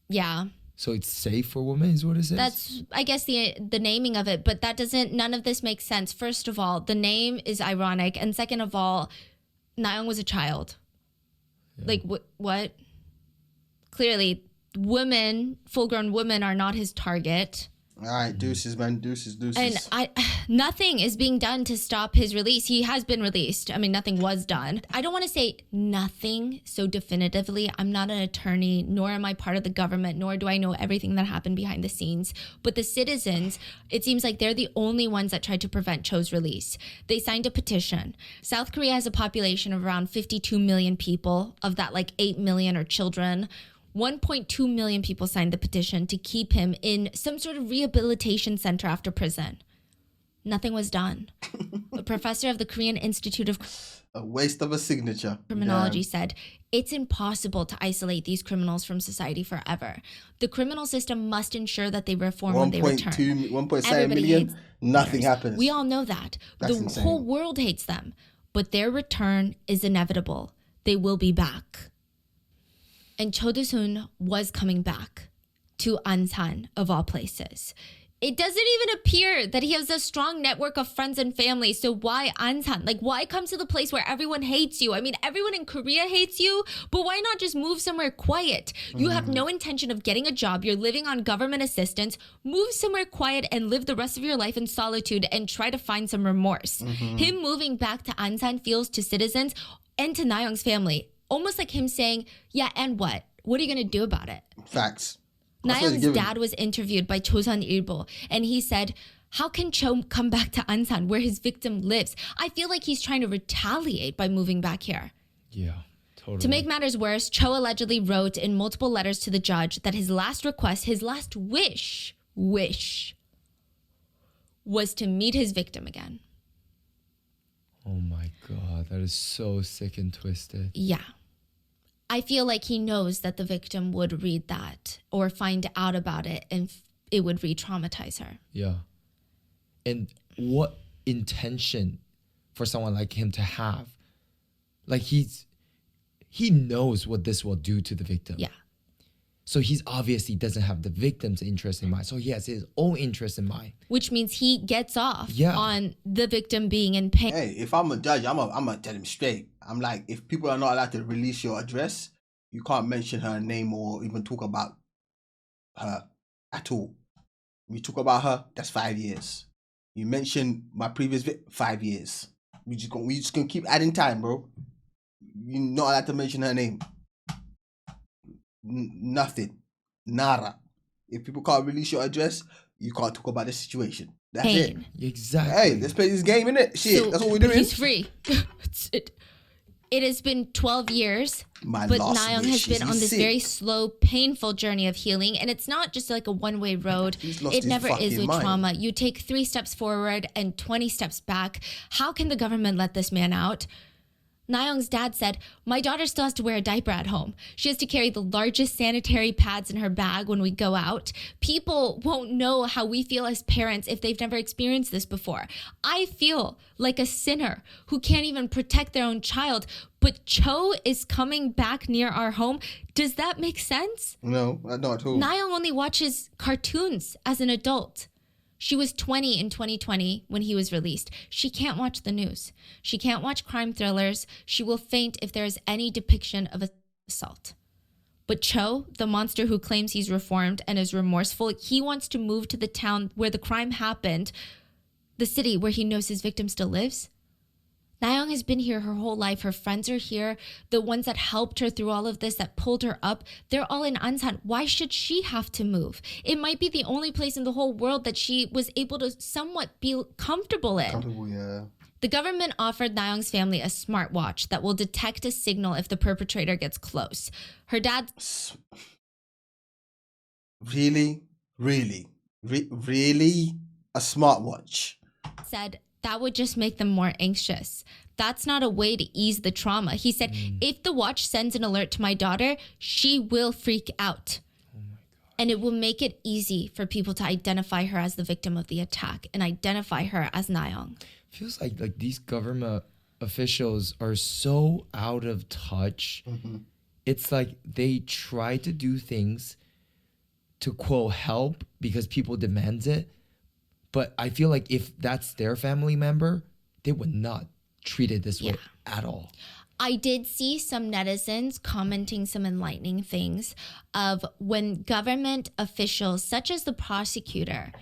Speaker 5: Yeah.
Speaker 4: So it's safe for women is what it says?
Speaker 5: That's, I guess, the naming of it, but none of this makes sense. First of all, the name is ironic. And second of all, Nayoung was a child. Yeah. Like, what? Clearly, full-grown women are not his target.
Speaker 1: All right, deuces, man, deuces.
Speaker 5: And nothing is being done to stop his release. He has been released. I mean, nothing was done. I don't want to say nothing so definitively. I'm not an attorney, nor am I part of the government, nor do I know everything that happened behind the scenes. But the citizens, it seems like they're the only ones that tried to prevent Cho's release. They signed a petition. South Korea has a population of around 52 million people. Of that, like 8 million are children. 1.2 million people signed the petition to keep him in some sort of rehabilitation center after prison. Nothing was done. A professor of the Korean Institute of
Speaker 1: a waste of a signature.
Speaker 5: Criminology said, it's impossible to isolate these criminals from society forever. The criminal system must ensure that they reform when they return.
Speaker 1: 1.7 million, nothing happens.
Speaker 5: We all know that.
Speaker 1: That's
Speaker 5: the
Speaker 1: insane.
Speaker 5: whole world hates them. But their return is inevitable. They will be back. And Cho Do-sun was coming back to Ansan, of all places. It doesn't even appear that he has a strong network of friends and family. So why Ansan? Like, why come to the place where everyone hates you? I mean, everyone in Korea hates you, but why not just move somewhere quiet? You have no intention of getting a job. You're living on government assistance. Move somewhere quiet and live the rest of your life in solitude and try to find some remorse. Him moving back to Ansan feels to citizens and to Nayoung's family almost like him saying, yeah, and what? What are you going to do about it?
Speaker 1: Facts.
Speaker 5: Nayoung's dad was interviewed by Chosun-ilbo, and he said, how can Cho come back to Ansan where his victim lives? I feel like he's trying to retaliate by moving back here.
Speaker 4: Yeah, totally.
Speaker 5: To make matters worse, Cho allegedly wrote in multiple letters to the judge that his last request, his last wish, was to meet his victim again.
Speaker 4: Oh my God, that is so sick and twisted.
Speaker 5: Yeah. I feel like he knows that the victim would read that or find out about it and it would re-traumatize her.
Speaker 4: Yeah. And what intention for someone like him to have? Like he knows what this will do to the victim.
Speaker 5: Yeah.
Speaker 4: So he's obviously doesn't have the victim's interest in mind. So he has his own interest in mind.
Speaker 5: Which means he gets off
Speaker 4: Yeah.
Speaker 5: on the victim being in pain.
Speaker 1: Hey, if I'm a judge, I'm gonna tell him straight. I'm like, if people are not allowed to release your address, you can't mention her name or even talk about her at all. You talk about her, that's 5 years. You mention my previous 5 years. We just gonna keep adding time, bro. You're not allowed to mention her name. Nothing. Nada. If people can't release your address, you can't talk about the situation. That's
Speaker 5: Pain.
Speaker 1: it.
Speaker 4: Exactly.
Speaker 1: Hey, let's play this game, innit? Shit,
Speaker 5: So,
Speaker 1: that's what we're doing.
Speaker 5: He's free. It has been 12 years,
Speaker 1: My
Speaker 5: but
Speaker 1: last
Speaker 5: Nayoung
Speaker 1: wish
Speaker 5: has been
Speaker 1: is
Speaker 5: on
Speaker 1: he's
Speaker 5: this
Speaker 1: sick.
Speaker 5: very slow, painful journey of healing. And it's not just like a one-way road.
Speaker 1: He's lost
Speaker 5: It
Speaker 1: his
Speaker 5: never is
Speaker 1: fucking
Speaker 5: with
Speaker 1: mind.
Speaker 5: trauma. You take 3 steps forward and 20 steps back. How can the government let this man out? Nayoung's dad said, my daughter still has to wear a diaper at home. She has to carry the largest sanitary pads in her bag when we go out. People won't know how we feel as parents if they've never experienced this before. I feel like a sinner who can't even protect their own child. But Cho is coming back near our home. Does that make sense?
Speaker 1: No, not at all.
Speaker 5: Nayoung only watches cartoons as an adult. She was 20 in 2020 when he was released. She can't watch the news. She can't watch crime thrillers. She will faint if there is any depiction of assault. But Cho, the monster who claims he's reformed and is remorseful, he wants to move to the town where the crime happened, the city where he knows his victim still lives. Nayoung has been here her whole life. Her friends are here. The ones that helped her through all of this, that pulled her up, they're all in Ansan. Why should she have to move? It might be the only place in the whole world that she was able to somewhat be comfortable in.
Speaker 1: Comfortable, yeah.
Speaker 5: The government offered Nayoung's family a smartwatch that will detect a signal if the perpetrator gets close. Her dad...
Speaker 1: Really? Really? A smartwatch?
Speaker 5: said that would just make them more anxious. That's not a way to ease the trauma. He said, if the watch sends an alert to my daughter, she will freak out. And it will make it easy for people to identify her as the victim of the attack and identify her as Nayoung.
Speaker 4: Feels like these government officials are so out of touch. It's like they try to do things to quote help because people demand it. But I feel like if that's their family member, they would not treat it this way at all.
Speaker 5: I did see some netizens commenting some enlightening things of when government officials, such as the prosecutor,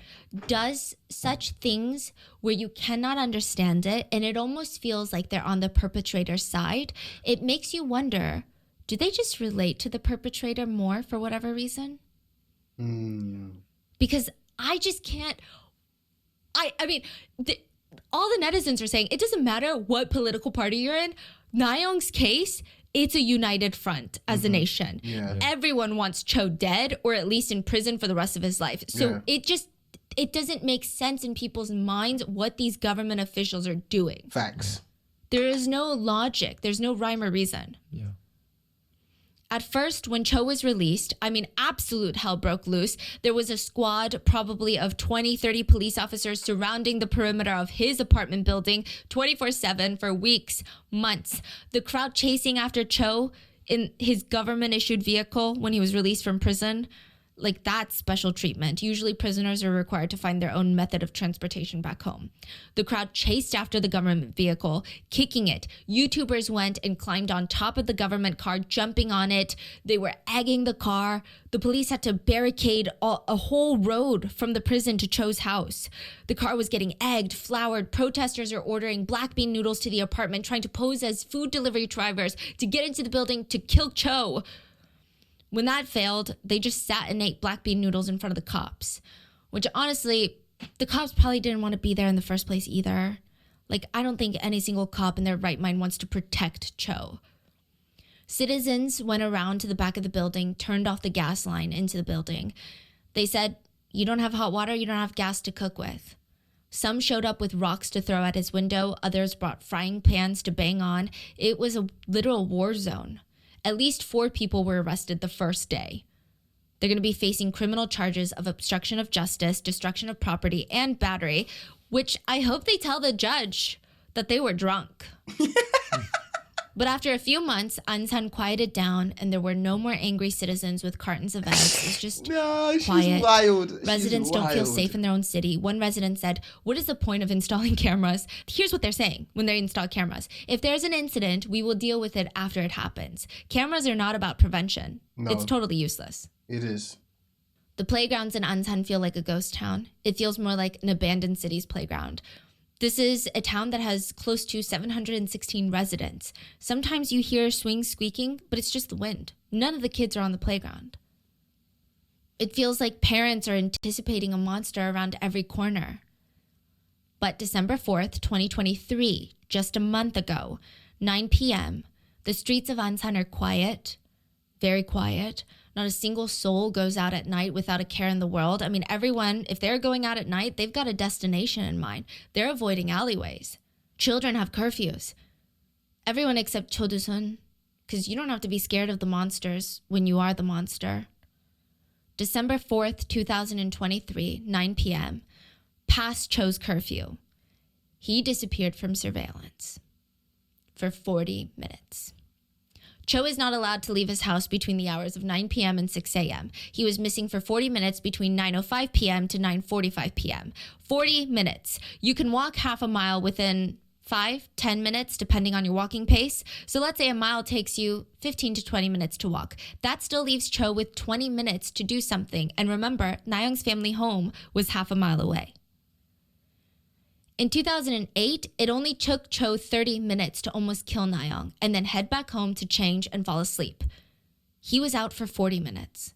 Speaker 5: does such things where you cannot understand it and it almost feels like they're on the perpetrator's side. It makes you wonder, do they just relate to the perpetrator more for whatever reason? Because I just can't. I mean, all the netizens are saying it doesn't matter what political party you're in. Nayoung's case, it's a united front as a nation.
Speaker 1: Yeah.
Speaker 5: Everyone wants Cho dead or at least in prison for the rest of his life. So it doesn't make sense in people's minds what these government officials are doing.
Speaker 1: Facts.
Speaker 5: There is no logic. There's no rhyme or reason.
Speaker 4: Yeah.
Speaker 5: At first, when Cho was released, I mean, absolute hell broke loose. There was a squad probably of 20, 30 police officers surrounding the perimeter of his apartment building 24/7 for weeks, months. The crowd chasing after Cho in his government-issued vehicle when he was released from prison. Like, that's special treatment. Usually prisoners are required to find their own method of transportation back home. The crowd chased after the government vehicle, kicking it. YouTubers went and climbed on top of the government car, jumping on it. They were egging the car. The police had to barricade a whole road from the prison to Cho's house. The car was getting egged, floured. Protesters are ordering black bean noodles to the apartment, trying to pose as food delivery drivers to get into the building to kill Cho. When that failed, they just sat and ate black bean noodles in front of the cops, which honestly, the cops probably didn't want to be there in the first place either. Like, I don't think any single cop in their right mind wants to protect Cho. Citizens went around to the back of the building, turned off the gas line into the building. They said, you don't have hot water, you don't have gas to cook with. Some showed up with rocks to throw at his window. Others brought frying pans to bang on. It was a literal war zone. At least 4 people were arrested the first day. They're going to be facing criminal charges of obstruction of justice, destruction of property, and battery, which I hope they tell the judge that they were drunk. But after a few months, Ansan quieted down and there were no more angry citizens with cartons of eggs. It's just
Speaker 1: She's
Speaker 5: quiet.
Speaker 1: wild.
Speaker 5: Residents don't feel safe in their own city. One resident said, what is the point of installing cameras? Here's what they're saying when they install cameras. If there's an incident, we will deal with it after it happens. Cameras are not about prevention.
Speaker 1: No.
Speaker 5: It's totally useless.
Speaker 1: It is.
Speaker 5: The playgrounds in Ansan feel like a ghost town. It feels more like an abandoned city's playground. This is a town that has close to 716 residents. Sometimes you hear swings squeaking, but it's just the wind. None of the kids are on the playground. It feels like parents are anticipating a monster around every corner. But December 4th, 2023, just a month ago, 9 p.m., the streets of Ansan are quiet, very quiet. Not a single soul goes out at night without a care in the world. I mean, everyone, if they're going out at night, they've got a destination in mind. They're avoiding alleyways. Children have curfews. Everyone except Cho Do-sun, because you don't have to be scared of the monsters when you are the monster. December 4th, 2023, 9 p.m., past Cho's curfew. He disappeared from surveillance for 40 minutes. Cho is not allowed to leave his house between the hours of 9 p.m. and 6 a.m. He was missing for 40 minutes between 9:05 p.m. to 9:45 p.m. 40 minutes. You can walk half a mile within 5-10 minutes, depending on your walking pace. So let's say a mile takes you 15 to 20 minutes to walk. That still leaves Cho with 20 minutes to do something. And remember, Nayoung's family home was half a mile away. In 2008, it only took Cho 30 minutes to almost kill Nayoung and then head back home to change and fall asleep. He was out for 40 minutes.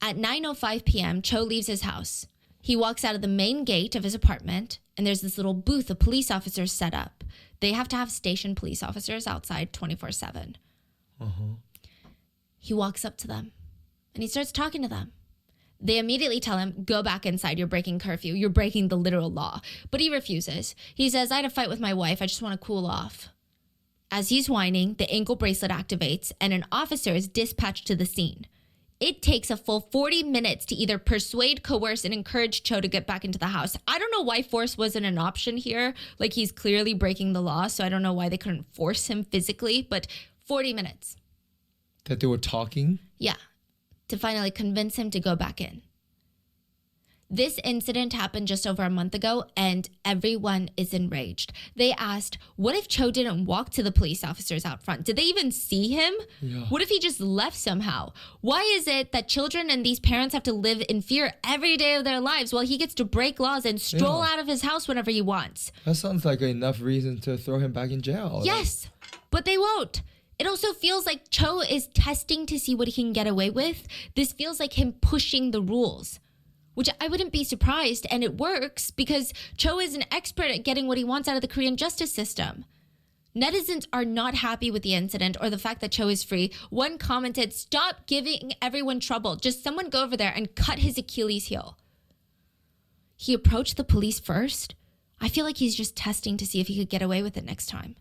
Speaker 5: At 9:05 p.m., Cho leaves his house. He walks out of the main gate of his apartment, and there's this little booth of police officers set up. They have to have stationed police officers outside 24/7. He walks up to them, and he starts talking to them. They immediately tell him, go back inside, you're breaking curfew, you're breaking the literal law. But he refuses. He says, I had a fight with my wife, I just want to cool off. As he's whining, the ankle bracelet activates and an officer is dispatched to the scene. It takes a full 40 minutes to either persuade, coerce, and encourage Cho to get back into the house. I don't know why force wasn't an option here. Like, he's clearly breaking the law, so I don't know why they couldn't force him physically, but 40 minutes.
Speaker 4: That they were talking?
Speaker 5: Yeah, to finally convince him to go back in. This incident happened just over a month ago, and everyone is enraged. They asked, what if Cho didn't walk to the police officers out front? Did they even see him?
Speaker 4: Yeah.
Speaker 5: What if he just left somehow? Why is it that children and these parents have to live in fear every day of their lives while he gets to break laws and stroll out of his house whenever he wants?
Speaker 4: That sounds like enough reason to throw him back in jail.
Speaker 5: Yes, but they won't. It also feels like Cho is testing to see what he can get away with. This feels like him pushing the rules, which I wouldn't be surprised, and it works because Cho is an expert at getting what he wants out of the Korean justice system. Netizens are not happy with the incident or the fact that Cho is free. One commented, "Stop giving everyone trouble. Just someone go over there and cut his Achilles heel." He approached the police first. I feel like he's just testing to see if he could get away with it next time.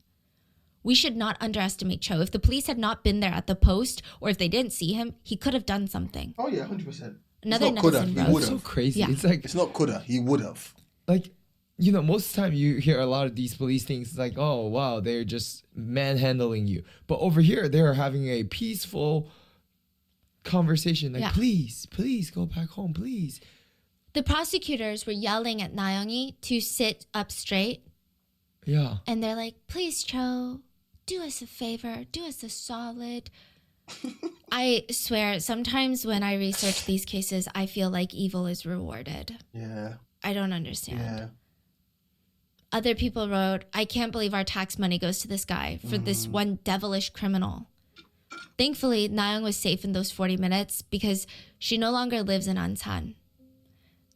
Speaker 5: We should not underestimate Cho. If the police had not been there at the post, or if they didn't see him, he could have done something.
Speaker 1: Oh yeah, 100%.
Speaker 5: Another
Speaker 1: It's not coulda,
Speaker 5: netizen
Speaker 1: he
Speaker 5: wrote,
Speaker 1: would've.
Speaker 4: So crazy.
Speaker 5: Yeah.
Speaker 4: It's like,
Speaker 1: It's not coulda, he would have.
Speaker 4: like, you know, most of the time you hear a lot of these police things like, oh, wow, they're just manhandling you. But over here, they're having a peaceful conversation. Like,
Speaker 5: Yeah.
Speaker 4: please go back home, please.
Speaker 5: The prosecutors were yelling at Nayoungi to sit up straight.
Speaker 4: Yeah.
Speaker 5: And they're like, please, Cho, do us a favor. Do us a solid. I swear, sometimes when I research these cases, I feel like evil is rewarded.
Speaker 1: Yeah.
Speaker 5: I don't understand.
Speaker 1: Yeah.
Speaker 5: Other people wrote, I can't believe our tax money goes to this guy for this one devilish criminal. Thankfully, Nayoung was safe in those 40 minutes because she no longer lives in Ansan.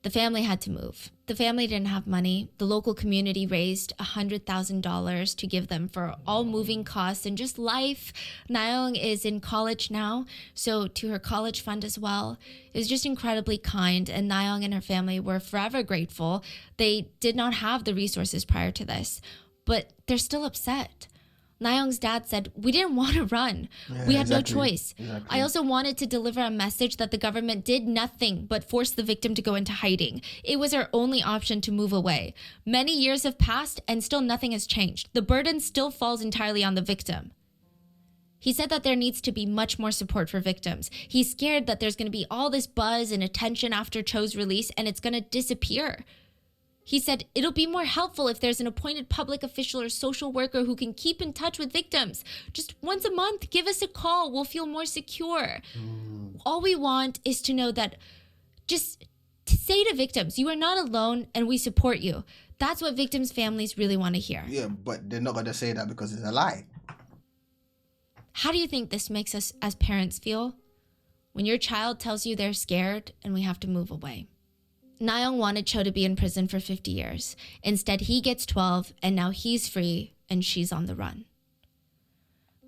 Speaker 5: The family had to move. The family didn't have money. The local community raised $100,000 to give them for all moving costs and just life. Nayoung is in college now, so to her college fund as well. It was just incredibly kind, and Nayoung and her family were forever grateful. They did not have the resources prior to this, but they're still upset. Nayoung's dad said, we didn't want to run. We had no choice. I also wanted to deliver a message that the government did nothing but force the victim to go into hiding. It was our only option to move away. Many years have passed and still nothing has changed. The burden still falls entirely on the victim. He said that there needs to be much more support for victims. He's scared that there's going to be all this buzz and attention after Cho's release and it's going to disappear. He said, it'll be more helpful if there's an appointed public official or social worker who can keep in touch with victims. Just once a month, give us a call. We'll feel more secure. All we want is to know that, just to say to victims, you are not alone and we support you. That's what victims' families really want to hear.
Speaker 1: Yeah, but they're not going to say that because it's a lie.
Speaker 5: How do you think this makes us as parents feel when your child tells you they're scared and we have to move away? Nayoung wanted Cho to be in prison for 50 years. Instead, he gets 12, and now he's free, and she's on the run.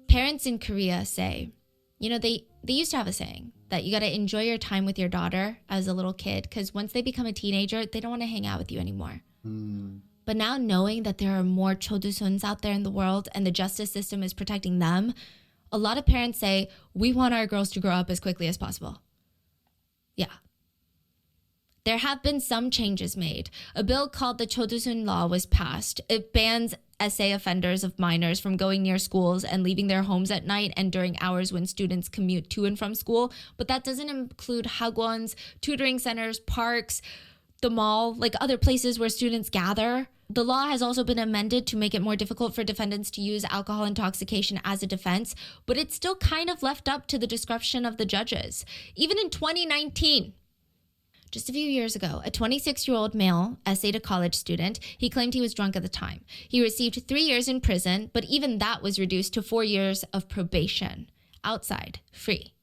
Speaker 5: Parents in Korea say, you know, they used to have a saying that you got to enjoy your time with your daughter as a little kid, because once they become a teenager, they don't want to hang out with you anymore. But now knowing that there are more Cho Do-suns out there in the world, and the justice system is protecting them, a lot of parents say, we want our girls to grow up as quickly as possible. Yeah. There have been some changes made. A bill called the Cho Do-sun law was passed. It bans SA offenders of minors from going near schools and leaving their homes at night and during hours when students commute to and from school. But that doesn't include hagwons, tutoring centers, parks, the mall, like other places where students gather. The law has also been amended to make it more difficult for defendants to use alcohol intoxication as a defense, but it's still kind of left up to the discretion of the judges. Even in 2019, just a few years ago, a 26-year-old male essayed a college student. He claimed he was drunk at the time. He received 3 years in prison, but even that was reduced to 4 years of probation, outside, free.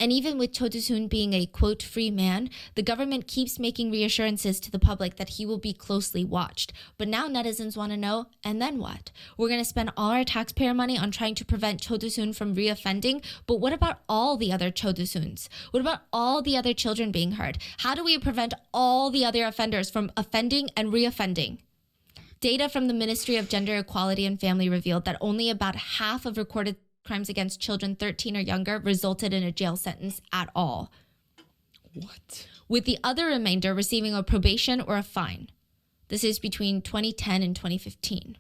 Speaker 5: And even with Cho Do-sun being a, quote, free man, the government keeps making reassurances to the public that he will be closely watched. But now netizens want to know, and then what? We're going to spend all our taxpayer money on trying to prevent Cho Do-sun from reoffending, but what about all the other Cho Do-suns? What about all the other children being hurt? How do we prevent all the other offenders from offending and reoffending? Data from the Ministry of Gender Equality and Family revealed that only about half of recorded crimes against children 13 or younger resulted in a jail sentence at all.
Speaker 4: What?
Speaker 5: With the other remainder receiving a probation or a fine. This is between 2010 and 2015.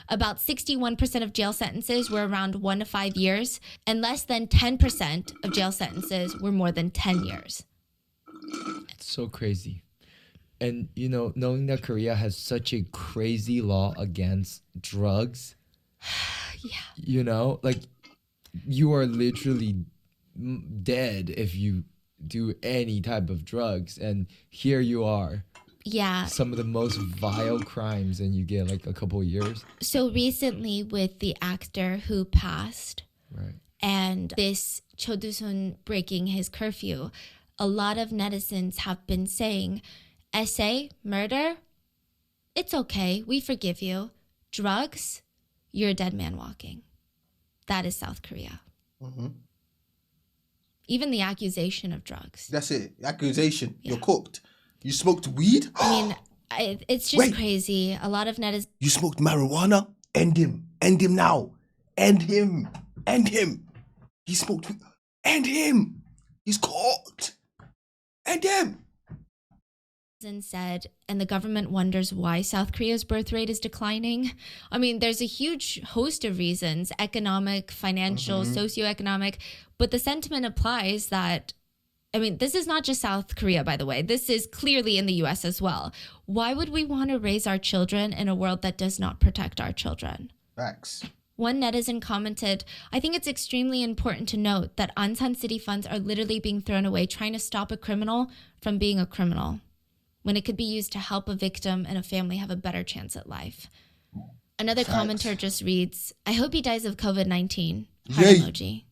Speaker 5: About 61% of jail sentences were around 1 to 5 years, and less than 10% of jail sentences were more than 10 years.
Speaker 4: It's so crazy. And, you know, knowing that Korea has such a crazy law against drugs,
Speaker 5: Yeah.
Speaker 4: you know, like you are literally dead if you do any type of drugs. And here you are.
Speaker 5: Yeah.
Speaker 4: Some of the most vile crimes, and you get like a couple of years.
Speaker 5: So recently with the actor who passed,
Speaker 4: Right.
Speaker 5: and this Cho Do-sun breaking his curfew, a lot of netizens have been saying, essay, murder, it's okay, we forgive you. Drugs, you're a dead man walking. That is South Korea.
Speaker 1: Mm-hmm.
Speaker 5: Even the accusation of drugs.
Speaker 1: That's it. Accusation.
Speaker 5: Yeah.
Speaker 1: You're cooked. You smoked weed?
Speaker 5: I mean, it's just
Speaker 1: Wait.
Speaker 5: crazy. A lot of netizens.
Speaker 1: You smoked marijuana? End him. End him now. End him. End him. He smoked weed. End him. He's caught. End him.
Speaker 5: Said, and the government wonders why South Korea's birth rate is declining. I mean, there's a huge host of reasons, economic, financial, socioeconomic, but the sentiment applies that, I mean, this is not just South Korea, by the way. This is clearly in the US as well. Why would we want to raise our children in a world that does not protect our children?
Speaker 1: Facts.
Speaker 5: One netizen commented, I think it's extremely important to note that Ansan city funds are literally being thrown away trying to stop a criminal from being a criminal, when it could be used to help a victim and a family have a better chance at life. Another commenter just reads, I hope he dies of COVID-19. Heart
Speaker 1: Yay.
Speaker 5: emoji.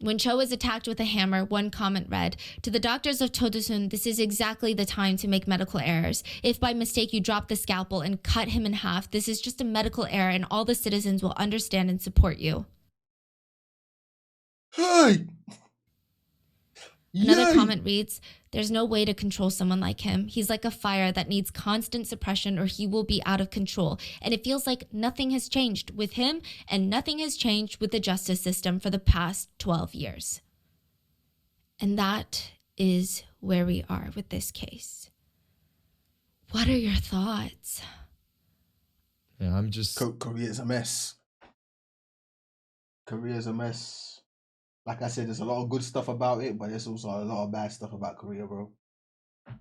Speaker 5: When Cho was attacked with a hammer, one comment read, to the doctors of Cho Do-sun, this is exactly the time to make medical errors. If by mistake you drop the scalpel and cut him in half, this is just a medical error and all the citizens will understand and support you.
Speaker 1: Hey!
Speaker 5: Another
Speaker 1: Yay.
Speaker 5: comment reads, there's no way to control someone like him. He's like a fire that needs constant suppression or he will be out of control. And it feels like nothing has changed with him and nothing has changed with the justice system for the past 12 years. And that is where we are with this case. What are your thoughts?
Speaker 4: Yeah, I'm just...
Speaker 1: Korea's a mess. Korea's a mess. Like I said, there's a lot of good stuff about it, but there's also a lot of bad stuff about Korea, bro.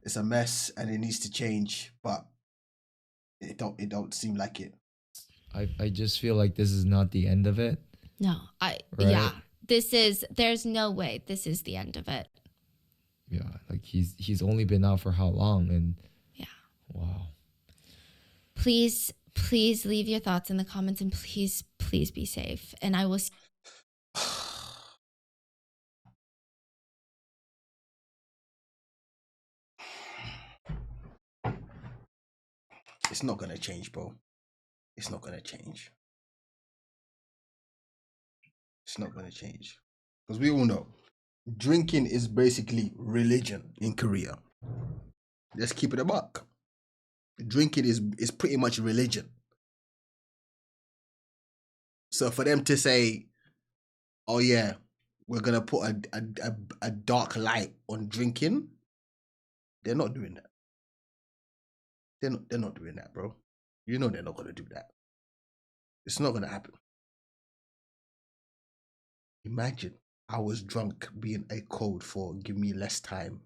Speaker 1: It's a mess and it needs to change, but it don't seem like it.
Speaker 4: I just feel like this is not the end of it.
Speaker 5: No,
Speaker 4: Right?
Speaker 5: yeah, there's no way this is the end of it.
Speaker 4: Yeah, like he's only been out for how long? And
Speaker 5: yeah.
Speaker 4: Wow.
Speaker 5: Please leave your thoughts in the comments and please be safe. And I will see
Speaker 1: It's not gonna change, bro. It's not gonna change. It's not gonna change. Because we all know drinking is basically religion in Korea. Let's keep it a buck. Drinking is pretty much religion. So for them to say, oh yeah, we're gonna put a dark light on drinking, they're not doing that. They're not doing that, bro. You know they're not gonna do that. It's not gonna happen. Imagine I was drunk being a code for give me less time